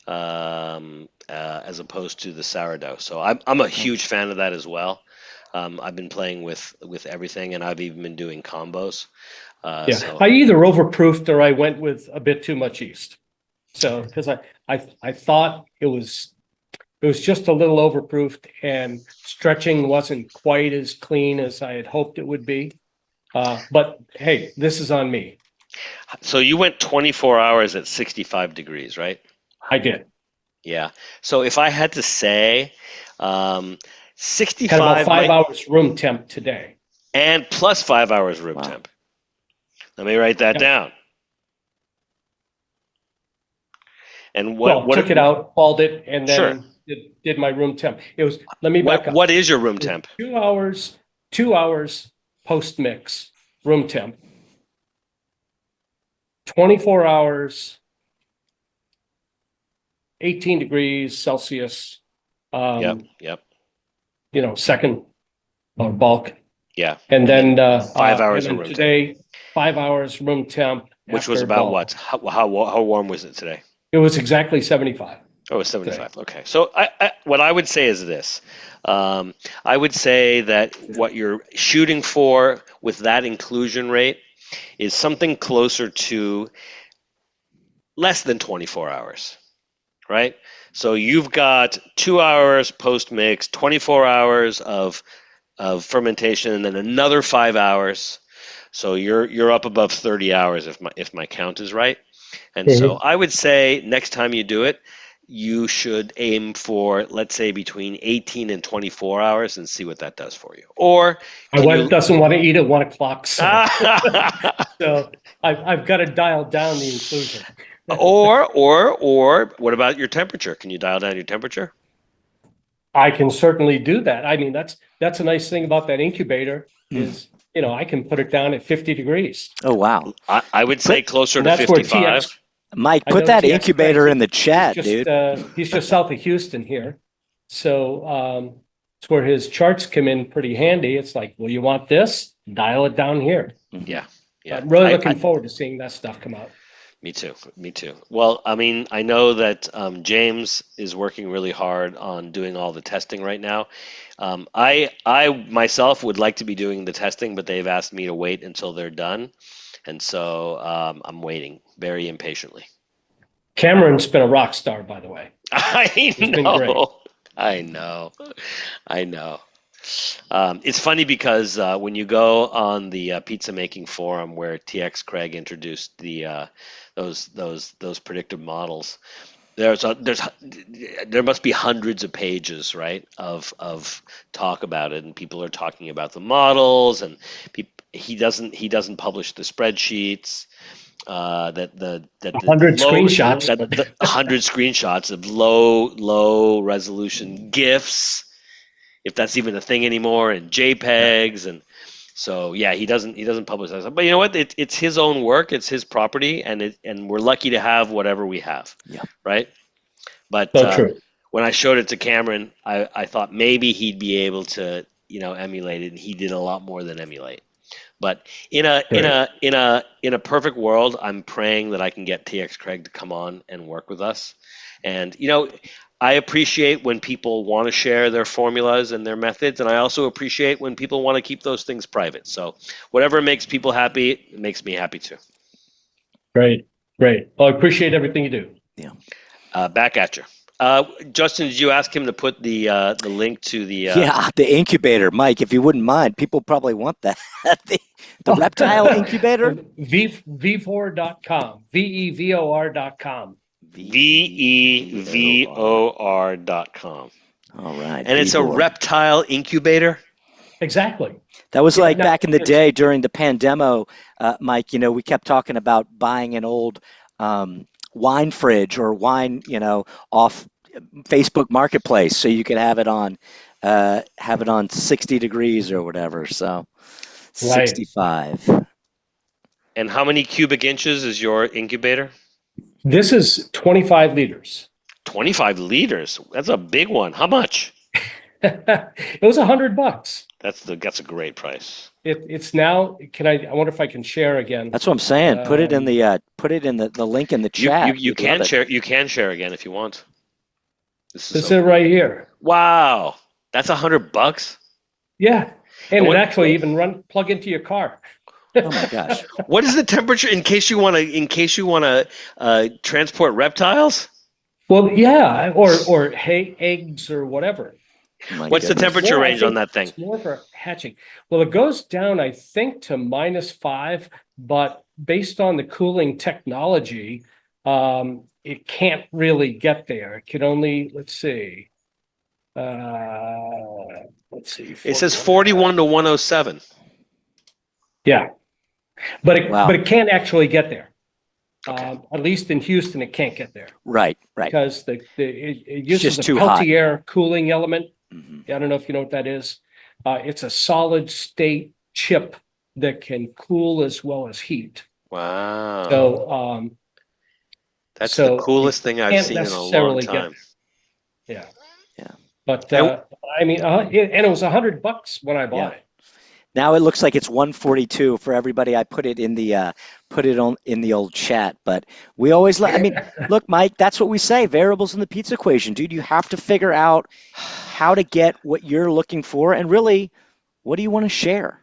Speaker 2: as opposed to the sourdough. So I'm a huge fan of that as well. I've been playing with everything, and I've even been doing combos. So.
Speaker 7: I either overproofed or I went with a bit too much yeast. So because I thought it was just a little overproofed, and stretching wasn't quite as clean as I had hoped it would be. But hey, this is on me.
Speaker 2: So you went 24 hours at 65 degrees, right?
Speaker 7: I did.
Speaker 2: Yeah. So if I had to say 65...
Speaker 7: Had about 5 hours room temp today.
Speaker 2: And plus 5 hours room temp. Let me write that down. And
Speaker 7: took it out, balled it, and then did my room temp. It was, let me back up.
Speaker 2: What is your room temp?
Speaker 7: 2 hours post-mix room temp. 24 hours 18 degrees Celsius.
Speaker 2: Yep.
Speaker 7: Second on bulk.
Speaker 2: Yeah.
Speaker 7: And then
Speaker 2: 5 hours
Speaker 7: and
Speaker 2: of
Speaker 7: then
Speaker 2: room
Speaker 7: today,
Speaker 2: temp.
Speaker 7: 5 hours room temp.
Speaker 2: Which was
Speaker 7: after
Speaker 2: about
Speaker 7: bulk.
Speaker 2: what? How warm was it today?
Speaker 7: It was exactly 75.
Speaker 2: Oh, it was 75. Okay. So what I would say is this. I would say that what you're shooting for with that inclusion rate is something closer to less than 24 hours, right? So you've got 2 hours post mix, 24 hours of fermentation, and then another 5 hours. So you're up above 30 hours if my count is right. And so I would say next time you do it, you should aim for, let's say, between 18 and 24 hours and see what that does for you. Or
Speaker 7: my wife doesn't want to eat at 1 o'clock, so, so I've got to dial down the inclusion.
Speaker 2: or what about your temperature? Can you dial down your temperature?
Speaker 7: I can certainly do that. I mean, that's a nice thing about that incubator is, I can put it down at 50 degrees.
Speaker 1: Oh, wow.
Speaker 2: I would say closer to
Speaker 7: That's where
Speaker 2: 55.
Speaker 1: Mike, put that incubator in the chat, dude.
Speaker 7: He's just south of Houston here. So it's where his charts come in pretty handy. It's like, well, you want this? Dial it down here.
Speaker 2: Yeah.
Speaker 7: I'm really looking forward to seeing that stuff come out.
Speaker 2: Me too. Well, I mean, I know that James is working really hard on doing all the testing right now. I myself would like to be doing the testing, but they've asked me to wait until they're done. And so I'm waiting very impatiently.
Speaker 7: Cameron's been a rock star, by the way.
Speaker 2: I know. It's funny because when you go on the pizza making forum where TX Craig introduced the those predictive models, there must be hundreds of pages, right, of talk about it, and people are talking about the models, and he doesn't publish the spreadsheets. That the
Speaker 7: 100 screenshots,
Speaker 2: the 100 screenshots of low resolution GIFs, if that's even a thing anymore, and JPEGs, and so yeah, he doesn't publish that stuff. But you know what? It's his own work, it's his property, and we're lucky to have whatever we have.
Speaker 1: Yeah.
Speaker 2: Right. But
Speaker 7: true.
Speaker 2: When I showed it to Cameron, I thought maybe he'd be able to emulate it, and he did a lot more than emulate. But in a perfect world, I'm praying that I can get TX Craig to come on and work with us. And I appreciate when people want to share their formulas and their methods, and I also appreciate when people want to keep those things private. So whatever makes people happy, it makes me happy too.
Speaker 7: Great. Well, I appreciate everything you do.
Speaker 2: Yeah. Back at you. Justin, did you ask him to put the link to the
Speaker 1: the incubator, Mike? If you wouldn't mind, people probably want that. the reptile incubator.
Speaker 7: V4.com. VEVOR.com.
Speaker 2: VEVOR.com.
Speaker 1: All right.
Speaker 2: And it's a reptile incubator.
Speaker 7: Exactly.
Speaker 1: That was like back in the day during the pandemic, Mike. We kept talking about buying an old wine fridge or wine, off Facebook Marketplace, so you could have it on 60 degrees or whatever. So 65.
Speaker 2: And how many cubic inches is your incubator?
Speaker 7: This is 25 liters.
Speaker 2: 25 liters. That's a big one. How much?
Speaker 7: It was $100.
Speaker 2: That's a great price.
Speaker 7: It's now. I wonder if I can share again.
Speaker 1: That's what I'm saying. Put it in the link in the chat.
Speaker 2: You can share. You can share again if you want.
Speaker 7: This is it right here.
Speaker 2: Wow, that's $100.
Speaker 7: Yeah, and it actually even plug into your car.
Speaker 1: Oh my gosh!
Speaker 2: What is the temperature in case you want to transport reptiles?
Speaker 7: Well, yeah, or hay, eggs, or whatever.
Speaker 2: What's the temperature range on that thing?
Speaker 7: It's more for hatching. Well, it goes down, I think, to -5, but based on the cooling technology, it can't really get there. It can only, let's see.
Speaker 2: It says 41 to 107.
Speaker 7: Yeah, but it can't actually get there.
Speaker 2: Okay.
Speaker 7: At least in Houston, it can't get there.
Speaker 1: Right.
Speaker 7: Because it uses a Peltier cooling element. Mm-hmm. I don't know if you know what that is. It's a solid state chip that can cool as well as heat.
Speaker 2: Wow.
Speaker 7: So
Speaker 2: That's
Speaker 7: So
Speaker 2: the coolest thing I've
Speaker 7: can't
Speaker 2: seen in a long
Speaker 7: necessarily
Speaker 2: time.
Speaker 7: Yeah.
Speaker 1: Yeah.
Speaker 7: But I mean, and it was $100 when I bought it.
Speaker 1: Now it looks like it's 142 for everybody. I put it in the in the old chat, but we always I mean, look, Mike, that's what we say, variables in the pizza equation. Dude, you have to figure out how to get what you're looking for and really what do you want to share?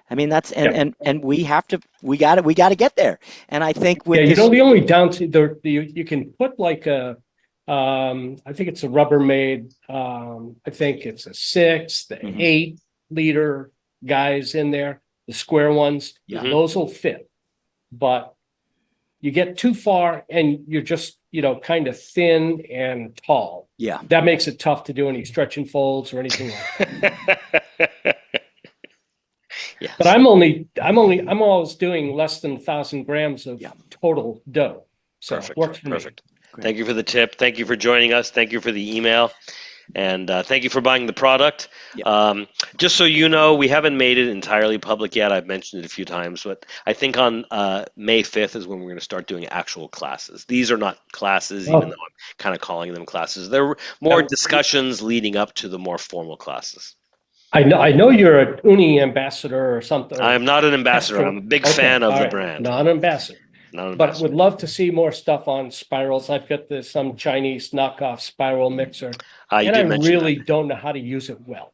Speaker 1: I mean, that's and we got to get there. And I think with
Speaker 7: you know, the only downside you can put like a I think it's a Rubbermaid, I think it's a 6, the 8-liter guys in there, the square ones, those will fit. But you get too far and you're just, you know, kind of thin and tall.
Speaker 1: Yeah.
Speaker 7: That makes it tough to do any stretch and folds or anything like that.
Speaker 2: Yes.
Speaker 7: But I'm always doing less than 1,000 grams of total dough. So
Speaker 2: Perfect.
Speaker 7: Works for
Speaker 2: Perfect.
Speaker 7: me.
Speaker 2: Thank you for the tip. Thank you for joining us. Thank you for the email. And thank you for buying the product. Just so you know, we haven't made it entirely public yet. I've mentioned it a few times, but I think on May 5th is when we're going to start doing actual classes. These are not classes, even though I'm kind of calling them classes. They're more discussions leading up to the more formal classes.
Speaker 7: I know you're a Uni ambassador or something.
Speaker 2: I'm not an ambassador. I'm a big fan of the brand.
Speaker 7: Not an ambassador. But would love to see more stuff on spirals. I've got some Chinese knockoff spiral mixer, and I really don't know how to use it well.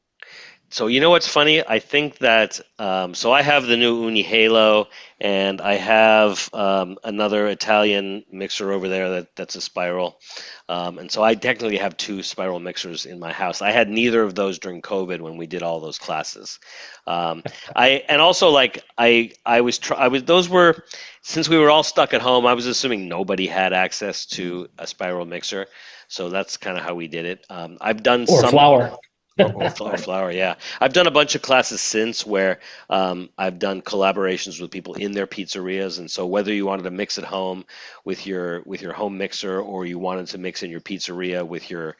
Speaker 2: So you know what's funny? I think that so I have the new Uni Halo, and I have another Italian mixer over there that's a spiral, and so I technically have 2 spiral mixers in my house. I had neither of those during COVID when we did all those classes. Those were, since we were all stuck at home, I was assuming nobody had access to a spiral mixer, so that's kind of how we did it. I've done some
Speaker 7: flour.
Speaker 2: or flour, yeah. I've done a bunch of classes since where I've done collaborations with people in their pizzerias, and so whether you wanted to mix at home with your home mixer or you wanted to mix in your pizzeria with your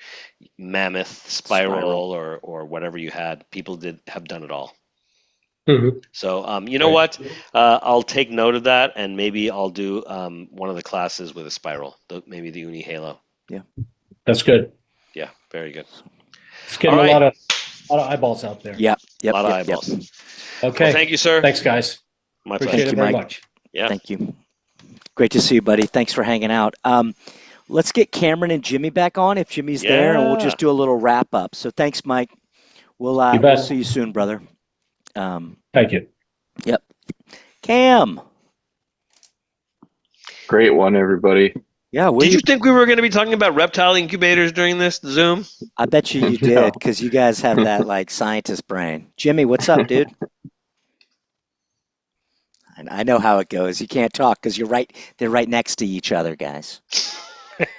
Speaker 2: mammoth spiral. or whatever you had, people have done it all. So you know what? I'll take note of that, and maybe I'll do one of the classes with a spiral, maybe the Uni Halo.
Speaker 1: Yeah,
Speaker 7: that's good.
Speaker 2: Yeah, very good.
Speaker 7: It's getting a lot of eyeballs out there.
Speaker 1: Yep.
Speaker 2: A lot of eyeballs.
Speaker 7: Okay.
Speaker 2: Well, thank you, sir.
Speaker 7: Thanks, guys.
Speaker 2: My
Speaker 7: Appreciate
Speaker 2: pleasure.
Speaker 7: it very much.
Speaker 2: Yeah.
Speaker 1: Thank you. Great to see you, buddy. Thanks for hanging out. Let's get Cameron and Jimmy back on if Jimmy's there, and we'll just do a little wrap up. So thanks, Mike. We'll see you soon, brother.
Speaker 7: Thank you.
Speaker 1: Yep. Cam.
Speaker 3: Great one, everybody.
Speaker 1: Yeah.
Speaker 2: Did you think we were going to be talking about reptile incubators during this Zoom?
Speaker 1: I bet you did, because you guys have that like scientist brain. Jimmy, what's up, dude? I know how it goes. You can't talk because they're right next to each other, guys.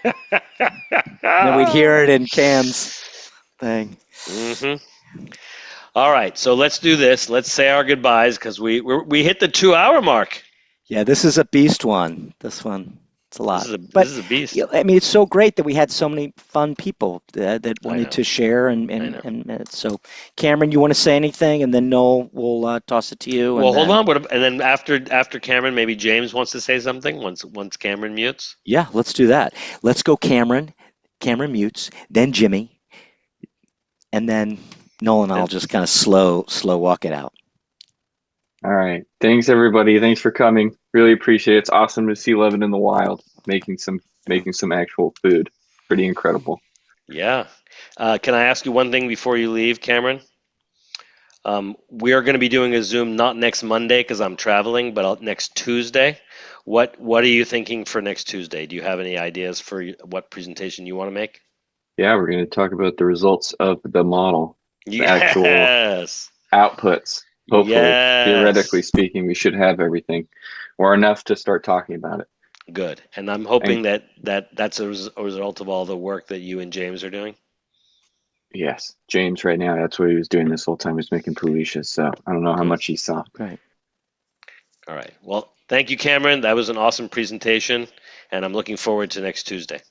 Speaker 1: Then we'd hear it in Cam's thing.
Speaker 2: All right, so let's do this. Let's say our goodbyes because we hit the 2-hour mark.
Speaker 1: Yeah, this is a beast one. This one. It's a lot.
Speaker 2: This is a beast.
Speaker 1: I mean, it's so great that we had so many fun people that wanted to share, and so Cameron, you want to say anything, and then Noel will toss it to you.
Speaker 2: Well, hold on, and then after Cameron, maybe James wants to say something once Cameron mutes.
Speaker 1: Yeah, let's do that. Let's go, Cameron. Cameron mutes, then Jimmy, and then Noel and I'll just kind of slow walk it out.
Speaker 3: All right. Thanks, everybody. Thanks for coming. Really appreciate it. It's awesome to see Leaven in the wild making some actual food. Pretty incredible.
Speaker 2: Yeah. Can I ask you one thing before you leave, Cameron? We are going to be doing a Zoom not next Monday because I'm traveling, but next Tuesday. What are you thinking for next Tuesday? Do you have any ideas for what presentation you want to make?
Speaker 3: Yeah, we're going to talk about the results of the model. The actual outputs. Hopefully, theoretically speaking, we should have everything or enough to start talking about it.
Speaker 2: Good. And I'm hoping that's a result of all the work that you and James are doing.
Speaker 3: Yes. James right now, that's what he was doing this whole time, was making Poolishes. So I don't know how much he saw.
Speaker 1: Right.
Speaker 2: All right. Well, thank you, Cameron. That was an awesome presentation, and I'm looking forward to next Tuesday.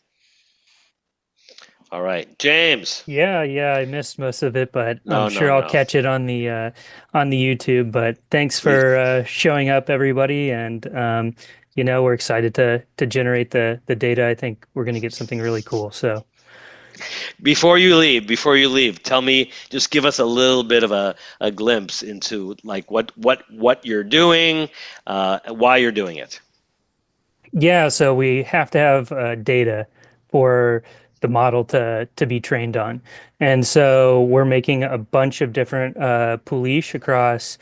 Speaker 2: All right, James.
Speaker 8: Yeah, I missed most of it, but I'm sure I'll catch it on the YouTube. But thanks for showing up, everybody, and we're excited to generate the data. I think we're going to get something really cool. So
Speaker 2: before you leave, tell me, just give us a little bit of a glimpse into like what you're doing, why you're doing it.
Speaker 8: yeah, so we have to have data for the model to be trained on. And so we're making a bunch of different poolish across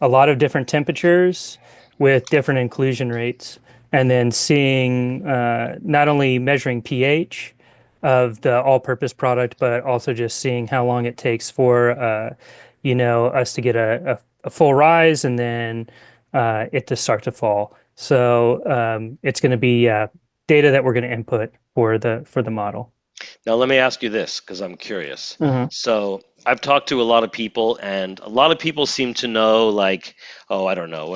Speaker 8: a lot of different temperatures with different inclusion rates, and then seeing not only measuring pH of the all-purpose product, but also just seeing how long it takes for us to get a full rise and then it to start to fall. So it's going to be data that we're going to input for the model.
Speaker 2: Now, let me ask you this, because I'm curious.
Speaker 8: Mhm.
Speaker 2: So I've talked to a lot of people, and a lot of people seem to know, like, oh, I don't know,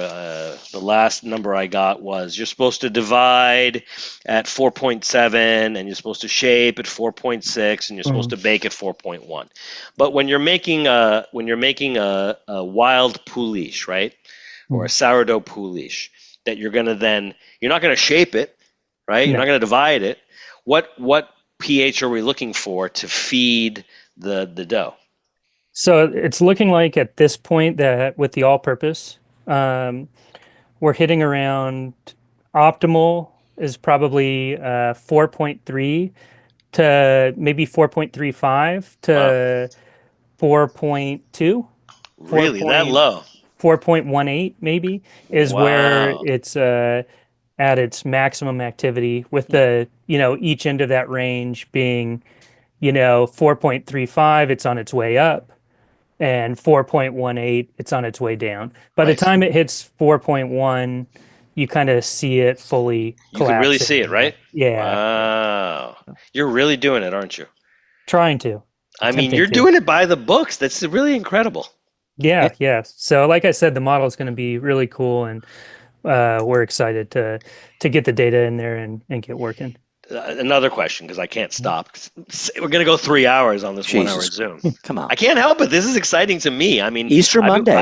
Speaker 2: the last number I got was you're supposed to divide at 4.7, and you're supposed to shape at 4.6, and you're supposed to bake at 4.1. But when you're making a wild poolish, right, or a sourdough poolish, that you're not going to shape it, right? You're not going to divide it. What pH are we looking for to feed the dough?
Speaker 8: So it's looking like at this point that with the all-purpose, we're hitting around optimal is probably 4.3 to maybe 4.35 to 4.2.
Speaker 2: Really, that low?
Speaker 8: 4.18 maybe is where it's at its maximum activity, with the each end of that range being 4.35, it's on its way up, and 4.18, it's on its way down. By the time it hits 4.1, you kind of see it fully collapse.
Speaker 2: You can really see it, right?
Speaker 8: Yeah.
Speaker 2: Wow. You're really doing it, aren't you?
Speaker 8: Trying to.
Speaker 2: I mean, you're doing it by the books. That's really incredible.
Speaker 8: Yeah. So like I said, the model is going to be really cool, and we're excited to get the data in there and get working.
Speaker 2: Another question, because I can't stop. We're going to go 3 hours on this 1 hour Zoom.
Speaker 1: Come on.
Speaker 2: I can't help it. This is exciting to me. I mean,
Speaker 1: Easter Monday.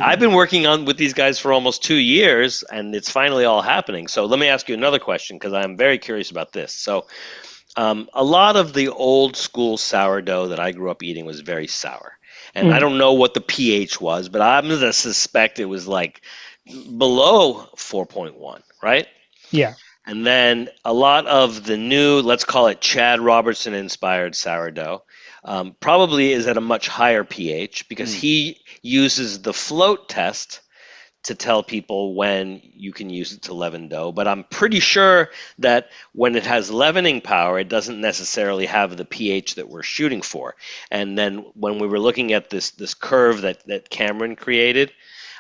Speaker 2: I've been working with these guys for almost 2 years, and it's finally all happening. So let me ask you another question, because I'm very curious about this. So a lot of the old school sourdough that I grew up eating was very sour. And I don't know what the pH was, but I'm going to suspect it was like below 4.1, right?
Speaker 8: Yeah.
Speaker 2: And then a lot of the new, let's call it Chad Robertson inspired sourdough, probably is at a much higher pH, because he uses the float test to tell people when you can use it to leaven dough. But I'm pretty sure that when it has leavening power, it doesn't necessarily have the pH that we're shooting for. And then when we were looking at this curve that Cameron created,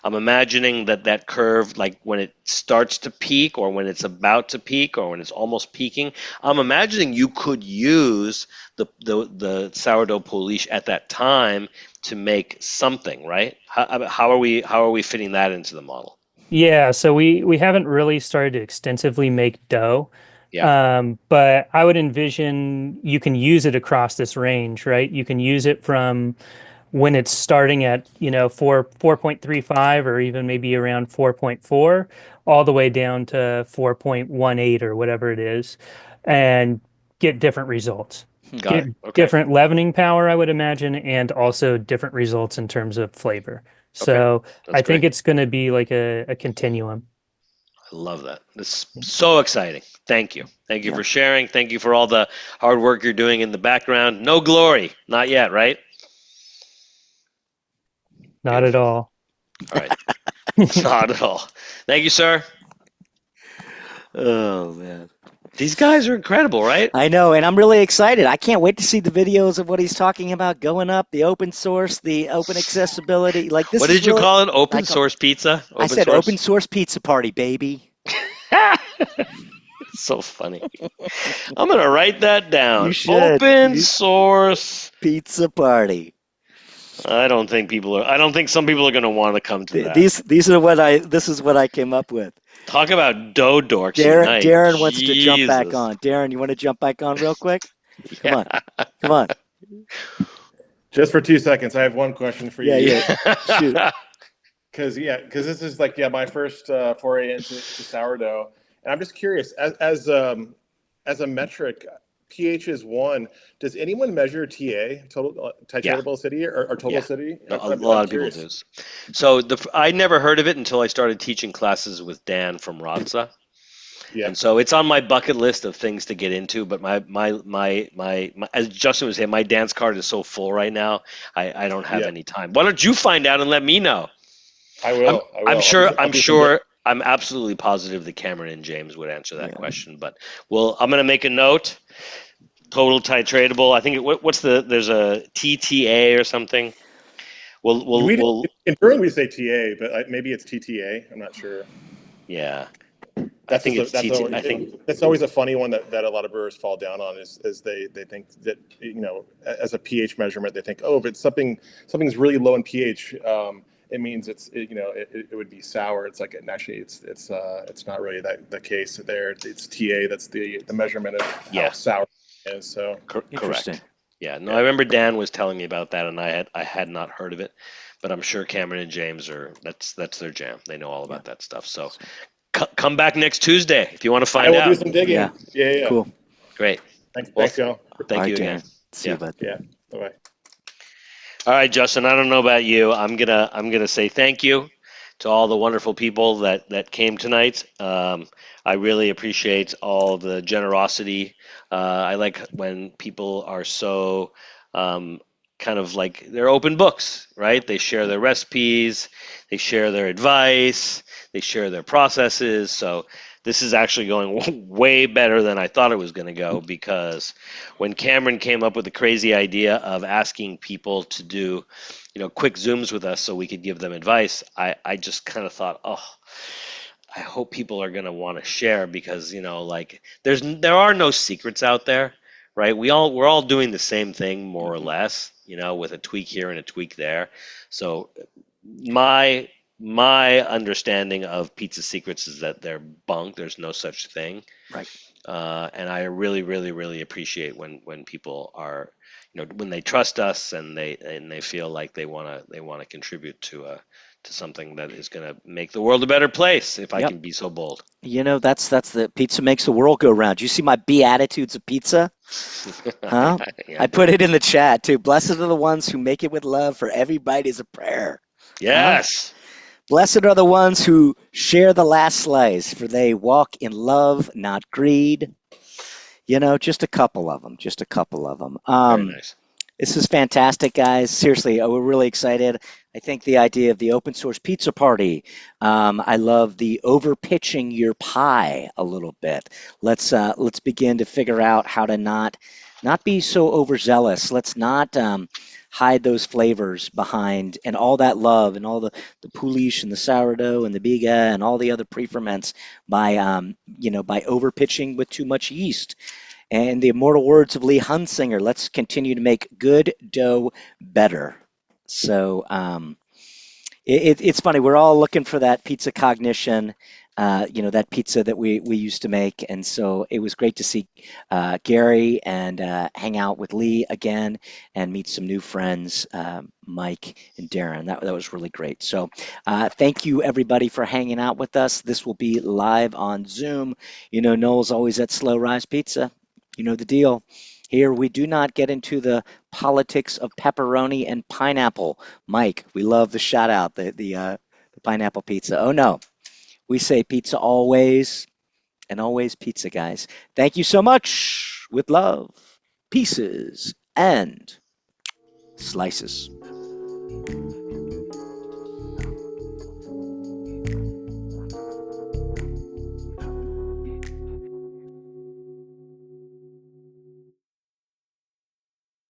Speaker 2: I'm imagining that curve, like when it starts to peak, or when it's about to peak, or when it's almost peaking, I'm imagining you could use the sourdough poolish at that time to make something, right? How are we fitting that into the model?
Speaker 8: Yeah, so we haven't really started to extensively make dough.
Speaker 2: Yeah.
Speaker 8: But I would envision you can use it across this range, right? You can use it from when it's starting at 4.35, or even maybe around 4.4, all the way down to 4.18 or whatever it is, and get different results.
Speaker 2: Got it. Okay.
Speaker 8: Different leavening power, I would imagine, and also different results in terms of flavor. So I think it's going to be like a continuum.
Speaker 2: I love that. This is so exciting. Thank you. Thank you for sharing. Thank you for all the hard work you're doing in the background. No glory. Not yet, right?
Speaker 8: Not at all.
Speaker 2: All right. Not at all. Thank you, sir.
Speaker 1: Oh, man.
Speaker 2: These guys are incredible, right?
Speaker 1: I know, and I'm really excited. I can't wait to see the videos of what he's talking about going up, the open source, the open accessibility. Like this.
Speaker 2: What did you call it? Open source pizza?
Speaker 1: I said open source pizza party, baby.
Speaker 2: So funny. I'm going to write that down.
Speaker 1: You should.
Speaker 2: Open source
Speaker 1: pizza party.
Speaker 2: I don't think some people are going to want to come to that.
Speaker 1: This is what I came up with.
Speaker 2: Talk about dough dorks.
Speaker 1: Darren wants to jump back on. Darren, you want to jump back on real quick? Come on.
Speaker 4: Just for 2 seconds, I have one question for you.
Speaker 1: Yeah. Shoot.
Speaker 4: because this is like my first foray into sourdough, and I'm just curious as a metric. pH is 1. Does anyone measure TA, total titratable acidity, or total acidity?
Speaker 2: No, a lot of people do. So I never heard of it until I started teaching classes with Dan from Rodza. Yeah. And so it's on my bucket list of things to get into. But my as Justin was saying, my dance card is so full right now. I don't have any time. Why don't you find out and let me know?
Speaker 4: I will.
Speaker 2: I'm sure. I'm absolutely positive that Cameron and James would answer that question. But I'm going to make a note. Total titratable. I think there's a TTA or something. We'll
Speaker 4: in brewing we say TA, but maybe it's TTA. I'm not sure.
Speaker 2: Yeah. I think
Speaker 4: that's always a funny one that a lot of brewers fall down on is they think that as a pH measurement they think if it's something's really low in pH it means it would be sour. It's like actually it's not really the case there. It's TA that's the measurement of how sour it is. So
Speaker 2: correct. Yeah. No, I remember Dan was telling me about that, and I had not heard of it, but I'm sure Cameron and James that's their jam. They know all about that stuff. So. Come back next Tuesday if you want to find out.
Speaker 4: I will do some digging. Yeah.
Speaker 1: Cool.
Speaker 2: Great.
Speaker 4: Thanks, y'all.
Speaker 2: Thank you again.
Speaker 1: See you, bud.
Speaker 4: Yeah. Bye-bye.
Speaker 2: All right, Justin. I don't know about you. I'm gonna say thank you to all the wonderful people that came tonight. I really appreciate all the generosity. I like when people are so kind of like they're open books, right? They share their recipes, they share their advice, they share their processes. So this is actually going way better than I thought it was going to go, because when Cameron came up with the crazy idea of asking people to do, quick Zooms with us so we could give them advice, I just kind of thought, I hope people are going to want to share, because, there are no secrets out there. Right, we're all doing the same thing more or less, with a tweak here and a tweak there. So my understanding of pizza secrets is that they're bunk. There's no such thing.
Speaker 1: Right.
Speaker 2: And I really, really, really appreciate when people are, when they trust us and they feel like they want to contribute to something that is going to make the world a better place, if I can be so bold.
Speaker 1: That's the pizza makes the world go round. You see my Beatitudes of pizza? Huh? I put it in the chat too. Blessed are the ones who make it with love, for every bite is a prayer.
Speaker 2: Yes.
Speaker 1: Blessed are the ones who share the last slice, for they walk in love, not greed. Just a couple of them.
Speaker 2: Very nice.
Speaker 1: This is fantastic, guys. Seriously, we're really excited. I think the idea of the open source pizza party. I love the over pitching your pie a little bit. Let's begin to figure out how to not be so overzealous. Let's not hide those flavors behind and all that love and all the Poolish and the sourdough and the biga and all the other pre-ferments by over pitching with too much yeast. And the immortal words of Lee Hunzinger, let's continue to make good dough better. So it's funny. We're all looking for that pizza cognition, that pizza that we used to make. And so it was great to see Garri and hang out with Lee again and meet some new friends, Mike and Darren. That was really great. So thank you, everybody, for hanging out with us. This will be live on Zoom. Noel's always at Slow Rise Pizza. You know the deal. Here we do not get into the politics of pepperoni and pineapple. Mike, we love the shout out, the pineapple pizza. Oh no, we say pizza always, and always pizza, guys. Thank you so much. With love, pieces and slices.